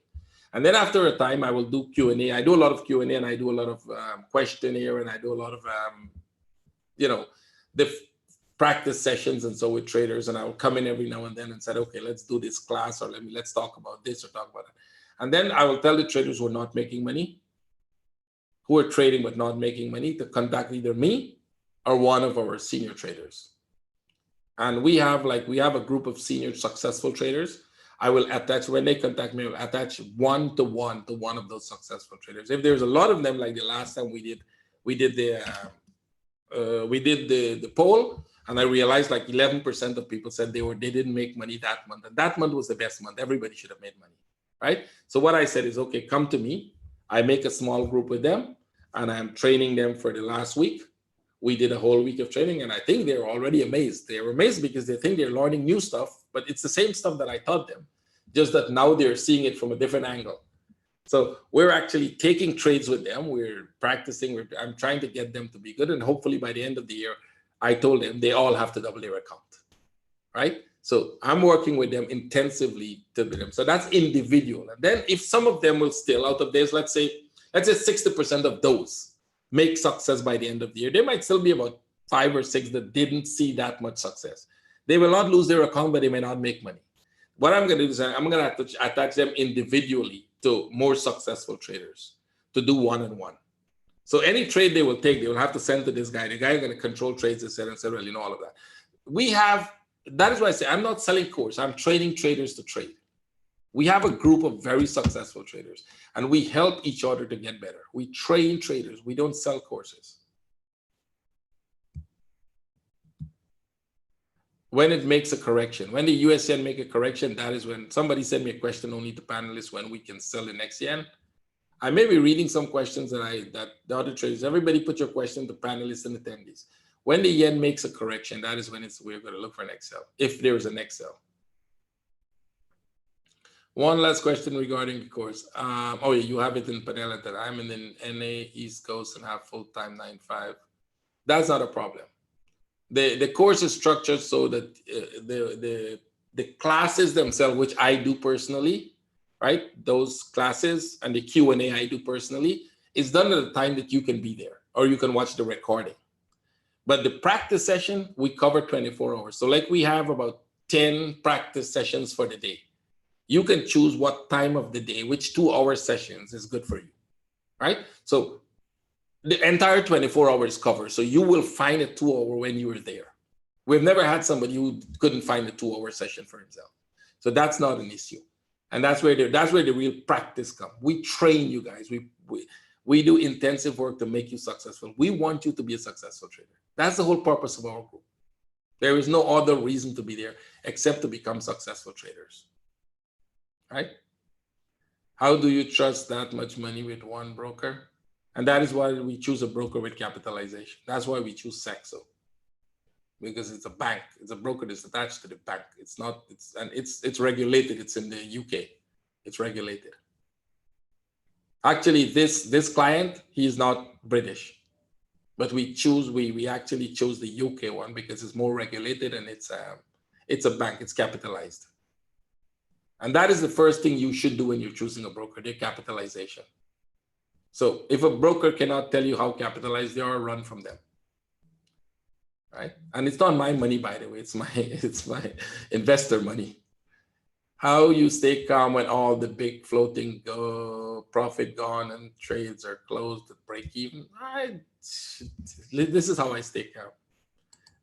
And then after a time, I will do Q&A. I do a lot of Q&A, and I do a lot of questionnaire, and I do a lot of, the practice sessions and so with traders. And I will come in every now and then and say, okay, let's do this class, or let's talk about this or talk about that. And then I will tell the traders who are not making money, who are trading but not making money, to contact either me or one of our senior traders. And we have a group of senior successful traders. I will attach, when they contact me, I will attach one-to-one to one of those successful traders. If there's a lot of them, like the last time we did the poll, and I realized like 11% of people said they didn't make money that month. And that month was the best month. Everybody should have made money, right? So what I said is, okay, come to me. I make a small group with them, and I'm training them for the last week. We did a whole week of training, and I think they're already amazed. They're amazed because they think they're learning new stuff, but it's the same stuff that I taught them, just that now they're seeing it from a different angle. So we're actually taking trades with them. We're practicing. I'm trying to get them to be good, and hopefully by the end of the year, I told them they all have to double their account, right? So I'm working with them intensively to build them. So that's individual. And then if some of them will still, out of this, let's say 60% of those make success by the end of the year, there might still be about 5 or 6 that didn't see that much success. They will not lose their account, but they may not make money. What I'm going to do is I'm going to attach them individually to more successful traders to do one-on-one. So any trade they will take, they will have to send to this guy. The guy is going to control trades, etc., all of that. That is why I say I'm not selling course. I'm training traders to trade. We have a group of very successful traders, and we help each other to get better. We train traders. We don't sell courses. When it makes a correction, when the US yen make a correction, that is when somebody sent me a question only to panelists when we can sell the next yen. I may be reading some questions that the other traders, everybody put your question to panelists and attendees. When the yen makes a correction, that is when we're going to look for an next sell, if there is a next sell. One last question regarding the course. Oh, yeah, you have it in Panela that I'm in the NA East Coast and have full-time 9-5. That's not a problem. The course is structured so that the classes themselves, which I do personally, right? Those classes and the Q&A I do personally is done at a time that you can be there or you can watch the recording. But the practice session, we cover 24 hours. So like we have about 10 practice sessions for the day. You can choose what time of the day, which 2-hour sessions is good for you, right? So the entire 24 hours covered. So you will find a 2-hour when you are there. We've never had somebody who couldn't find a 2-hour session for himself. So that's not an issue. And that's where the real practice comes. We train you guys. We do intensive work to make you successful. We want you to be a successful trader. That's the whole purpose of our group. There is no other reason to be there except to become successful traders, right? How do you trust that much money with one broker? And that is why we choose a broker with capitalization. That's why we choose Saxo, because it's a bank. It's a broker that's attached to the bank. It's regulated. It's in the UK. It's regulated. Actually, this client, he is not British, but we actually chose the UK one because it's more regulated and it's a bank. It's capitalized. And that is the first thing you should do when you're choosing a broker, their capitalization. So if a broker cannot tell you how capitalized they are, run from them, right? And it's not my money, by the way, it's my investor money. How you stay calm when all the big floating profit gone and trades are closed at break even. This is how I stay calm.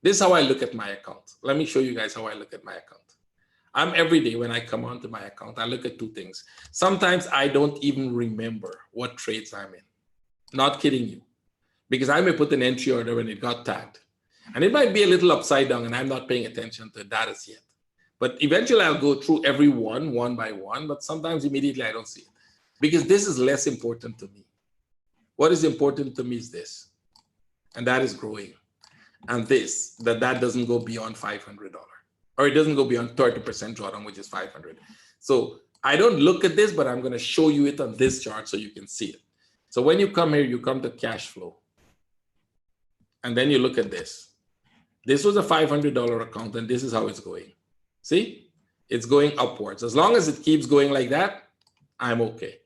This is how I look at my account. Let me show you guys how I look at my account. Every day when I come onto my account, I look at two things. Sometimes I don't even remember what trades I'm in. Not kidding you. Because I may put an entry order when it got tagged. And it might be a little upside down and I'm not paying attention to that as yet. But eventually I'll go through every one by one, but sometimes immediately I don't see it. Because this is less important to me. What is important to me is this. And that is growing. And that doesn't go beyond $500. Or it doesn't go beyond 30% drawdown, which is 500. So I don't look at this, but I'm going to show you it on this chart so you can see it. So when you come here, you come to cash flow. And then you look at this. This was a $500 account, and this is how it's going. See? It's going upwards. As long as it keeps going like that, I'm okay.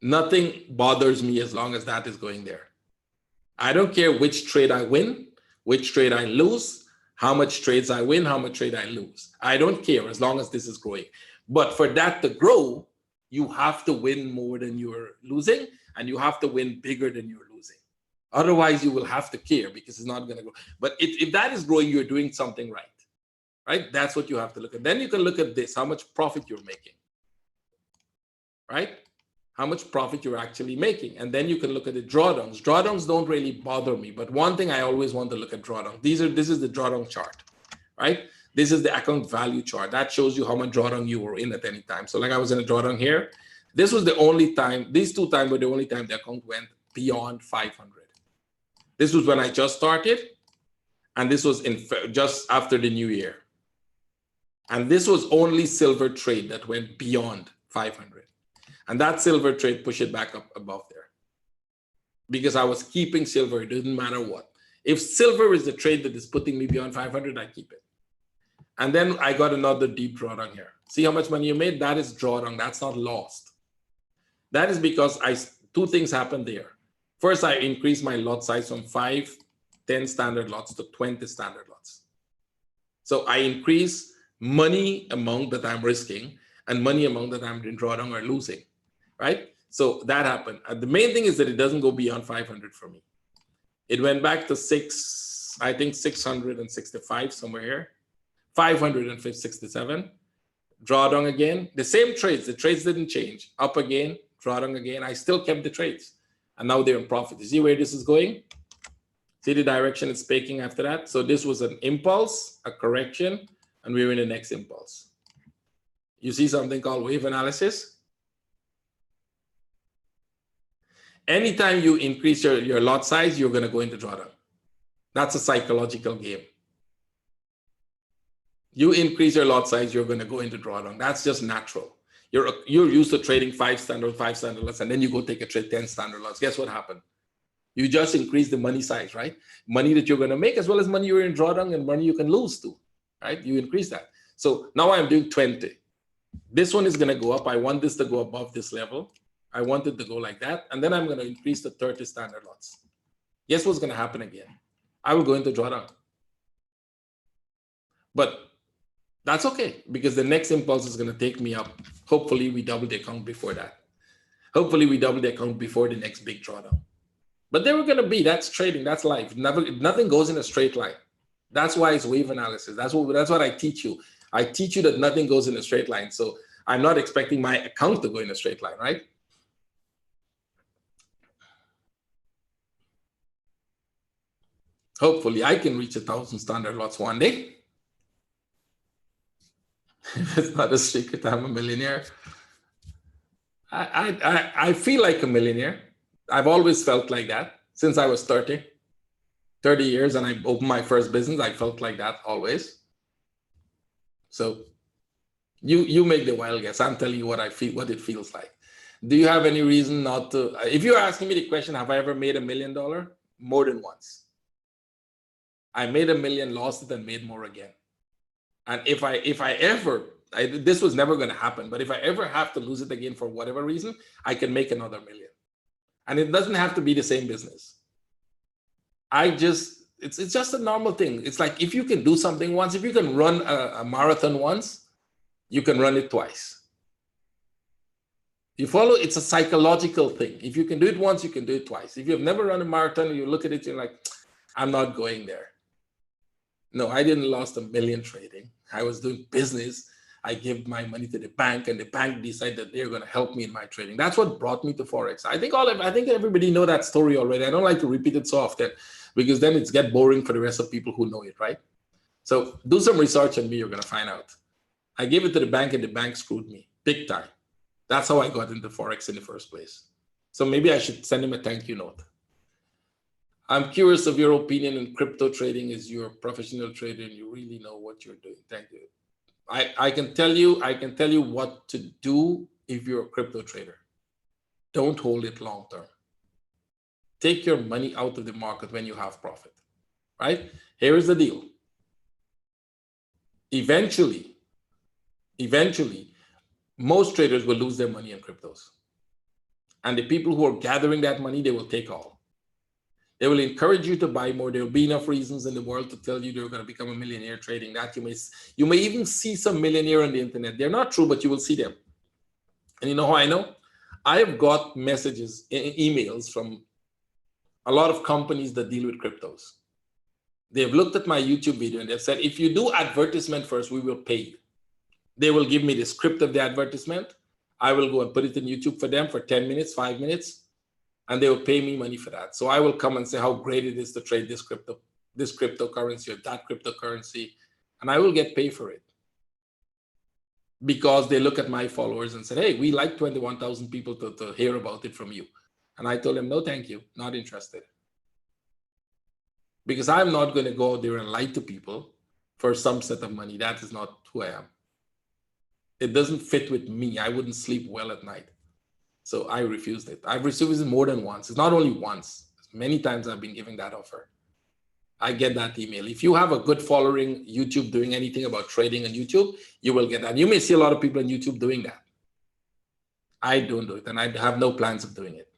Nothing bothers me as long as that is going there. I don't care which trade I win, which trade I lose, how much trades I win, how much trade I lose. I don't care as long as this is growing. But for that to grow, you have to win more than you're losing, and you have to win bigger than you're losing. Otherwise, you will have to care because it's not going to grow. But if that is growing, you're doing something right, right? That's what you have to look at. Then you can look at this, how much profit you're making, right? How much profit you're actually making. And then you can look at the drawdowns. Drawdowns don't really bother me, but one thing I always want to look at drawdown. This is the drawdown chart, right? This is the account value chart. That shows you how much drawdown you were in at any time. So like I was in a drawdown here. This was the only time, these two times were the only time the account went beyond 500. This was when I just started, and this was just after the new year. And this was only silver trade that went beyond 500. And that silver trade pushed it back up above there. Because I was keeping silver, it doesn't matter what. If silver is the trade that is putting me beyond 500, I keep it. And then I got another deep drawdown here. See how much money you made? That is drawdown, that's not lost. That is because two things happened there. First, I increased my lot size from 10 standard lots to 20 standard lots. So I increase money amount that I'm risking and money amount that I'm in drawdown or losing, right? So that happened. The main thing is that it doesn't go beyond 500 for me. It went back to 665 somewhere here, 567, drawdown again. The same trades, the trades didn't change. Up again, drawdown again. I still kept the trades. And now they're in profit. You see where this is going? See the direction it's taking after that? So this was an impulse, a correction, and we're in the next impulse. You see something called wave analysis? Anytime you increase your lot size, you're going to go into drawdown. That's a psychological game. You increase your lot size, you're going to go into drawdown. That's just natural. You're used to trading 5 standard lots, and then you go take a trade 10 standard lots. Guess what happened? You just increase the money size, right? Money that you're going to make, as well as money you're in drawdown and money you can lose too, right? You increase that. So now I'm doing 20. This one is going to go up. I want this to go above this level. I want it to go like that. And then I'm going to increase to 30 standard lots. Guess what's going to happen again? I will go into drawdown. But that's okay, because the next impulse is going to take me up. Hopefully we double the account before that. Hopefully we double the account before the next big drawdown. But there we're going to be. That's trading. That's life. Nothing goes in a straight line. That's why it's wave analysis. That's what I teach you. I teach you that nothing goes in a straight line. So I'm not expecting my account to go in a straight line, right? Hopefully I can reach 1,000 standard lots one day. If it's not a secret, I'm a millionaire. I feel like a millionaire. I've always felt like that since I was 30 years, and I opened my first business. I felt like that always. So you make the wild guess. I'm telling you what I feel, what it feels like. Do you have any reason not to? If you're asking me the question, have I ever made $1 million? More than once. I made $1 million, lost it, and made more again. And if I ever, this was never going to happen, but if I ever have to lose it again for whatever reason, I can make another $1 million. And it doesn't have to be the same business. It's just a normal thing. It's like, if you can do something once, if you can run a marathon once, you can run it twice. You follow? It's a psychological thing. If you can do it once, you can do it twice. If you've never run a marathon, you look at it, you're like, I'm not going there. No, I didn't lost $1 million trading. I was doing business. I gave my money to the bank, and the bank decided that they're going to help me in my trading. That's what brought me to Forex. I think everybody know that story already. I don't like to repeat it so often, because then it's get boring for the rest of people who know it, right? So do some research on me, you're going to find out. I gave it to the bank, and the bank screwed me big time. That's how I got into Forex in the first place. So maybe I should send him a thank you note. I'm curious of your opinion in crypto trading. As you're a professional trader and you really know what you're doing. Thank you. I can tell you what to do if you're a crypto trader. Don't hold it long term. Take your money out of the market when you have profit, right? Here is the deal. Eventually, most traders will lose their money in cryptos. And the people who are gathering that money, they will take all. They will encourage you to buy more. There will be enough reasons in the world to tell you they're going to become a millionaire trading that. You may even see some millionaire on the internet. They're not true, but you will see them. And you know how I know? I have got messages, emails from a lot of companies that deal with cryptos. They've looked at my YouTube video and they've said, if you do advertisement first, we will pay you. They will give me the script of the advertisement. I will go and put it in YouTube for them for 10 minutes, 5 minutes. And they will pay me money for that. So I will come and say how great it is to trade this cryptocurrency or that cryptocurrency, and I will get paid for it. Because they look at my followers and said, hey, we like 21,000 people to hear about it from you. And I told them, no, thank you, not interested. Because I'm not going to go out there and lie to people for some set of money. That is not who I am. It doesn't fit with me. I wouldn't sleep well at night. So I refused it. I've refused it more than once. It's not only once. Many times I've been giving that offer. I get that email. If you have a good following YouTube doing anything about trading on YouTube, you will get that. You may see a lot of people on YouTube doing that. I don't do it, and I have no plans of doing it.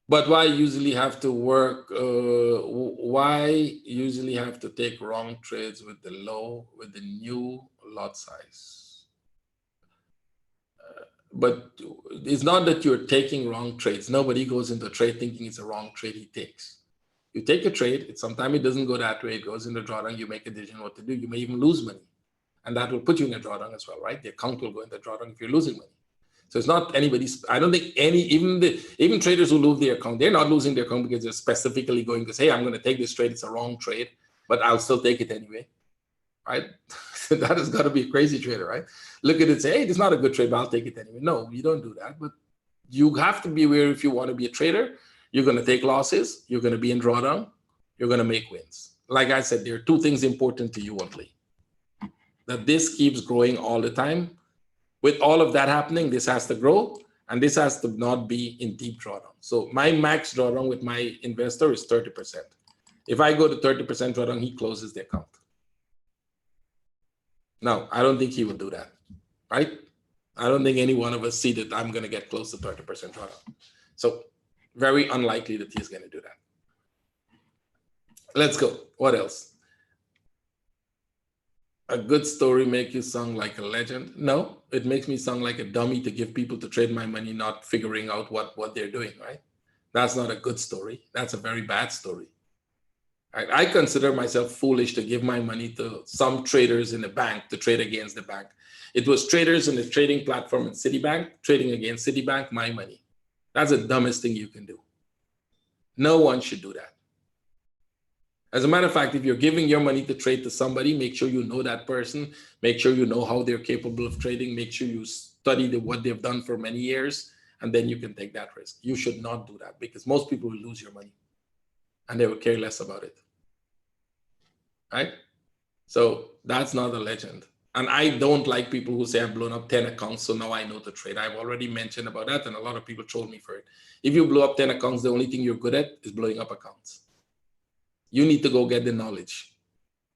But why usually have to work? Why usually have to take wrong trades with the new lot size? But it's not that you're taking wrong trades. Nobody goes into a trade thinking it's a wrong trade he takes. You take a trade, sometimes it doesn't go that way, it goes in the drawdown, you make a decision what to do. You may even lose money. And that will put you in a drawdown as well, right? The account will go in the drawdown if you're losing money. So it's not anybody's, I don't think even traders who lose their account, they're not losing their account because they're specifically going to say, hey, I'm going to take this trade, it's a wrong trade, but I'll still take it anyway, right? That has got to be a crazy trader, right? Look at it and say, hey, it's not a good trade, but I'll take it anyway. No, you don't do that. But you have to be aware, if you want to be a trader, you're going to take losses, you're going to be in drawdown, you're going to make wins. Like I said, there are two things important to you only. That this keeps growing all the time. With all of that happening, this has to grow, And this has to not be in deep drawdown. So my max drawdown with my investor is 30%. If I go to 30% drawdown, he closes the account. No, I don't think he will do that, right? I don't think any one of us see that I'm going to get close to 30% drawdown. So very unlikely that he's going to do that. Let's go. What else? A good story make you sound like a legend? No, it makes me sound like a dummy to give people to trade my money, not figuring out what they're doing, right? That's not a good story. That's a very bad story. Right? I consider myself foolish to give my money to some traders in the bank to trade against the bank. It was traders in the trading platform in Citibank trading against Citibank, my money. That's the dumbest thing you can do. No one should do that. As a matter of fact, if you're giving your money to trade to somebody, make sure you know that person, make sure you know how they're capable of trading, make sure you study what they've done for many years, and then you can take that risk. You should not do that because most people will lose your money and they will care less about it, right? So that's not a legend. And I don't like people who say I've blown up 10 accounts, so now I know to trade. I've already mentioned about that, and a lot of people troll me for it. If you blow up 10 accounts, the only thing you're good at is blowing up accounts. You need to go get the knowledge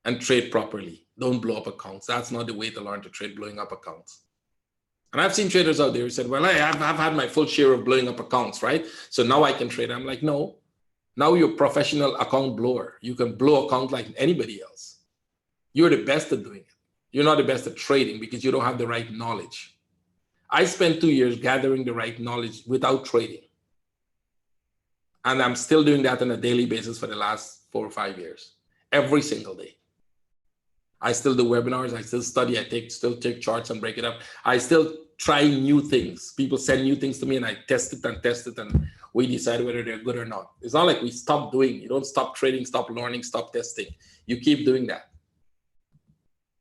and trade properly. Don't blow up accounts. That's not the way to learn to trade, blowing up accounts. And I've seen traders out there who said, well, I've had my full share of blowing up accounts, right? So now I can trade. I'm like, no. Now you're a professional account blower. You can blow account like anybody else. You're the best at doing it. You're not the best at trading because you don't have the right knowledge. I spent 2 years gathering the right knowledge without trading. And I'm still doing that on a daily basis for the last 4 or 5 years, every single day. I still do webinars. I still study. I still take charts and break it up. I still try new things. People send new things to me and I test it, and we decide whether they're good or not. It's not like we stop doing. You don't stop trading, stop learning, stop testing. You keep doing that,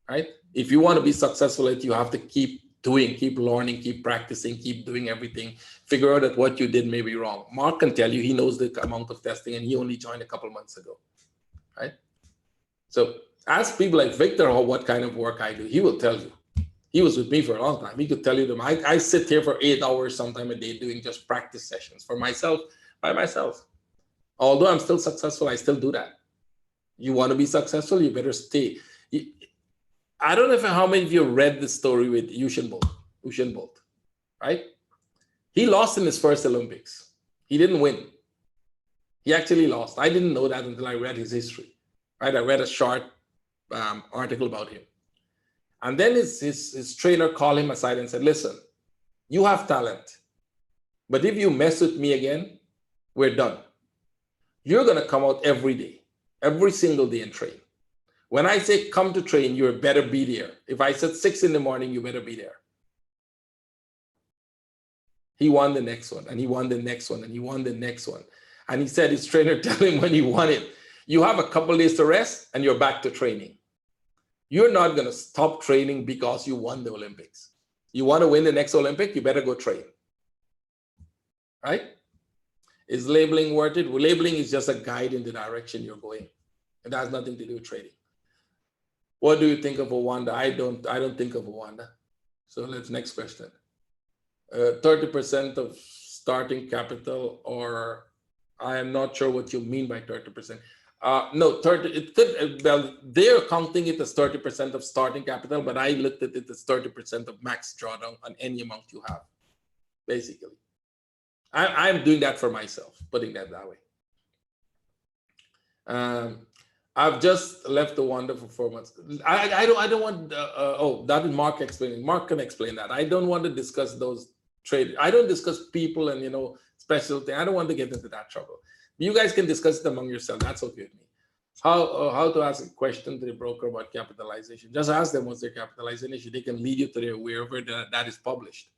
right? If you want to be successful at it, you have to keep doing, keep learning, keep practicing, keep doing everything. Figure out that what you did may be wrong. Mark can tell you he knows the amount of testing and he only joined a couple months ago, right? So ask people like Victor what kind of work I do. He will tell you. He was with me for a long time. He could tell you them. I sit here for 8 hours sometime a day doing just practice sessions for myself, by myself. Although I'm still successful, I still do that. You want to be successful, you better stay. I don't know how many of you read the story with Usain Bolt, right? He lost in his first Olympics. He didn't win. He actually lost. I didn't know that until I read his history, right? I read a short article about him. And then his trainer called him aside and said, listen, you have talent, but if you mess with me again, we're done. You're going to come out every day, every single day and train. When I say come to train, you better be there. If I said 6 in the morning, you better be there. He won the next one, and he won the next one, and he won the next one. And he said his trainer told him when he won it, you have a couple days to rest and you're back to training. You're not going to stop training because you won the Olympics. You want to win the next Olympic, you better go train. Right? Is labeling worth it? Well, labeling is just a guide in the direction you're going. It has nothing to do with trading. What do you think of Rwanda? I don't think of Rwanda. So let's next question. 30% of starting capital, or I am not sure what you mean by 30%. No, 30. It could. Well, they're counting it as 30% of starting capital, but I looked at it as 30% of max drawdown on any amount you have. Basically, I'm doing that for myself, putting that way. I've just left the Rwanda for 4 months. I don't want. That is Mark explaining. Mark can explain that. I don't want to discuss those trade. I don't discuss people and special thing. I don't want to get into that trouble. You guys can discuss it among yourselves. That's okay with me. How to ask a question to the broker about capitalization? Just ask them what's their capitalization. They can lead you to wherever that is published.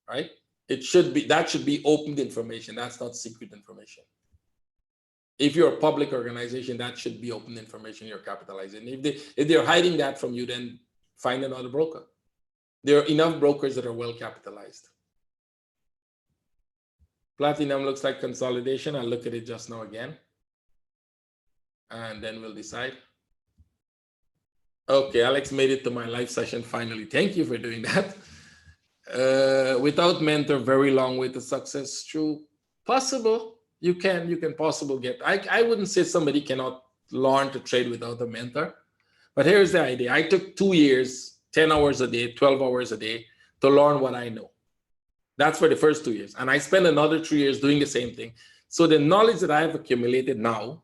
Right? That should be open information. That's not secret information. If you're a public organization, that should be open information, your capitalization. If they're hiding that from you, then find another broker. There are enough brokers that are well capitalized. Platinum looks like consolidation. I'll look at it just now again. And then we'll decide. Okay, Alex made it to my live session finally. Thank you for doing that. Without mentor, very long way to success. True. Possible. You can possibly get. I wouldn't say somebody cannot learn to trade without a mentor. But here's the idea. I took 2 years, 10 hours a day, 12 hours a day to learn what I know. That's for the first 2 years. And I spent another 3 years doing the same thing. So the knowledge that I have accumulated now,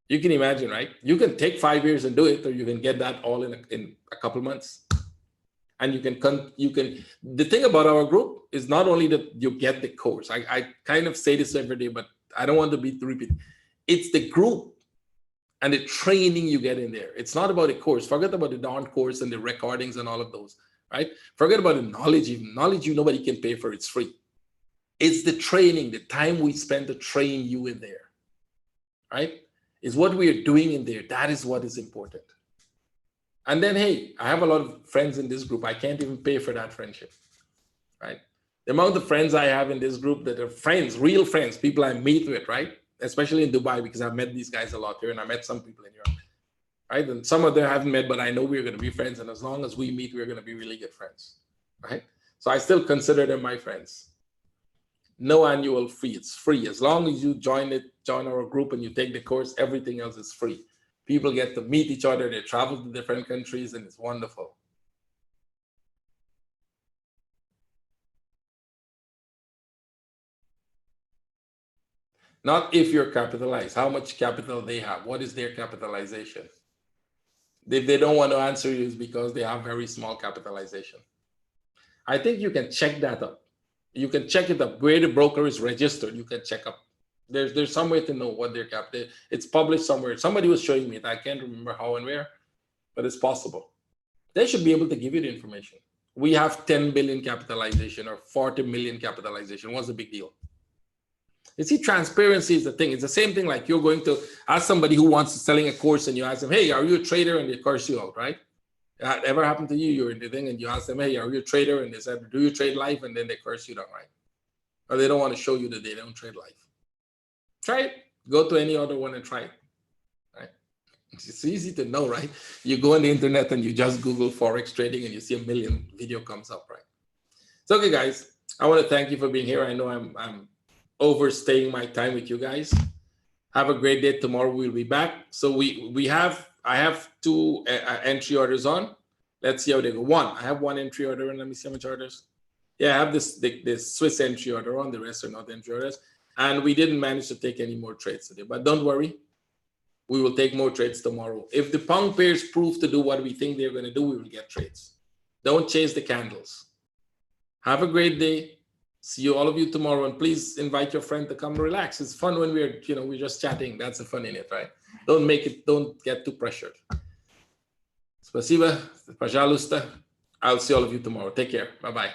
you can imagine, right? You can take 5 years and do it, or you can get that all in a couple months. And you can, the thing about our group is not only that you get the course. I kind of say this every day, but I don't want to be repeat. It's the group and the training you get in there. It's not about the course. Forget about the darn course and the recordings and all of those, right? Forget about the knowledge. Even knowledge nobody can pay for. It's free. It's the training, the time we spend to train you in there, right? Is what we are doing in there. That is what is important. And then, hey, I have a lot of friends in this group. I can't even pay for that friendship, right? The amount of friends I have in this group that are friends, real friends, people I meet with, right? Especially in Dubai, because I've met these guys a lot here, and I met some people in Europe, right? And some of them I haven't met, but I know we're going to be friends. And as long as we meet, we're going to be really good friends, right? So I still consider them my friends. No annual fee. It's free. As long as you join our group and you take the course, everything else is free. People get to meet each other. They travel to different countries, and it's wonderful. Not if you're capitalized. How much capital they have? What is their capitalization? If they don't want to answer you, it's because they have very small capitalization. I think you can check that up. You can check it up where the broker is registered. You can check up. There's some way to know what their capital. It's published somewhere. Somebody was showing me it. I can't remember how and where, but it's possible. They should be able to give you the information. We have 10 billion capitalization or 40 million capitalization. What's the big deal? You see, transparency is the thing. It's the same thing like you're going to ask somebody who wants to selling a course and you ask them, hey, are you a trader? And they curse you out, right? That ever happened to you? You're in the thing and you ask them, hey, are you a trader? And they said, do you trade life? And then they curse you down, right? Or they don't want to show you that they don't trade life. Try it. Go to any other one and try it, right? It's easy to know, right? You go on the internet and you just Google Forex trading and you see a million video comes up, right? So, okay, guys, I want to thank you for being here. I know I'm overstaying my time with you guys. Have a great day. Tomorrow we'll be back. So I have 2 entry orders on. Let's see how they go. I have 1 entry order, and let me see how much orders. Yeah, I have this Swiss entry order on. The rest are not entry orders. And we didn't manage to take any more trades today. But don't worry, we will take more trades tomorrow. If the pound pairs prove to do what we think they're going to do, we will get trades. Don't chase the candles. Have a great day. See all of you tomorrow, and please invite your friend to come relax. It's fun when we're just chatting. That's the fun in it, right? Don't get too pressured. Spasiba, пожалуйста. I'll see all of you tomorrow. Take care. Bye-bye.